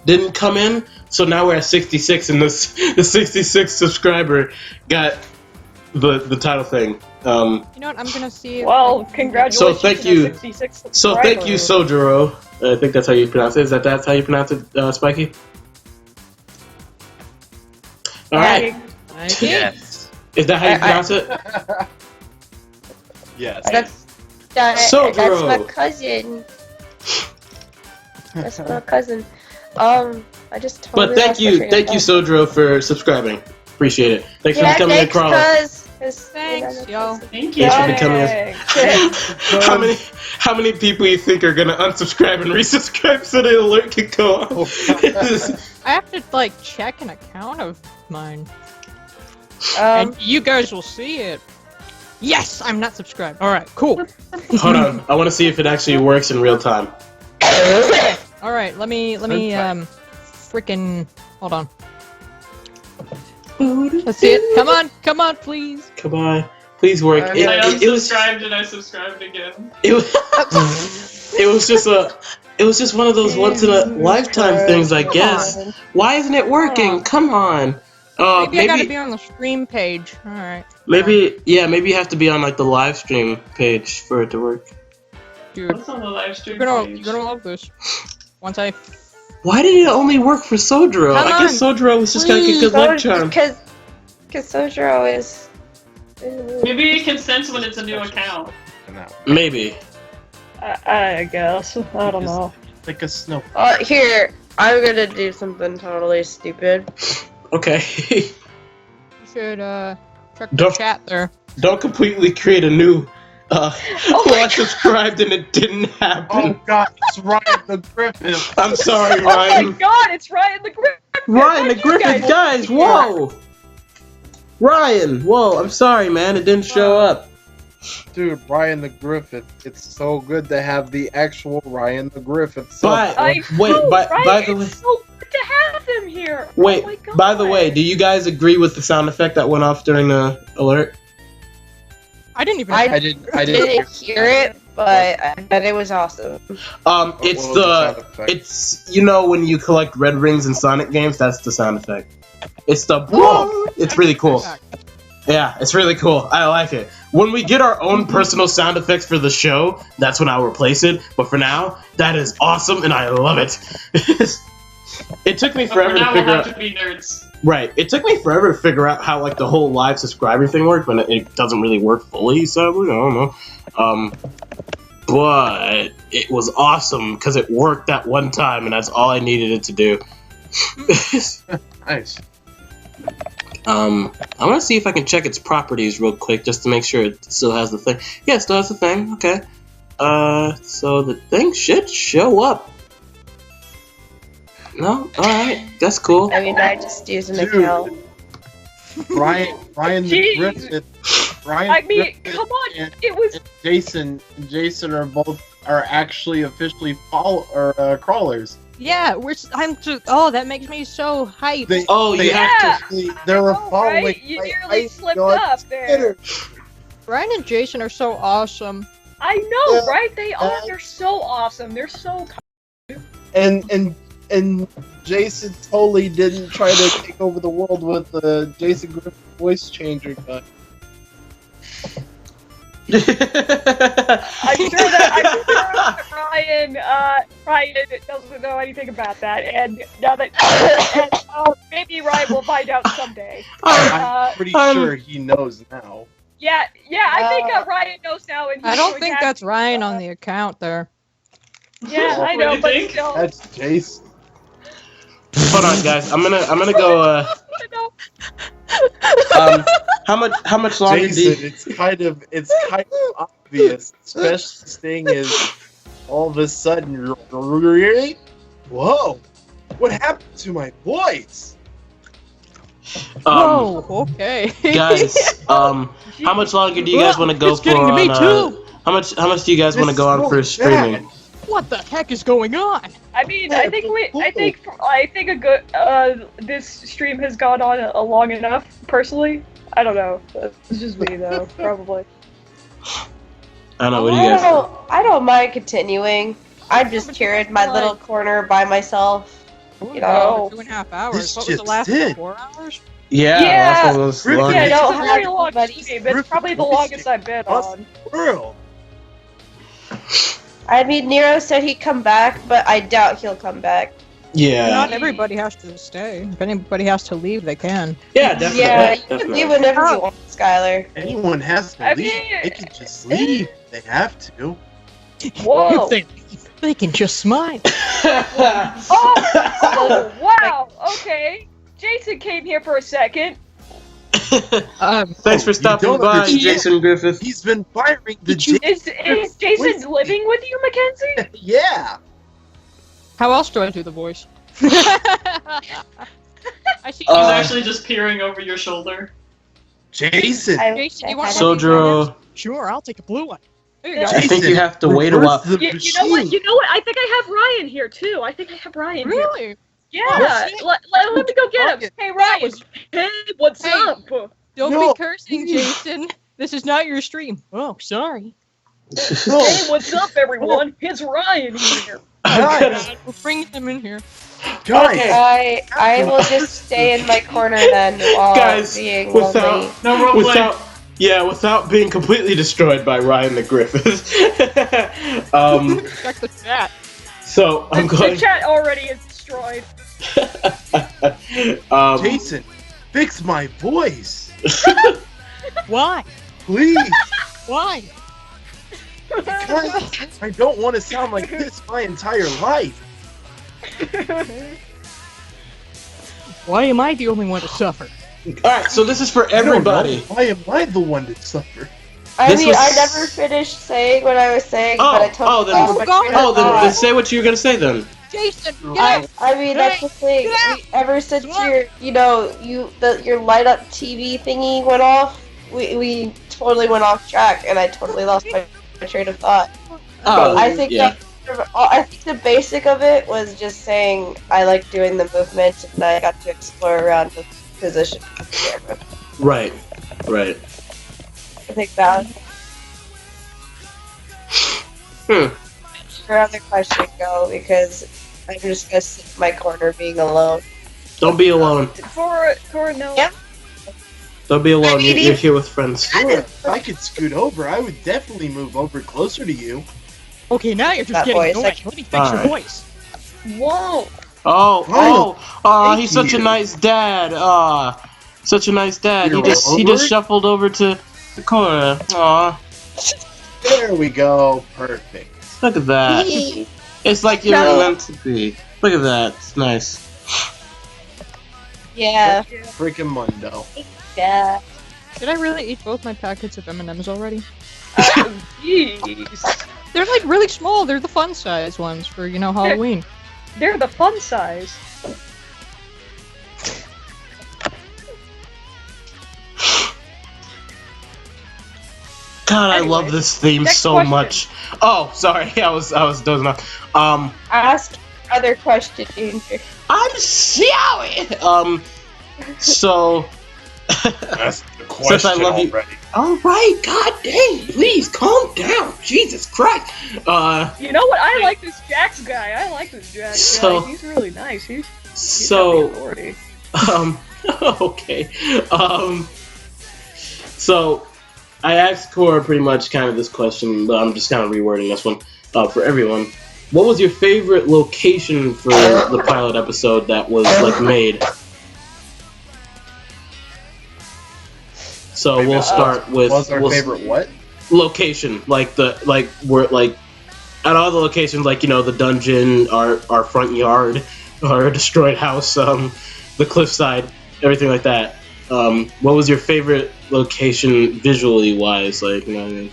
didn't come in. So now we're at 66, and the 66th subscriber got the title thing. You know what? I'm gonna see. Well, congratulations. So thank you. 66 So thank you, Sojiro. I think that's how you pronounce it. That's how you pronounce it, Spiky? All right. Yes. Is that how you pronounce it? Yes. That's my cousin. That's my cousin. I just totally. But thank you, Sojiro, for subscribing. Appreciate it. Thanks for becoming a crawler. Thanks, yo. Thank you. Thanks for becoming how many people you think are gonna unsubscribe and resubscribe so the alert can go off? I have to like check an account of mine. And you guys will see it. Yes, I'm not subscribed. All right, cool. Hold on, I want to see if it actually works in real time. All right, let me freaking hold on. Let's see it. Come on, please. Come on, please work. I unsubscribed and I subscribed again. It was just one of those once in a lifetime things, I guess. Why isn't it working? Come on. Maybe I gotta be on the stream page. All right. Maybe you have to be on like the live stream page for it to work. Dude, What's on the live stream you're page? gonna love this. Once I. Why did it only work for Sojiro? I guess Sojiro was just like a good luck charm. Because Sojiro is. Maybe you can sense when it's a new account. Maybe. I guess. I don't know. Like a snow. Here, I'm gonna do something totally stupid. Okay. You should check the chat there. Don't completely create a new. I subscribed and it didn't happen. Oh god, it's Ryan the Griffin. I'm sorry, Oh Ryan. my god, it's Ryan the Griffin! Ryan the Griffin, guys, whoa! Ryan, whoa, I'm sorry, man, it didn't show up. Dude, Ryan the Griffith. It's so good to have the actual Ryan the Griffith. But I wait, know, by right? the way, It's so good to have them here. wait. Oh my God. By the way, do you guys agree with the sound effect that went off during the alert? I didn't even. I I didn't. didn't hear it, but I bet it was awesome. It's What was sound effect? it's when you collect red rings in Sonic games, that's the sound effect. It's the Whoa. It's really cool. Yeah, it's really cool. I like it. When we get our own personal sound effects for the show, that's when I'll replace it. But for now, that is awesome, and I love it. It took me But for forever to now, we'll figure have out. to be nerds. Right. It took me forever to figure out how like the whole live subscriber thing worked when it doesn't really work fully. So I don't know. But it was awesome because it worked that one time, and that's all I needed it to do. Nice. I want to see if I can check its properties real quick just to make sure it still has the thing. Yeah, it still has the thing. Okay. So the thing should show up. No? Alright. That's cool. I mean, I just use an Dude. account. Ryan the Jeez. Griffith. Ryan I the mean, Griffith come on. and It was. Jason are actually officially crawlers. Yeah, I'm just. Oh, that makes me so hyped. They, Oh, they you have to. actually they're know, following. right? You my nearly ice slipped on up there. Twitter. Ryan and Jason are so awesome. I know, Yeah. right? They are. They're so awesome. They're so. And Jason totally didn't try to take over the world with the Jason Griffith voice changer gun. I'm sure that Ryan doesn't know anything about that, and now that maybe Ryan will find out someday. I'm pretty sure he knows now. Yeah, I think Ryan knows now, and he's I don't going think to that's Ryan on the account there. Yeah, I What do know, you but think? still. That's Jason. Hold on, guys. I'm gonna go. How much longer do Jason, you... it's kind of obvious. Especially thing is, all of a sudden you're right. Whoa! What happened to my voice? Whoa, okay. guys, how much longer do you guys want to go It's for getting to me on, too. How much do you guys want to This go is on for really streaming? bad. What the heck is going on? I mean, I think a good this stream has gone on long enough. Personally, I don't know. It's just me though, probably. I don't know. What do you guys think? I don't mind continuing. I'm just here in my little corner by myself. You know. 2.5 hours. This What was the just last in. 4 hours? Yeah, Yeah. last one was Really? long. Yeah, don't it's a have very long anybody- stream. It's probably the longest I've been on. World. I mean, Nero said he'd come back, but I doubt he'll come back. Yeah. Not everybody has to stay. If anybody has to leave, they can. Yeah, definitely. Yeah, you can definitely. leave whenever you want, Skylar. Anyone has to I leave. mean- They can just leave. They have to. Whoa! If they leave, they can just smile. Oh, wow. Okay. Jason came here for a second. Thanks for you stopping don't by, understand. Jason Griffith. He's been firing the Is Jason living with you, Mackenzie? Yeah. How else do I do the voice? I see. He's actually just peering over your shoulder. Jason. Jason, you want Sojiro, Sure, I'll take a blue one. There you go. I think you have to wait a while. reverse the You know what? machine. You know what? I think I have Ryan here too. I think I have Ryan here. Really? Yeah. Oh, shit. Let me go get him. Hey, Ryan. Hey, what's Hey. up? Don't No, be cursing, please. Jason. This is not your stream. Oh, sorry. Hey, what's up, everyone? It's Ryan here. Guys, We're bringing them in here. guys. I will just stay in my corner then while Guys, being without- lonely. No roleplay. without being completely destroyed by Ryan the Griffith. Check the chat. So I'm The going. chat already is destroyed. Jason, fix my voice, Why? please. Why? Guys, I don't want to sound like this my entire life. Why am I the only one to suffer? All right, so this is for I don't know. everybody. Why am I the one to suffer? I This mean, was- I never finished saying what I was saying, but I totally then- lost my God. train of Oh, then thought. say what you were gonna say then. Jason, get out! I mean, that's the thing. Get out! Ever since Come on. your light up TV thingy went off, we totally went off track and I totally lost my train of thought. Oh, I think yeah. I think the basic of it was just saying I like doing the movement and I got to explore around the position of the camera. Right. I think that. Your other question go because I'm just gonna sit in my corner being alone. Don't be alone. Cora, no. Yep. Don't be alone. You're here with friends. If I could scoot over, I would definitely move over closer to you. Okay, now you're just That getting voice, annoying. Let me fix your Alright. voice. Whoa. Oh, he's Thank such a you. nice dad. Such a nice dad. You're He just over? shuffled over to the corner. Aw, There we go. Perfect. look at that. It's like you're No. meant to be. Look at that. It's nice. Yeah. Freaking Mundo. Yeah. Did I really eat both my packets of M&Ms already? Jeez. They're like really small. They're the fun size ones for, Halloween. They're the fun size. God, I Anyway, love this theme next so question. much. Oh, sorry. I was dozing off. Ask other question, Danger. I'm sorry. So. That's the Since question I love you. already. All right, God dang, please calm down. Jesus Christ. You know what? I like this Jax guy. I like this Jax So- guy. He's really nice. He's got the So, authority. okay. So, I asked Cora pretty much kind of this question, but I'm just kind of rewording this one for everyone. What was your favorite location for the pilot episode that was like made? So we'll start with What's our favorite what? location, like at all the locations, like the dungeon, our front yard, our destroyed house, the cliffside, everything like that. What was your favorite location visually wise? Like, you know what I mean?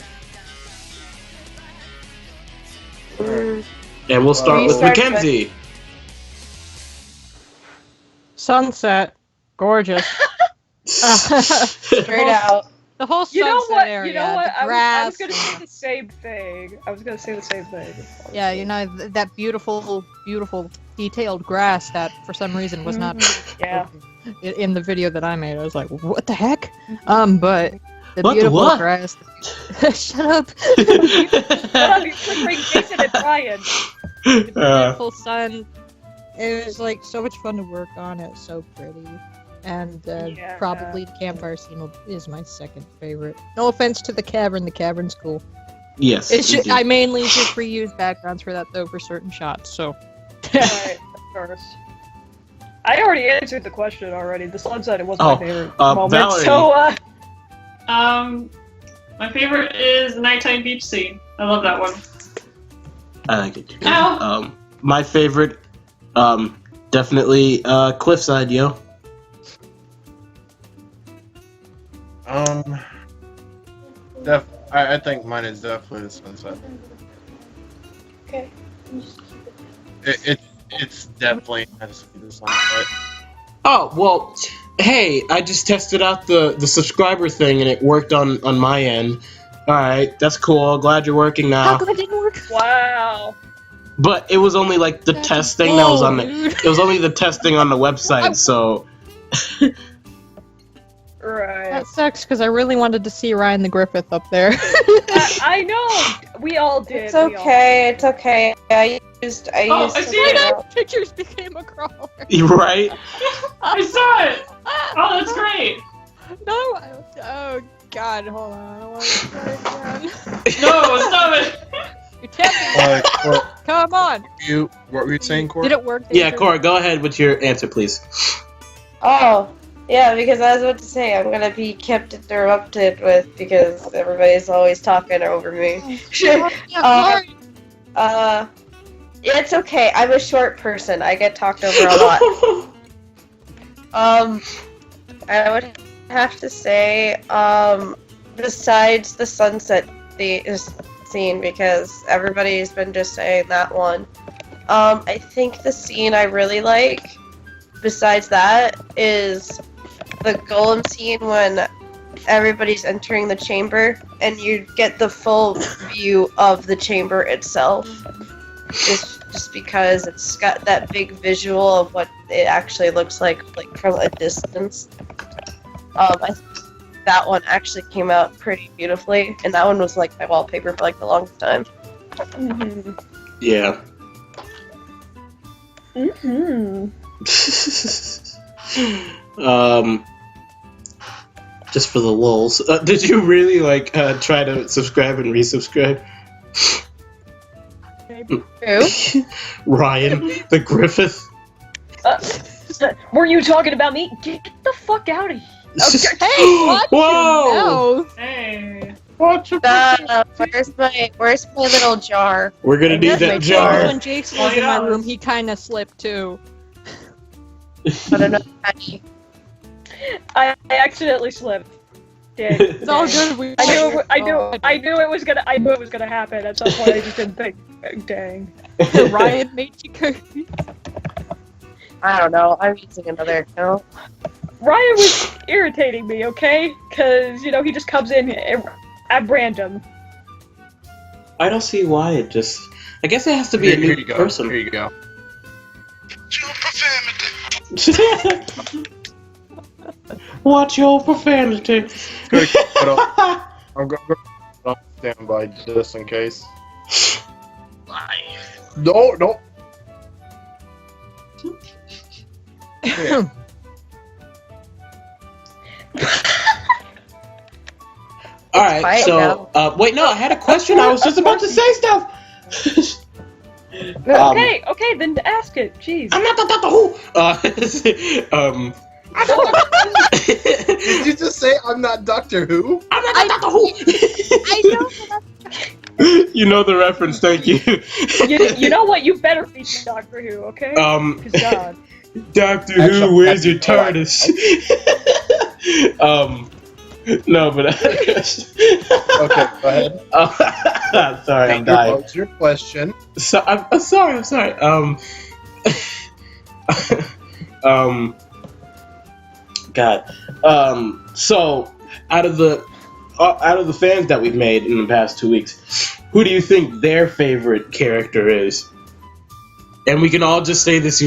And we'll start You with start Mackenzie. Sunset. Gorgeous. Straight out. The whole sunset You know what? area. You know what? The I grass. was gonna say the same thing. Yeah, that beautiful, beautiful, detailed grass that for some reason was not Yeah. in the video that I made. I was like, what the heck? But the What the beautiful what? grass. Shut up. Shut up! You're flickering Jason and Brian. Beautiful sun. It was like so much fun to work on. It was so pretty. And Yeah. probably the campfire scene is my second favorite. No offense to the cavern. The cavern's cool. Yes. It's you just, do. I mainly just reuse backgrounds for that though for certain shots. So Right, of course. I already answered the question already. The sunset it was Oh, my favorite moment. Valerie. So My favorite is the nighttime beach scene. I love that one. I like it too. Ow. My favorite, definitely cliffside, yo. I think mine is definitely the sunset. Okay. It's definitely has to be the sunset. Oh, well, hey, I just tested out the subscriber thing and it worked on my end. Alright, that's cool. Glad you're working now. how come it didn't work? wow. But it was only like the testing that was on the dude. it was only the testing on the website, so Right. That sucks because I really wanted to see Ryan the Griffith up there. I know. We all did. It's we all okay. It's okay. I used I see it. Pictures became a crawler. you're right. I saw it. Oh, that's great. No, oh god, hold on. I don't want to start again. No, stop it. You're tempting. Cora, Come on. what were you saying, Cora? Did it work? Yeah, Danger? Cora, go ahead with your answer, please. Oh, yeah, because I was about to say I'm gonna be kept interrupted with because everybody's always talking over me. Yeah, sorry. Yeah, it's okay. I'm a short person. I get talked over a lot. I would have to say, besides the sunset scene, because everybody's been just saying that one. I think the scene I really like, besides that, is the golem scene when everybody's entering the chamber, and you get the full view of the chamber itself. Just because it's got that big visual of what it actually looks like from a distance. I think that one actually came out pretty beautifully, and that one was like my wallpaper for like the longest time. Mm-hmm. Yeah. Mm-hmm. Just for the lulz. Did you really try to subscribe and resubscribe? Who? Ryan the Griffith. Were you talking about me? Get the fuck out of here! Hey, watch Whoa! your mouth. Hey. Watch your Where's my little jar? We're gonna need that jar. When Jason was in my room, he kind of slipped too. I don't know. I accidentally slipped. Did. It's all good. I knew it was gonna happen at some point. I just didn't think. Dang. Ryan made you go. I don't know. I'm using another account. Ryan was irritating me, okay? Because, he just comes in at random. I don't see why it just. I guess it has to be a new person. Here you go. Watch your profanity. I'm going to on standby just in case. No. Yeah. Alright, so, wait, no, I had a question. I was just about to say stuff. Okay, then ask it. Jeez. I'm not the Doctor Who. Did you just say I'm not Doctor Who? I'm not the Doctor Who. I know. You know the reference, thank you. You know what? You better be Doctor Who, okay? 'Cause God. Doctor Who, where's your TARDIS? No, but Okay, go ahead. Sorry, I'm dying. What's your question? So, I'm sorry. God. So out of the fans that we've made in the past 2 weeks, who do you think their favorite character is? And we can all just say this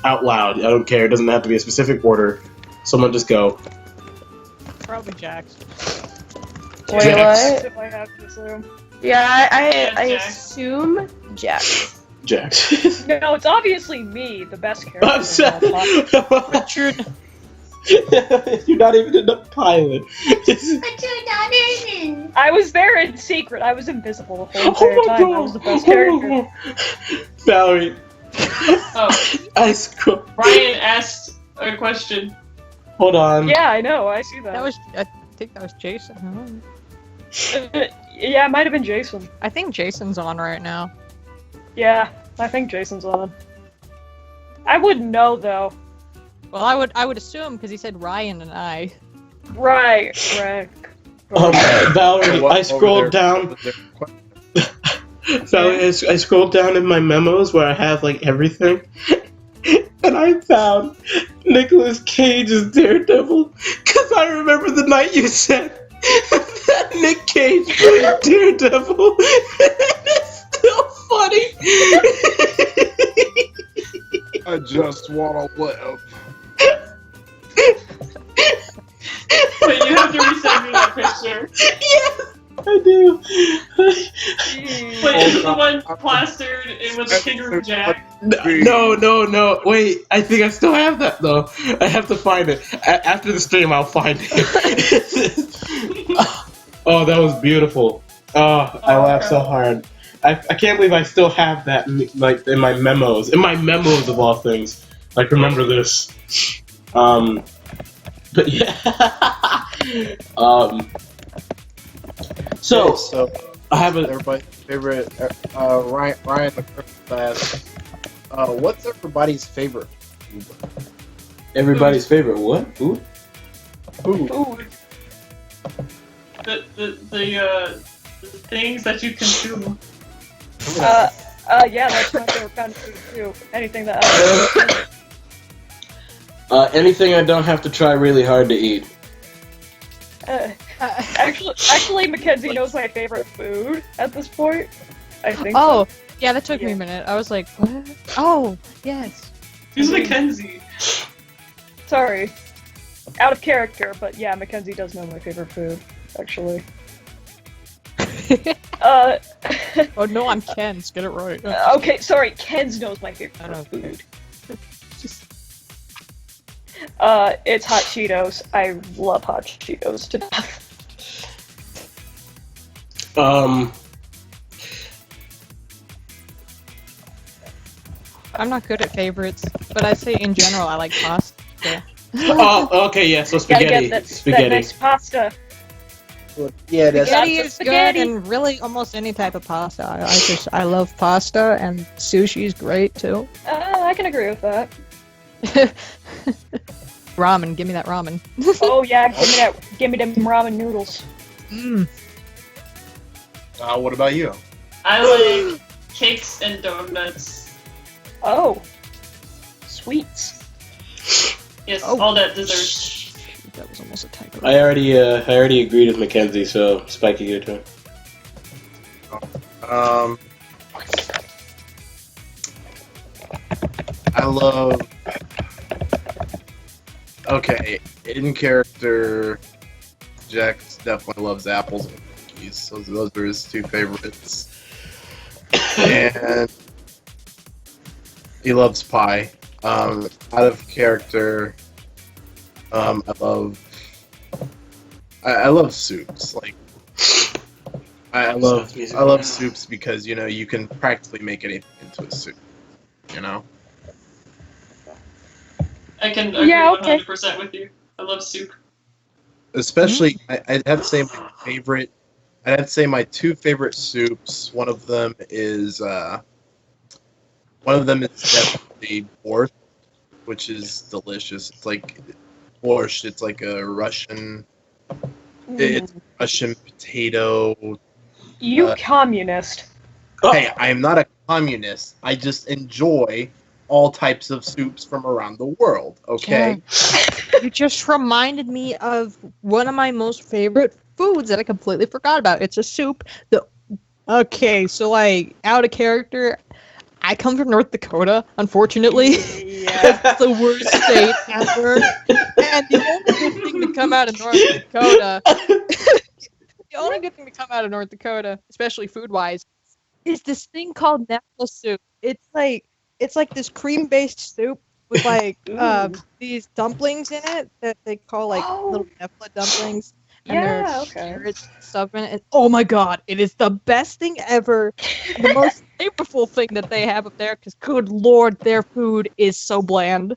out loud. I don't care. It doesn't have to be a specific order. Someone just go. Probably Jax. Wait, Jax. what? If I have to assume. Yeah, I Jax. assume Jax. Jax. No, it's obviously me, the best character. I'm sorry. True. You're not even in the pilot. I was there in secret. I was invisible the whole Oh entire my time. God. I was the best character. Valerie. Oh, Ryan asked a question. Hold on. Yeah, I know. I see that. I think that was Jason. Yeah, it might have been Jason. I think Jason's on right now. Yeah, I think Jason's on. I wouldn't know though. Well, I would assume because he said Ryan and I. Right. Valerie, I scrolled down. Valerie, I scrolled down in my memos where I have everything, and I found Nicolas Cage's Daredevil because I remember the night you said that Nick Cage played Daredevil. It's still funny. I just want to live. Wait, you have to resend me that picture. Yes, I do. Wait, is it the one plastered in with the Kangaroo Jack? No. Wait, I think I still have that though. I have to find it. After the stream, I'll find it. Oh, that was beautiful. Oh, I laughed so hard. I can't believe I still have that in my memos. In my memos of all things. Remember this. But yeah. So I have everybody's favorite. Ryan the Griffith asks, what's everybody's favorite? Everybody's favorite what? Food? Food. The things that you consume. Yeah, that's my favorite kind of food too. Anything that. Anything I don't have to try really hard to eat. Actually, Mackenzie knows my favorite food at this point. I think. Oh, yeah, that took me a minute. I was like, what? Oh, yes. Who's Mackenzie? Sorry. Out of character, but yeah, Mackenzie does know my favorite food, actually. Oh no, I'm Ken's. Get it right. Okay, sorry, Ken's knows my favorite food. It's hot Cheetos. I love hot Cheetos to death. I'm not good at favorites, but I'd say in general I like pasta. Oh, okay, yeah. So Gotta spaghetti. get that Spaghetti. nice pasta. Yeah, that's Spaghetti is spaghetti. good, and really almost any type of pasta. I love pasta, and sushi is great too. I can agree with that. Ramen, give me that ramen. Oh yeah, give me them ramen noodles. Mm. what about you? I like cakes and donuts. Oh, sweets. Yes, Oh. all that dessert. That was almost a typo. I already agreed with Mackenzie, so Spike, you get your turn. I love. Okay, in character, Jax definitely loves apples and cookies. So those are his two favorites. And he loves pie. Out of character, I love soups. Like, I love soups because you can practically make anything into a soup. You know. I can agree Yeah, okay. 100% with you. I love soup. Especially, I'd have to say my favorite. I'd have to say my two favorite soups. One of them is definitely borscht, which is delicious. It's like borscht. It's like a Russian. It's Russian potato. You communist. Hey, I am not a communist. I just enjoy all types of soups from around the world. Okay. You just reminded me of one of my most favorite foods that I completely forgot about. It's a soup. Okay, so like out of character, I come from North Dakota, unfortunately. Yeah. It's the worst state ever. And the only good thing to come out of North Dakota, especially food-wise, is this thing called Nefla soup. It's like this cream-based soup with like these dumplings in it that they call like little Nefla dumplings. And there's carrots and stuff in it. And, oh my god, it is the best thing ever. The most flavorful thing that they have up there, because good lord, their food is so bland.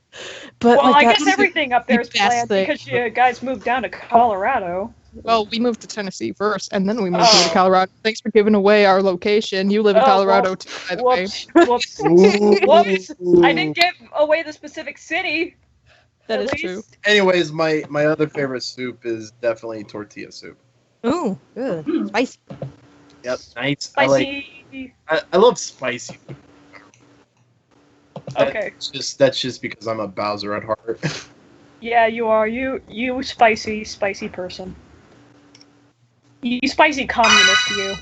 But Well, like, I that's guess everything up there is the best bland thing. because you guys moved down to Colorado. Well, we moved to Tennessee first, and then we moved to Colorado. Thanks for giving away our location. You live in Colorado too, by the way. Whoops. Whoops. I didn't give away the specific city. That at is least. true. Anyways, my other favorite soup is definitely tortilla soup. Ooh, good. Spicy. Yep, nice. Spicy. I love spicy. Okay. That's just because I'm a Bowser at heart. Yeah, you are. You spicy person. You spicy communist, you.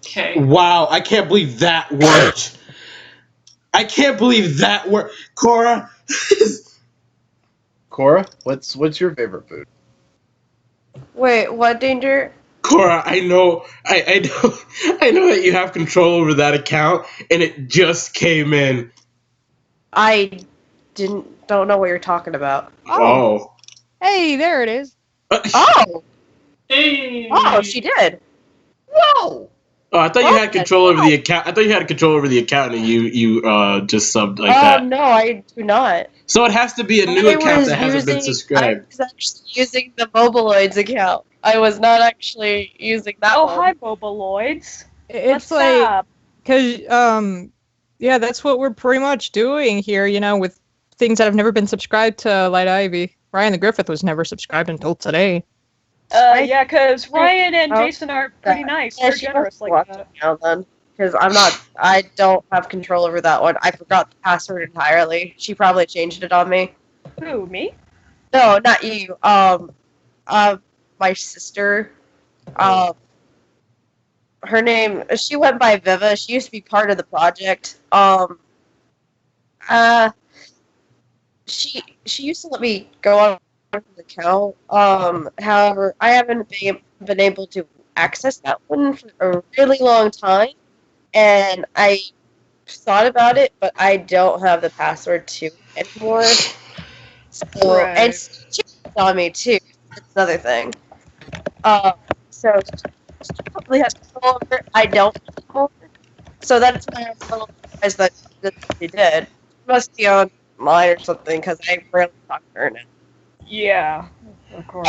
Okay. Wow, I can't believe that worked. I can't believe that worked. Cora. Cora, what's your favorite food? Wait, what, Danger? Cora, I know that you have control over that account, and it just came in. I don't know what you're talking about. Oh. Hey, there it is. Oh! Hey. Oh, she did. Whoa! Oh, I thought you had control over the account. I thought you had control over the account, and you just subbed like that. No, I do not. So it has to be a new account that hasn't been subscribed. I was actually using the Mobiloids account. I was not actually using that Oh, one. hi, Bobaloids. It's What's like, up? because, yeah, that's what we're pretty much doing here, with things that have never been subscribed to Light Ivy. Ryan the Griffith was never subscribed until today. Yeah, because Ryan and Oh, Jason are pretty nice. Yeah, They're she generous must like watch that. it now then. Because I don't have control over that one. I forgot the password entirely. She probably changed it on me. Who, me? No, not you. my sister. Her name, she went by Viva. She used to be part of the project. She used to let me go on the account. However, I haven't been able to access that one for a really long time, and I thought about it, but I don't have the password to it anymore. So, and she on me too. That's another thing. So she probably has control over it. I don't anymore. So that's why I'm a little surprised that she did. She must be online or something because I rarely talk to her now. Yeah, of course.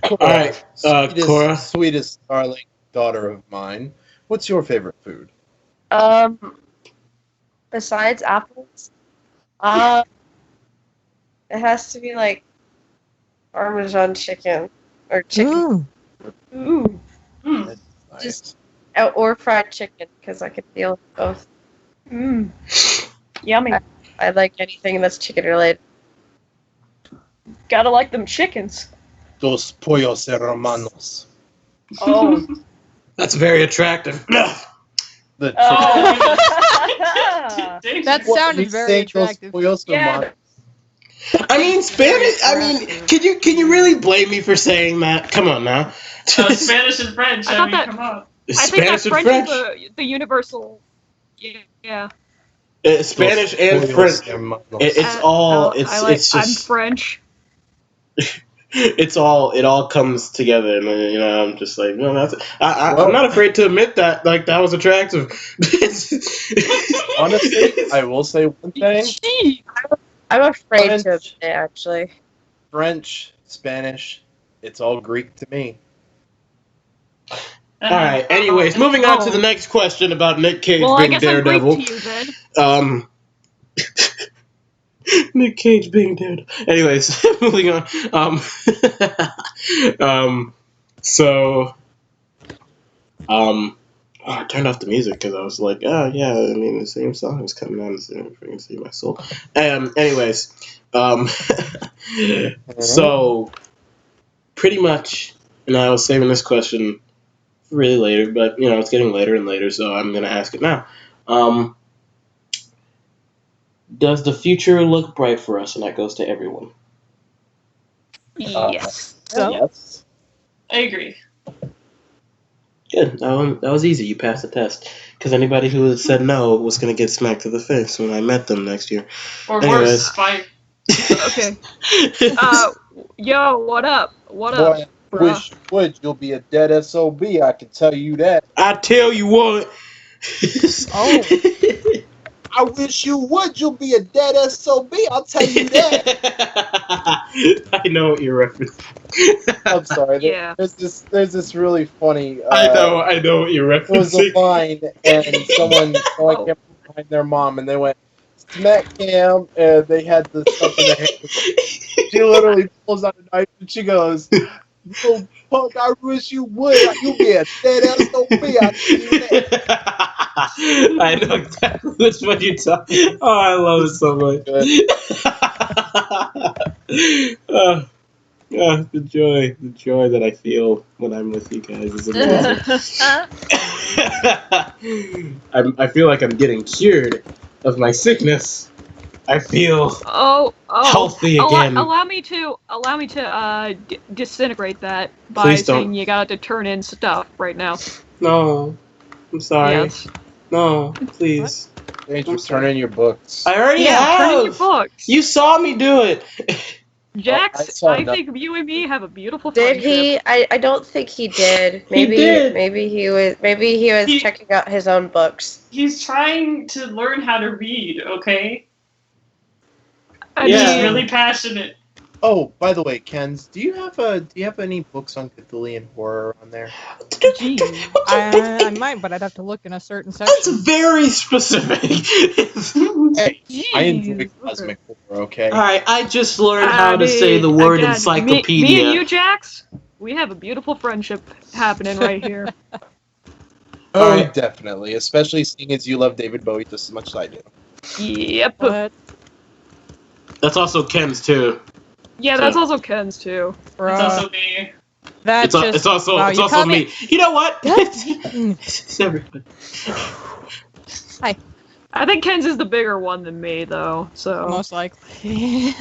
Alright, Cora. Sweetest, darling daughter of mine. What's your favorite food? Besides apples, it has to be like Parmesan chicken or chicken. Ooh. Mm. Just or fried chicken because I can deal with both. Yummy. I like anything that's chicken related. Gotta like them chickens. Dos pollos hermanos. Oh. That's very attractive. The That sounded very attractive. Pollos hermanos. I mean, Spanish. I mean, can you really blame me for saying that? Come on now. Spanish and French. I I thought mean, that- come on. I think Spanish that and French French. is the universal. Yeah. Spanish Dos and pollos French. hermanos. It's all. I'm It's just. French. It's all. It all comes together, and then, I'm just like, no, that's. I'm Well- not afraid to admit that. Like that was attractive. Honestly, I will say one thing. I'm afraid to French. admit it, actually. French, Spanish, it's all Greek to me. All right. Anyways, moving on to the next question about Nick Cage Well, I being guess Daredevil. I'm Greek to you then. Nick Cage being Daredevil. Anyways, moving on. I turned off the music because I was like, oh yeah, I mean the same song is coming on, the same freaking See My Soul. Anyways, so pretty much, and I was saving this question for really later, but it's getting later and later, so I'm gonna ask it now. Does the future look bright for us? And that goes to everyone. Yes. Yes. I agree. Good. That was easy. You passed the test. Because anybody who had said no was going to get smacked to the face when I met them next year. Or Anyways. worse, fine. Okay. Yo, what up? What Boy, up? I bruh? wish you would. You'll be a dead SOB, I can tell you that. I tell you what. Oh. I wish you would. You'll be a dead SOB, I'll tell you that. I know what you're referencing. I'm sorry. Yeah. There's this really funny. I know what you're There was a referencing. line, and someone came behind their mom, and they went, "Smack Cam," and they had the stuff in their hand. She literally pulls out a knife, and she goes, "You punk! I wish you would. You'll be a dead SOB. I tell you that." I know exactly which one you're talking. Oh, I love it so much. The joy that I feel when I'm with you guys is amazing. I feel like I'm getting cured of my sickness. I feel healthy again. Allow me to disintegrate that by Please don't. saying you got to turn in stuff right now. No, I'm sorry. Yes. No, please. Danger, turn in your books. I already Turn in have. your books. You saw me do it. Jax, I I saw think you and me have a beautiful Did friendship. he? I don't think he did. Maybe did. Maybe he was checking out his own books. He's trying to learn how to read, okay? I Yeah. He's mean, really passionate. Oh, by the way, Kens, do you have any books on Cthulhian horror on there? Geez. I might, but I'd have to look in a certain That's section. very specific. Hey, I enjoy Jeez. cosmic horror. Okay. Alright, I just learned how to say the word again, encyclopedia. Me and you, Jax, we have a beautiful friendship happening right here. Oh, Alright. definitely. Especially seeing as you love David Bowie just as much as I do. Yep. But, That's also Ken's too. Yeah, that's also Ken's too. It's also me. That's It's also wow, it's you also caught me. You know what? It's everybody. I think Ken's is the bigger one than me, though. So Most likely.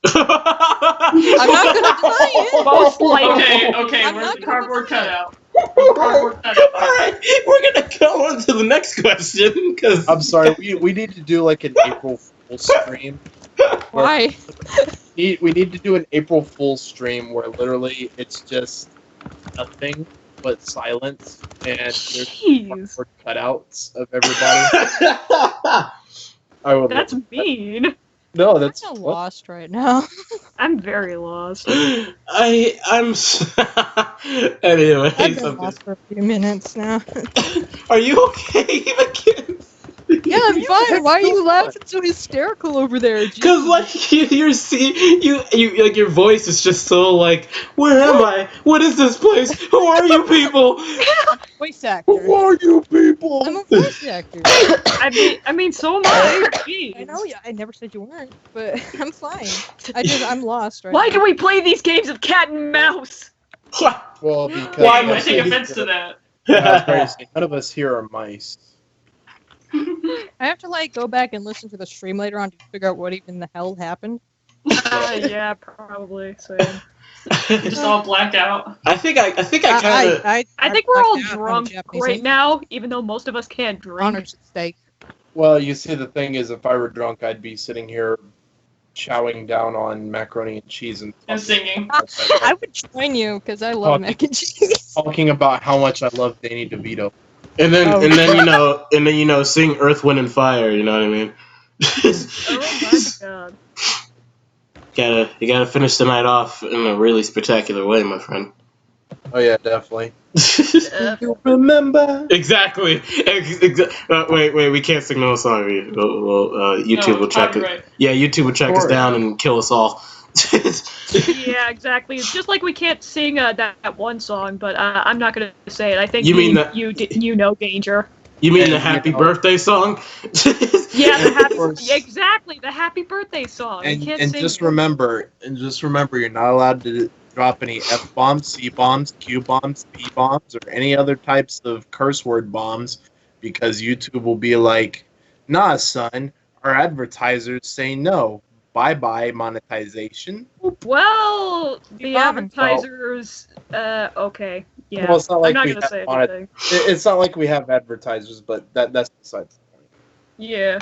I'm not gonna deny it. most likely. Okay, I'm where's not the gonna cardboard deny it. cutout? Where's the cardboard cutout? Alright, we're gonna go on to the next question, because... I'm sorry. We need to do like an April Fool's stream. Why? We need to do an April Fool's stream where literally it's just nothing but silence and there's Jeez, cardboard cutouts of everybody. I would. that's mean. No, that's I'm lost right now. I'm very lost. I'm... I've Anyways, been lost for a few minutes now. are you okay, again? Yeah, I'm fine. Why are you laughing so hysterical over there? Because like you see you like your voice is just so like, where am I? What is this place? Who are you people? Voice actor. Who are you people? I'm a voice actor. I mean, so am I. Jeez. I know. Yeah, I never said you weren't, but I'm fine. I'm lost right Why now. do we play these games of cat and mouse? Well, because Why I take offense to that. I was going to say, none of us here are mice. I have to like go back and listen to the stream later on to figure out what even the hell happened. Yeah, probably. Same. Just all blacked out. I think I kind of. I think we're all blacked out on drunk Japanese right English. now, even though most of us can't drink. Honors at stake. Well, you see, the thing is, if I were drunk, I'd be sitting here chowing down on macaroni and cheese and And singing. I would join you because I love mac and cheese. talking about how much I love Danny DeVito. And then Oh. and then you know sing Earth, Wind, and Fire. You know what I mean? Oh my god. You gotta finish the night off in a really spectacular way, my friend. Oh yeah, definitely. Uh, You remember? Exactly. Wait, we can't sing no song. YouTube No, will track us. copyright. Yeah, YouTube will track us Sure. down and kill us all. yeah, exactly. It's just like we can't sing that one song, but I'm not gonna say it. I think You mean that- you know danger. You mean And, the you Happy know- Birthday song? Yeah, the Of happy course. yeah, exactly the happy birthday song. And we can't and sing. just remember, you're not allowed to drop any F bombs, C bombs, Q bombs, P bombs, or any other types of curse word bombs, because YouTube will be like, "Nah, son, our advertisers say no. Bye bye monetization." Well, the Keep on. advertisers. Okay. Yeah. Well, it's not like I'm not we gonna have say monet- anything. It's not like we have advertisers, but that's besides the point. Yeah.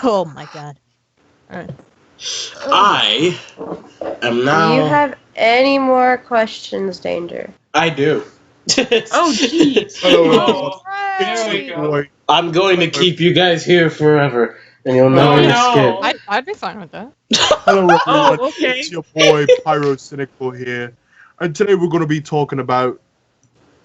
Oh my god. Alright. I am Do now. you have any more questions, Danger? I do. Oh jeez. Oh, there we Right. go. Boy, I'm going to keep you guys here forever, and you'll never Oh, no. escape. I'd be fine with that. Hello, everyone. Oh, okay. It's your boy Pyro Cynical here, and today we're going to be talking about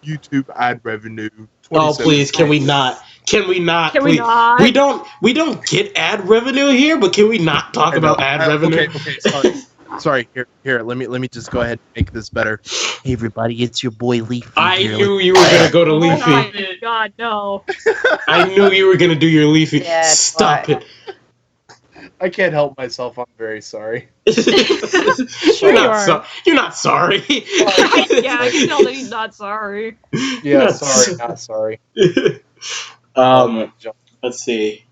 YouTube ad revenue. Oh 2017. please, can we not? Can we not? Can we please? not? We don't get ad revenue here, but can we not talk about ad revenue? Okay, sorry. Here. Let me just go ahead and make this better. Hey, everybody, it's your boy Leafy. I here. knew you were gonna go to Oh Leafy. my god, no. I knew you were gonna do your Leafy. Yeah, Stop why? it. I can't help myself. I'm very sorry. You're not are. you're not sorry. Yeah, I can tell that he's not sorry. Yeah, Yes. sorry, not sorry. John. Let's see.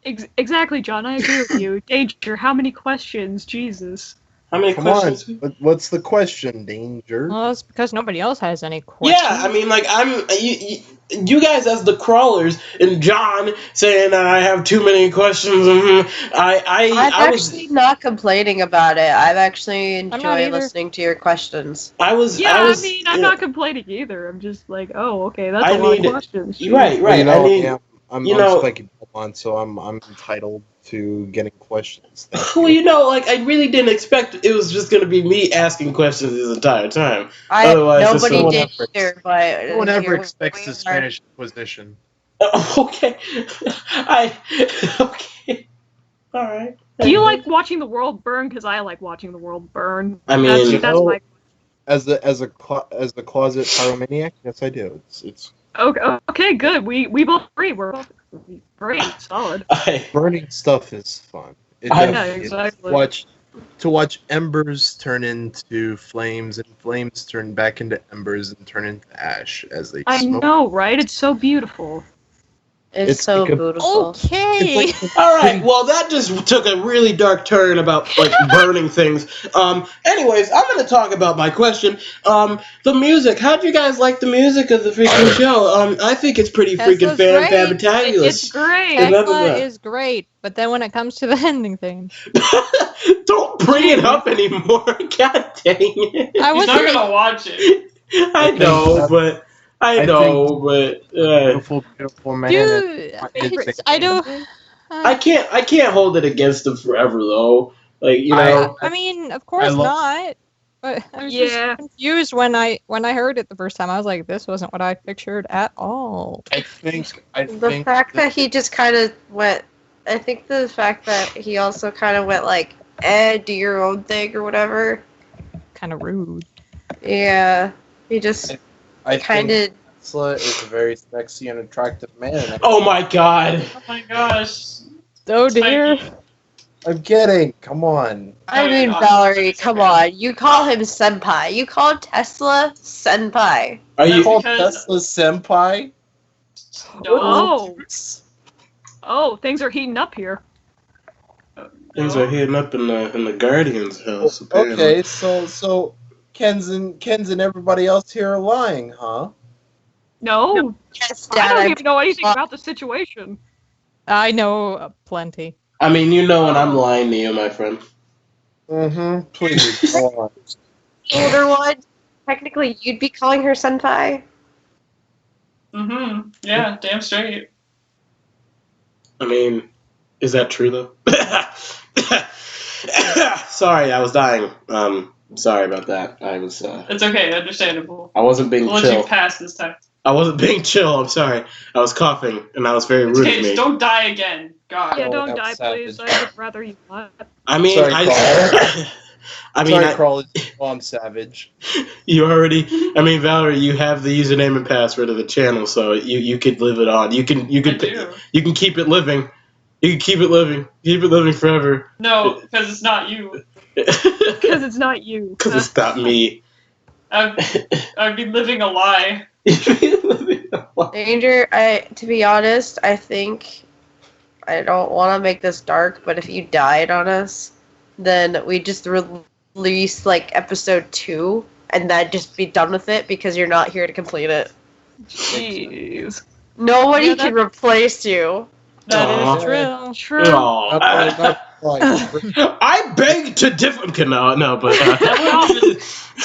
Exactly, John. I agree with you. Danger. How many questions? Jesus. How many Come on. questions? What's the question, Danger? Well, it's because nobody else has any questions. Yeah, I mean, like you guys as the crawlers and John saying that I have too many questions. I'm I was actually not complaining about it. I've actually not enjoyed either. listening to your questions. I was Yeah, I was mean, I'm yeah. not complaining either. I'm just like, oh, okay, that's I a lot mean, of questions. Right, Well, right. you know, I mean, yeah, I'm you know- just like on, so I'm entitled to getting questions. Thank well, you. you know, like I really didn't expect it was just gonna be me asking questions this entire time. I Otherwise, just nobody someone did else- either, but No one ever here expects we the are. Spanish Inquisition. Okay, okay, all right. Do you like watching the world burn? Because I like watching the world burn. I mean, that's know- my. As the closet pyromaniac? Yes, I do. It's Okay, good. We both agree. We're both great, solid. I, burning stuff is fun. It I- definitely Yeah, is. exactly. to watch embers turn into flames and flames turn back into embers and turn into ash as they I smoke. know, right? It's so beautiful. It's so like a- beautiful. Okay. It's like All right, well, that just took a really dark turn about like burning things. Anyways, I'm going to talk about my question. The music. How'd you guys like the music of the freaking show? I think it's pretty freaking Tesla's great. fantabulous. It's great. Blah, blah, Tesla blah. is great, but then when it comes to the ending thing, Don't bring it up anymore. God dang it. I He's not wasn't. gonna watch it. I know, but Beautiful, beautiful man. Dude, It's- I do. I can't hold it against him forever though. Like, you know, I mean, of course love- not. But I was Yeah. just confused when I heard it the first time. I was like, this wasn't what I pictured at all. I think The fact that he just kind of went. I think the fact that he also kind of went like, do your own thing or whatever. Kind of rude. Yeah. He just I kind think of. Tesla is a very sexy and attractive man. oh my god. Oh my gosh. Oh dear. Mikey. I'm kidding. Come on. I mean, Valerie, come on. You call him senpai. You call Tesla senpai. Are you Call because- Tesla senpai? No. Oh, things are heating up here. things are heating up in the Guardian's house apparently. Okay, so Ken's and everybody else here are lying, huh? No, Yes, I Dad. don't I'm even know anything about the situation. I know plenty. I mean, you know when I'm lying to you, my friend. Mm-hmm. Please, go on. the older one. Technically, you'd be calling her senpai. Mm-hmm. Yeah, damn straight. I mean, is that true though? Sorry, I was dying. Sorry about that. I was It's okay, understandable. I wasn't being We'll let chill. you pass this time. I wasn't being chill. I'm sorry. I was coughing and that was very It's rude okay, of just me. don't die again. God. Yeah, Oh, don't that die, was please. savage. I would rather you not. I mean, Sorry, I mean, Sorry, Crawl. I'm savage. you already. I mean, Valerie, you have the username and password of the channel, so you could live it on. You I can do. you can keep it living. You can keep it living forever. No, because it's not you. Because it's not you. Because it's not me. I'd be living a lie. Danger, to be honest, I think I don't want to make this dark, but if you died on us, then we just release like episode 2 and then just be done with it because you're not here to complete it. Jeez. Nobody Yeah, can replace you. That Aw. is True. True. Aw. I beg to differ. Okay, no, but I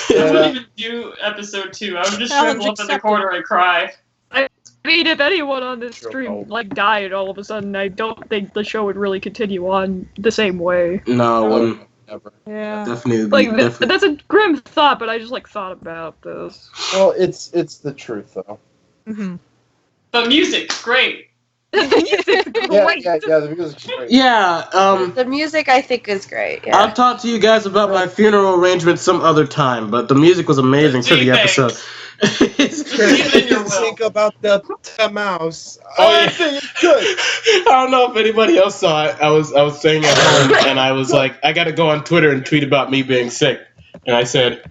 wouldn't even do episode 2. I would just Challenge shrivel up in the accepted. corner and cry. I mean, if anyone on this Sure. stream like died all of a sudden, I don't think the show would really continue on the same way. no, one Never. Yeah. definitely. Like definitely. that's a grim thought, but I just like thought about this. Well, it's the truth though. hmm But music, great. Yeah, Great. the music's great. Yeah. The music, I think, is great. Yeah. I'll talk to you guys about my funeral arrangements some other time, but the music was amazing for the Gee, episode. Leave it in your will. Think about the mouse. Oh, I yeah. think it's good. I don't know if anybody else saw it. I was staying at home and I was like, I gotta go on Twitter and tweet about me being sick. And I said,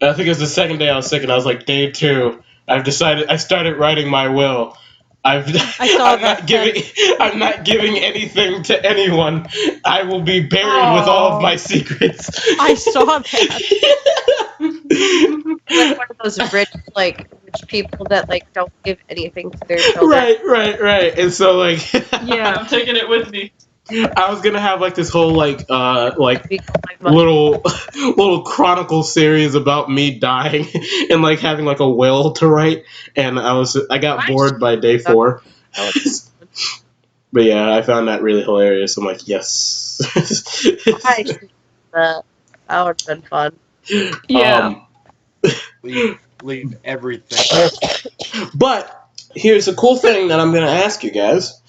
I think it was the second day I was sick, and I was like, day 2. I started writing my will. I saw I'm not that. I'm not giving anything to anyone. I will be buried with all of my secrets. I saw that. Like one of those rich people that like don't give anything to their children. Right. And so like, Yeah. I'm taking it with me. I was gonna have like this whole like Because, like, money. little chronicle series about me dying and like having like a will to write, and I got bored by day 4. But yeah, I found that really hilarious. I'm like, yes. I should that. That would have been fun. Yeah. Leave everything. But here's a cool thing that I'm gonna ask you guys.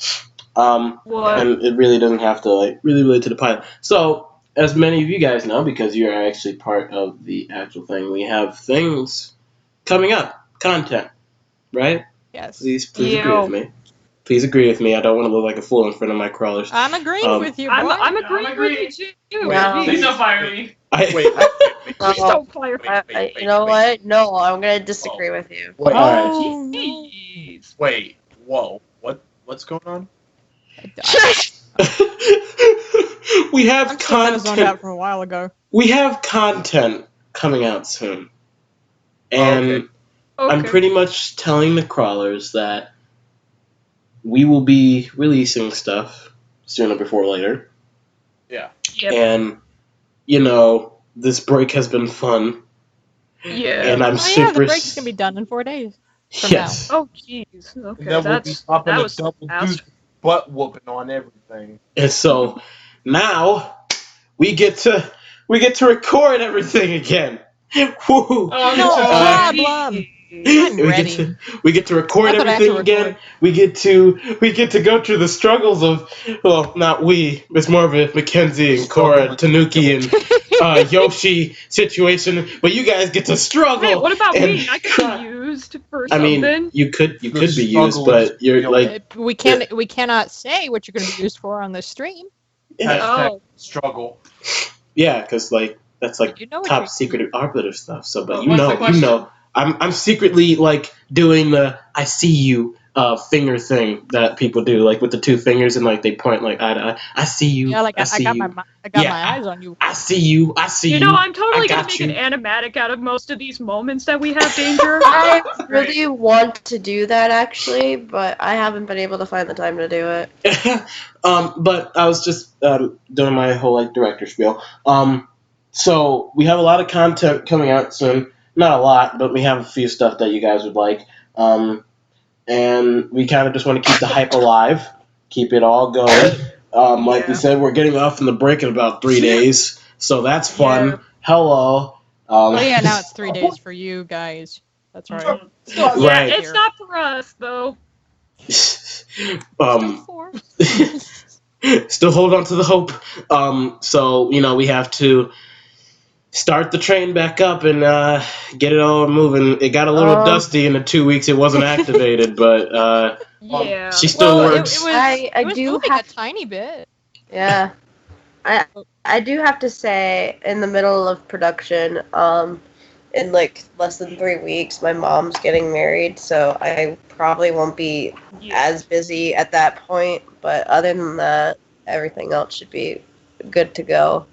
What? And it really doesn't have to like really relate to the pilot. So, as many of you guys know, because you are actually part of the actual thing, we have things coming up, content, right? Yes. Please agree Yeah. with me. Please agree with me. I don't want to look like a fool in front of my crawlers. I'm agreeing with you, boy. I'm agreeing with you too. No. Please don't fire me. Wait, Please don't fire me. You know what? No, I'm gonna disagree with you. Wait, Oh, no. Jeez. wait, whoa, what's going on? We have I'm still kind of zoned content. out from a while ago. We have content coming out soon, and Okay. I'm Okay. pretty much telling the crawlers that we will be releasing stuff sooner before later. Yeah. Yep. And this break has been fun, Yeah. and I'm Oh yeah, super. the break's gonna be done in 4 days. from yes. Oh jeez. Okay, And then we'll be that's popping that a was double fast. deuce butt whooping on everything. And so now we get to record everything again. Woo! Oh, No Uh, problem. Jeez. I'm we ready. get to record I thought I had everything to again. record. We get to go through the struggles of, well, not we. It's more of a Mackenzie and Cora, Tanuki and Yoshi situation. But you guys get to struggle. Wait, what about and me? I could cry. be used for I something. mean, you could The be used, struggle but is you're real. like, We cannot say what you're going to be used for on this stream. Hashtag Oh. struggle. yeah, because that's like You know what top you're- secret operative stuff. So, but Well, you what's the know, question? I'm secretly like doing the I see you finger thing that people do, like with the two fingers and like they point like I see you. Yeah, like I I see got you. my Yeah, my eyes on you. I see you. I see you. You know, I'm totally I gonna got make you. an animatic out of most of these moments that we have, Danger. I really want to do that actually, but I haven't been able to find the time to do it. But I was just doing my whole like director spiel. So we have a lot of content coming out soon. Not a lot, but we have a few stuff that you guys would like. And we kind of just want to keep the hype alive, keep it all going. Like we Yeah. said, we're getting off from the break in about 3 days, so that's fun. Yeah. Hello. Oh yeah, now it's 3 days for you guys. That's right. Yeah, Right. it's not for us though. um, still hold on to the hope. So we have to start the train back up and get it all moving. It got a little dusty in the 2 weeks it wasn't activated, but Yeah. she still Well, works. it was, I it was do moving have a tiny bit. Yeah. I do have to say, in the middle of production, in like less than 3 weeks, my mom's getting married, so I probably won't be as busy at that point. But other than that, everything else should be good to go.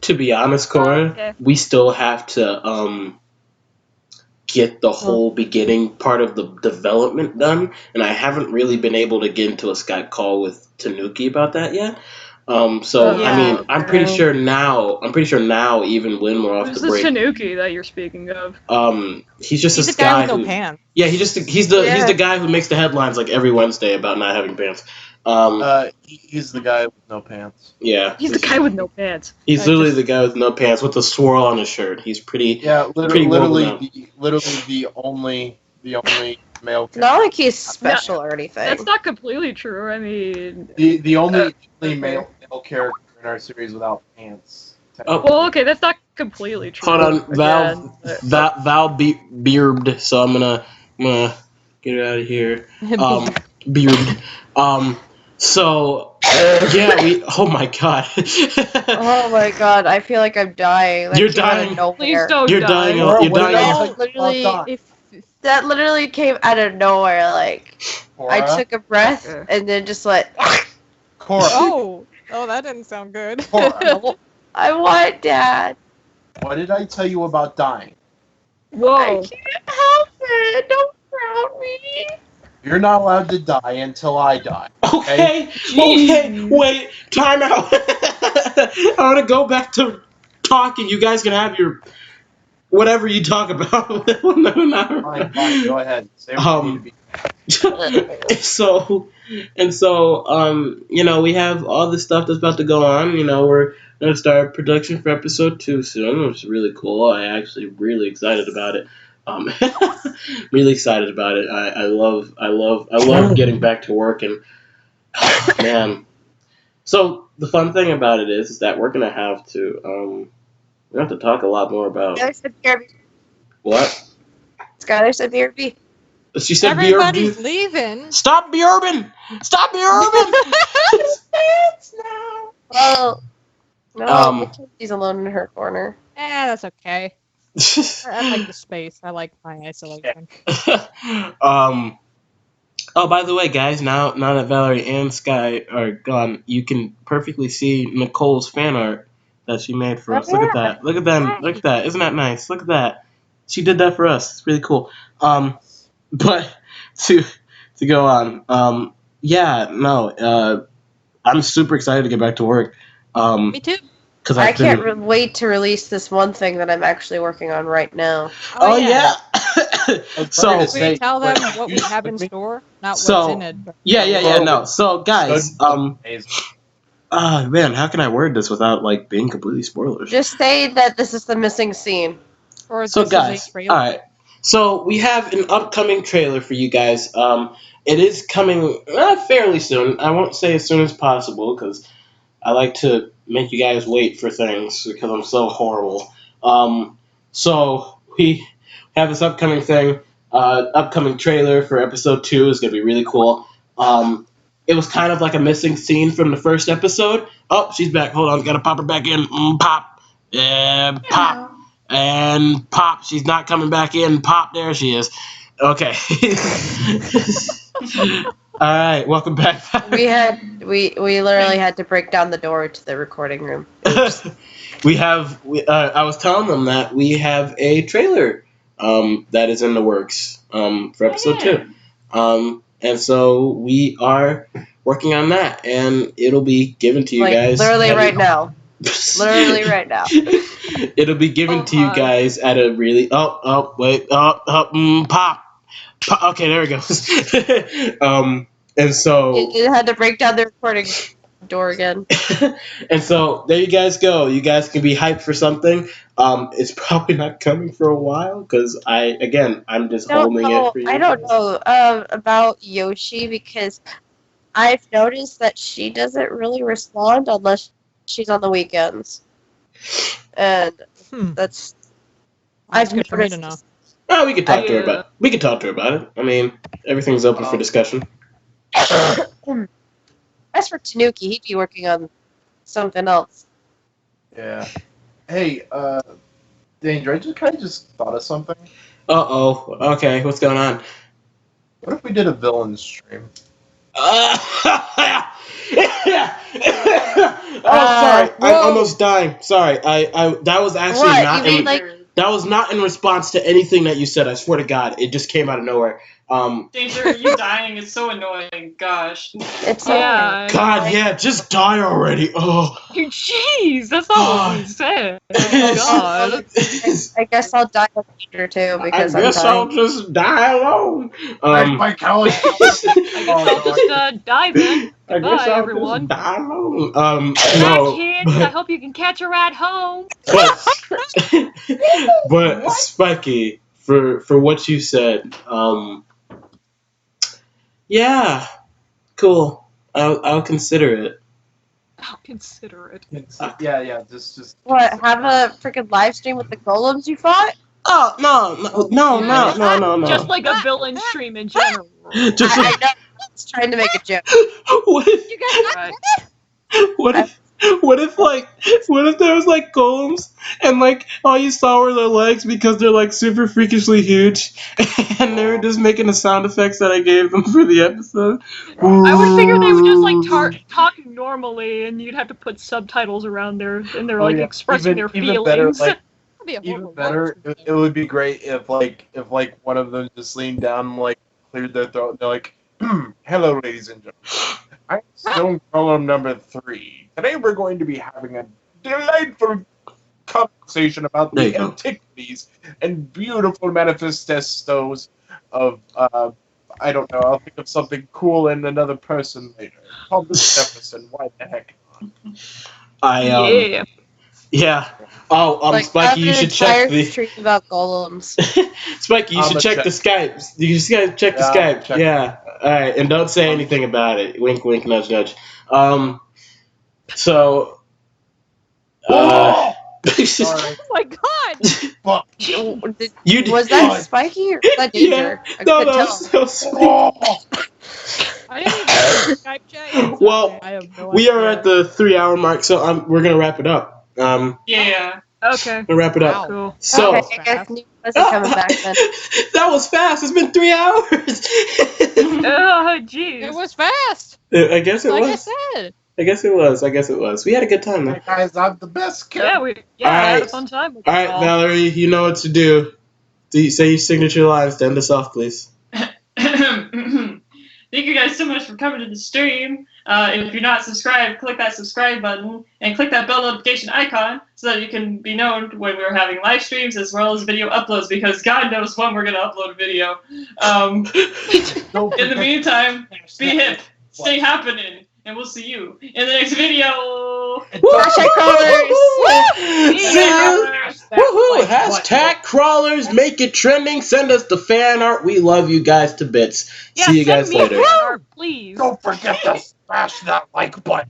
To be honest, Cora, Okay. we still have to get the whole beginning part of the development done, and I haven't really been able to get into a Skype call with Tanuki about that yet. So Yeah. I mean, I'm pretty sure now, even when we're off Who's the the break, Tanuki that you're speaking of? he's just He's this a guy with who, no pants. yeah, he's the guy who makes the headlines like every Wednesday about not having pants. He's the guy with no pants. Yeah, He's the guy with no pants. he's I literally just- the guy with no pants with the swirl on his shirt. He's pretty. Yeah, Pretty literally, well the only male. Not like he's special or anything. That's not completely true. I mean, The only okay. male character in our series without pants. Oh. well, okay, that's not completely true. Hold on, again, but- Val beard. So I'm gonna get it out of here. Beard. So yeah, we. Oh my god. Oh my god, I feel like I'm dying. That You're came out of dying. nowhere. Please don't You're die. dying. Laura, You're what did I dying. say? literally, Oh, that literally came out of nowhere. Like I Cora, took a breath Okay. and then just went. Cora, Oh, that didn't sound good. Cora, I want Dad. what did I tell you about dying? I Whoa. can't help it. Don't drown me. You're not allowed to die until I die. Okay. Okay. Wait. Time out. I want to go back to talking. You guys can have your whatever you talk about. Fine, go ahead. Say what you need to be. So we have all this stuff that's about to go on. We're gonna start production for episode 2 soon, which is really cool. I actually really excited about it. Really excited about it. I love getting back to work, and man. So the fun thing about it is that we're gonna have to talk a lot more about Skylar said BRB. what. Skylar said BRB. She said Everybody's BRB. leaving. Stop BRBing! Stop BRBing! Well, no, Um. Mackenzie's alone in her corner. That's okay. I like the space. I like my isolation. Oh, by the way, guys, now that Valerie and Sky are gone, you can perfectly see Nicole's fan art that she made for us. Look at that. Look at them. Look at that. Isn't that nice? Look at that. She did that for us. It's really cool. But to go on. Yeah, no. I'm super excited to get back to work. Me too. Because I can't wait to release this one thing that I'm actually working on right now. Oh yeah. So Will you tell them what we have in store? Not So- what's in it. But yeah. No. So guys, Amazing. man, how can I word this without like being completely spoilers? Just say that this is the missing scene. Or So this guys, is a trailer. all right. So we have an upcoming trailer for you guys. It is coming fairly soon. I won't say as soon as possible because I like to make you guys wait for things because I'm so horrible. So we have this upcoming thing. Upcoming trailer for episode 2 is gonna be really cool. It was kind of like a missing scene from the first episode. Oh, she's back. Hold on, gotta pop her back in. Pop, pop. And pop, she's not coming back in. Pop, there she is. Okay. All right, welcome back. We literally had to break down the door to the recording room. I was telling them that we have a trailer that is in the works for episode 2. And so we are working on that, and it'll be given to you guys. Literally right now. Literally right now. It'll be given to you guys at a really pop. Okay, there it goes. And so You had to break down the recording door again. and so there you guys go. You guys can be hyped for something. It's probably not coming for a while because I'm just holding it for you. I don't know about Yoshi because I've noticed that she doesn't really respond unless she's on the weekends. And that's good for me to know. Oh, we could talk to her about. We could talk to her about it. I mean, everything's open for discussion. As for Tanuki, he'd be working on something else. Yeah. Hey, Danger, I just thought of something. Uh-oh. Okay, what's going on? What if we did a villain stream? Sorry. I'm almost dying. Sorry. I that was actually that was not in response to anything that you said. I swear to God, it just came out of nowhere. Danger, you dying is so annoying. Gosh. It's Yeah. God, yeah, just die already. Oh. Jeez, that's not what we said. Oh, God. I guess I'll die later too because I guess I'm I'll dying. just die alone. My college. I guess I'll just die then. I guess Bye, I'll everyone. just die alone. Bye, No. kids. I hope you can catch a ride home. But Spiky, for what you said, yeah, cool. I'll consider it. I'll consider it. Yeah, just. What? Have a freaking live stream with the golems you fought? Oh no. Just like a villain stream in general. Just I know. I was trying to make a joke. what if You guys Right. what if there was like golems and like all you saw were their legs because they're like super freakishly huge and they were just making the sound effects that I gave them for the episode. I would figure they would just like talk normally, and you'd have to put subtitles around there, and they're like expressing their feelings. Better, like, That'd be a even horrible better, it would be great if one of them just leaned down and like cleared their throat and they're like, "Hello, ladies and gentlemen. I'm Stone Column number 3. Today we're going to be having a delightful conversation about There you the go. antiquities and beautiful manifestos of I don't know. I'll think of something cool in another person later. Thomas Jefferson. Why the heck not? Yeah. Oh, Spiky, you should check the stream about golems. Spiky, you should check the Skype. You just gotta check the Skype. Yeah. All right, and don't say anything about it. Wink, wink, nudge, nudge. So. Sorry. Oh my god! but You Was that Spiky or was that Danger? I No, couldn't no, tell. I didn't even Skype chat. Well, I have no we are idea. at the 3 hour mark, so we're gonna wrap it up. Yeah. Okay. We'll wrap it up. Wow. Cool. So Okay, I guess Nick wasn't coming back then. that was fast. It's been 3 hours. Oh, jeez. It was fast. I guess it Like was. I said. I guess it was. We had a good time, though. hey guys, I'm the best Yeah, kid. I had Alright. a fun time with All you right, all. Valerie, you know what to do. Say your signature lines to end us off, please. Thank you guys so much for coming to the stream. If you're not subscribed, click that subscribe button and click that bell notification icon so that you can be known when we're having live streams as well as video uploads, because God knows when we're going to upload a video. In the meantime, be hip, stay happening, and we'll see you in the next video. Hashtag crawlers! Woohoo! Hashtag crawlers, make it trending. Send us the fan art. We love you guys to bits. Yeah, See you guys send me later. fan art, please. Don't forget to smash that like button.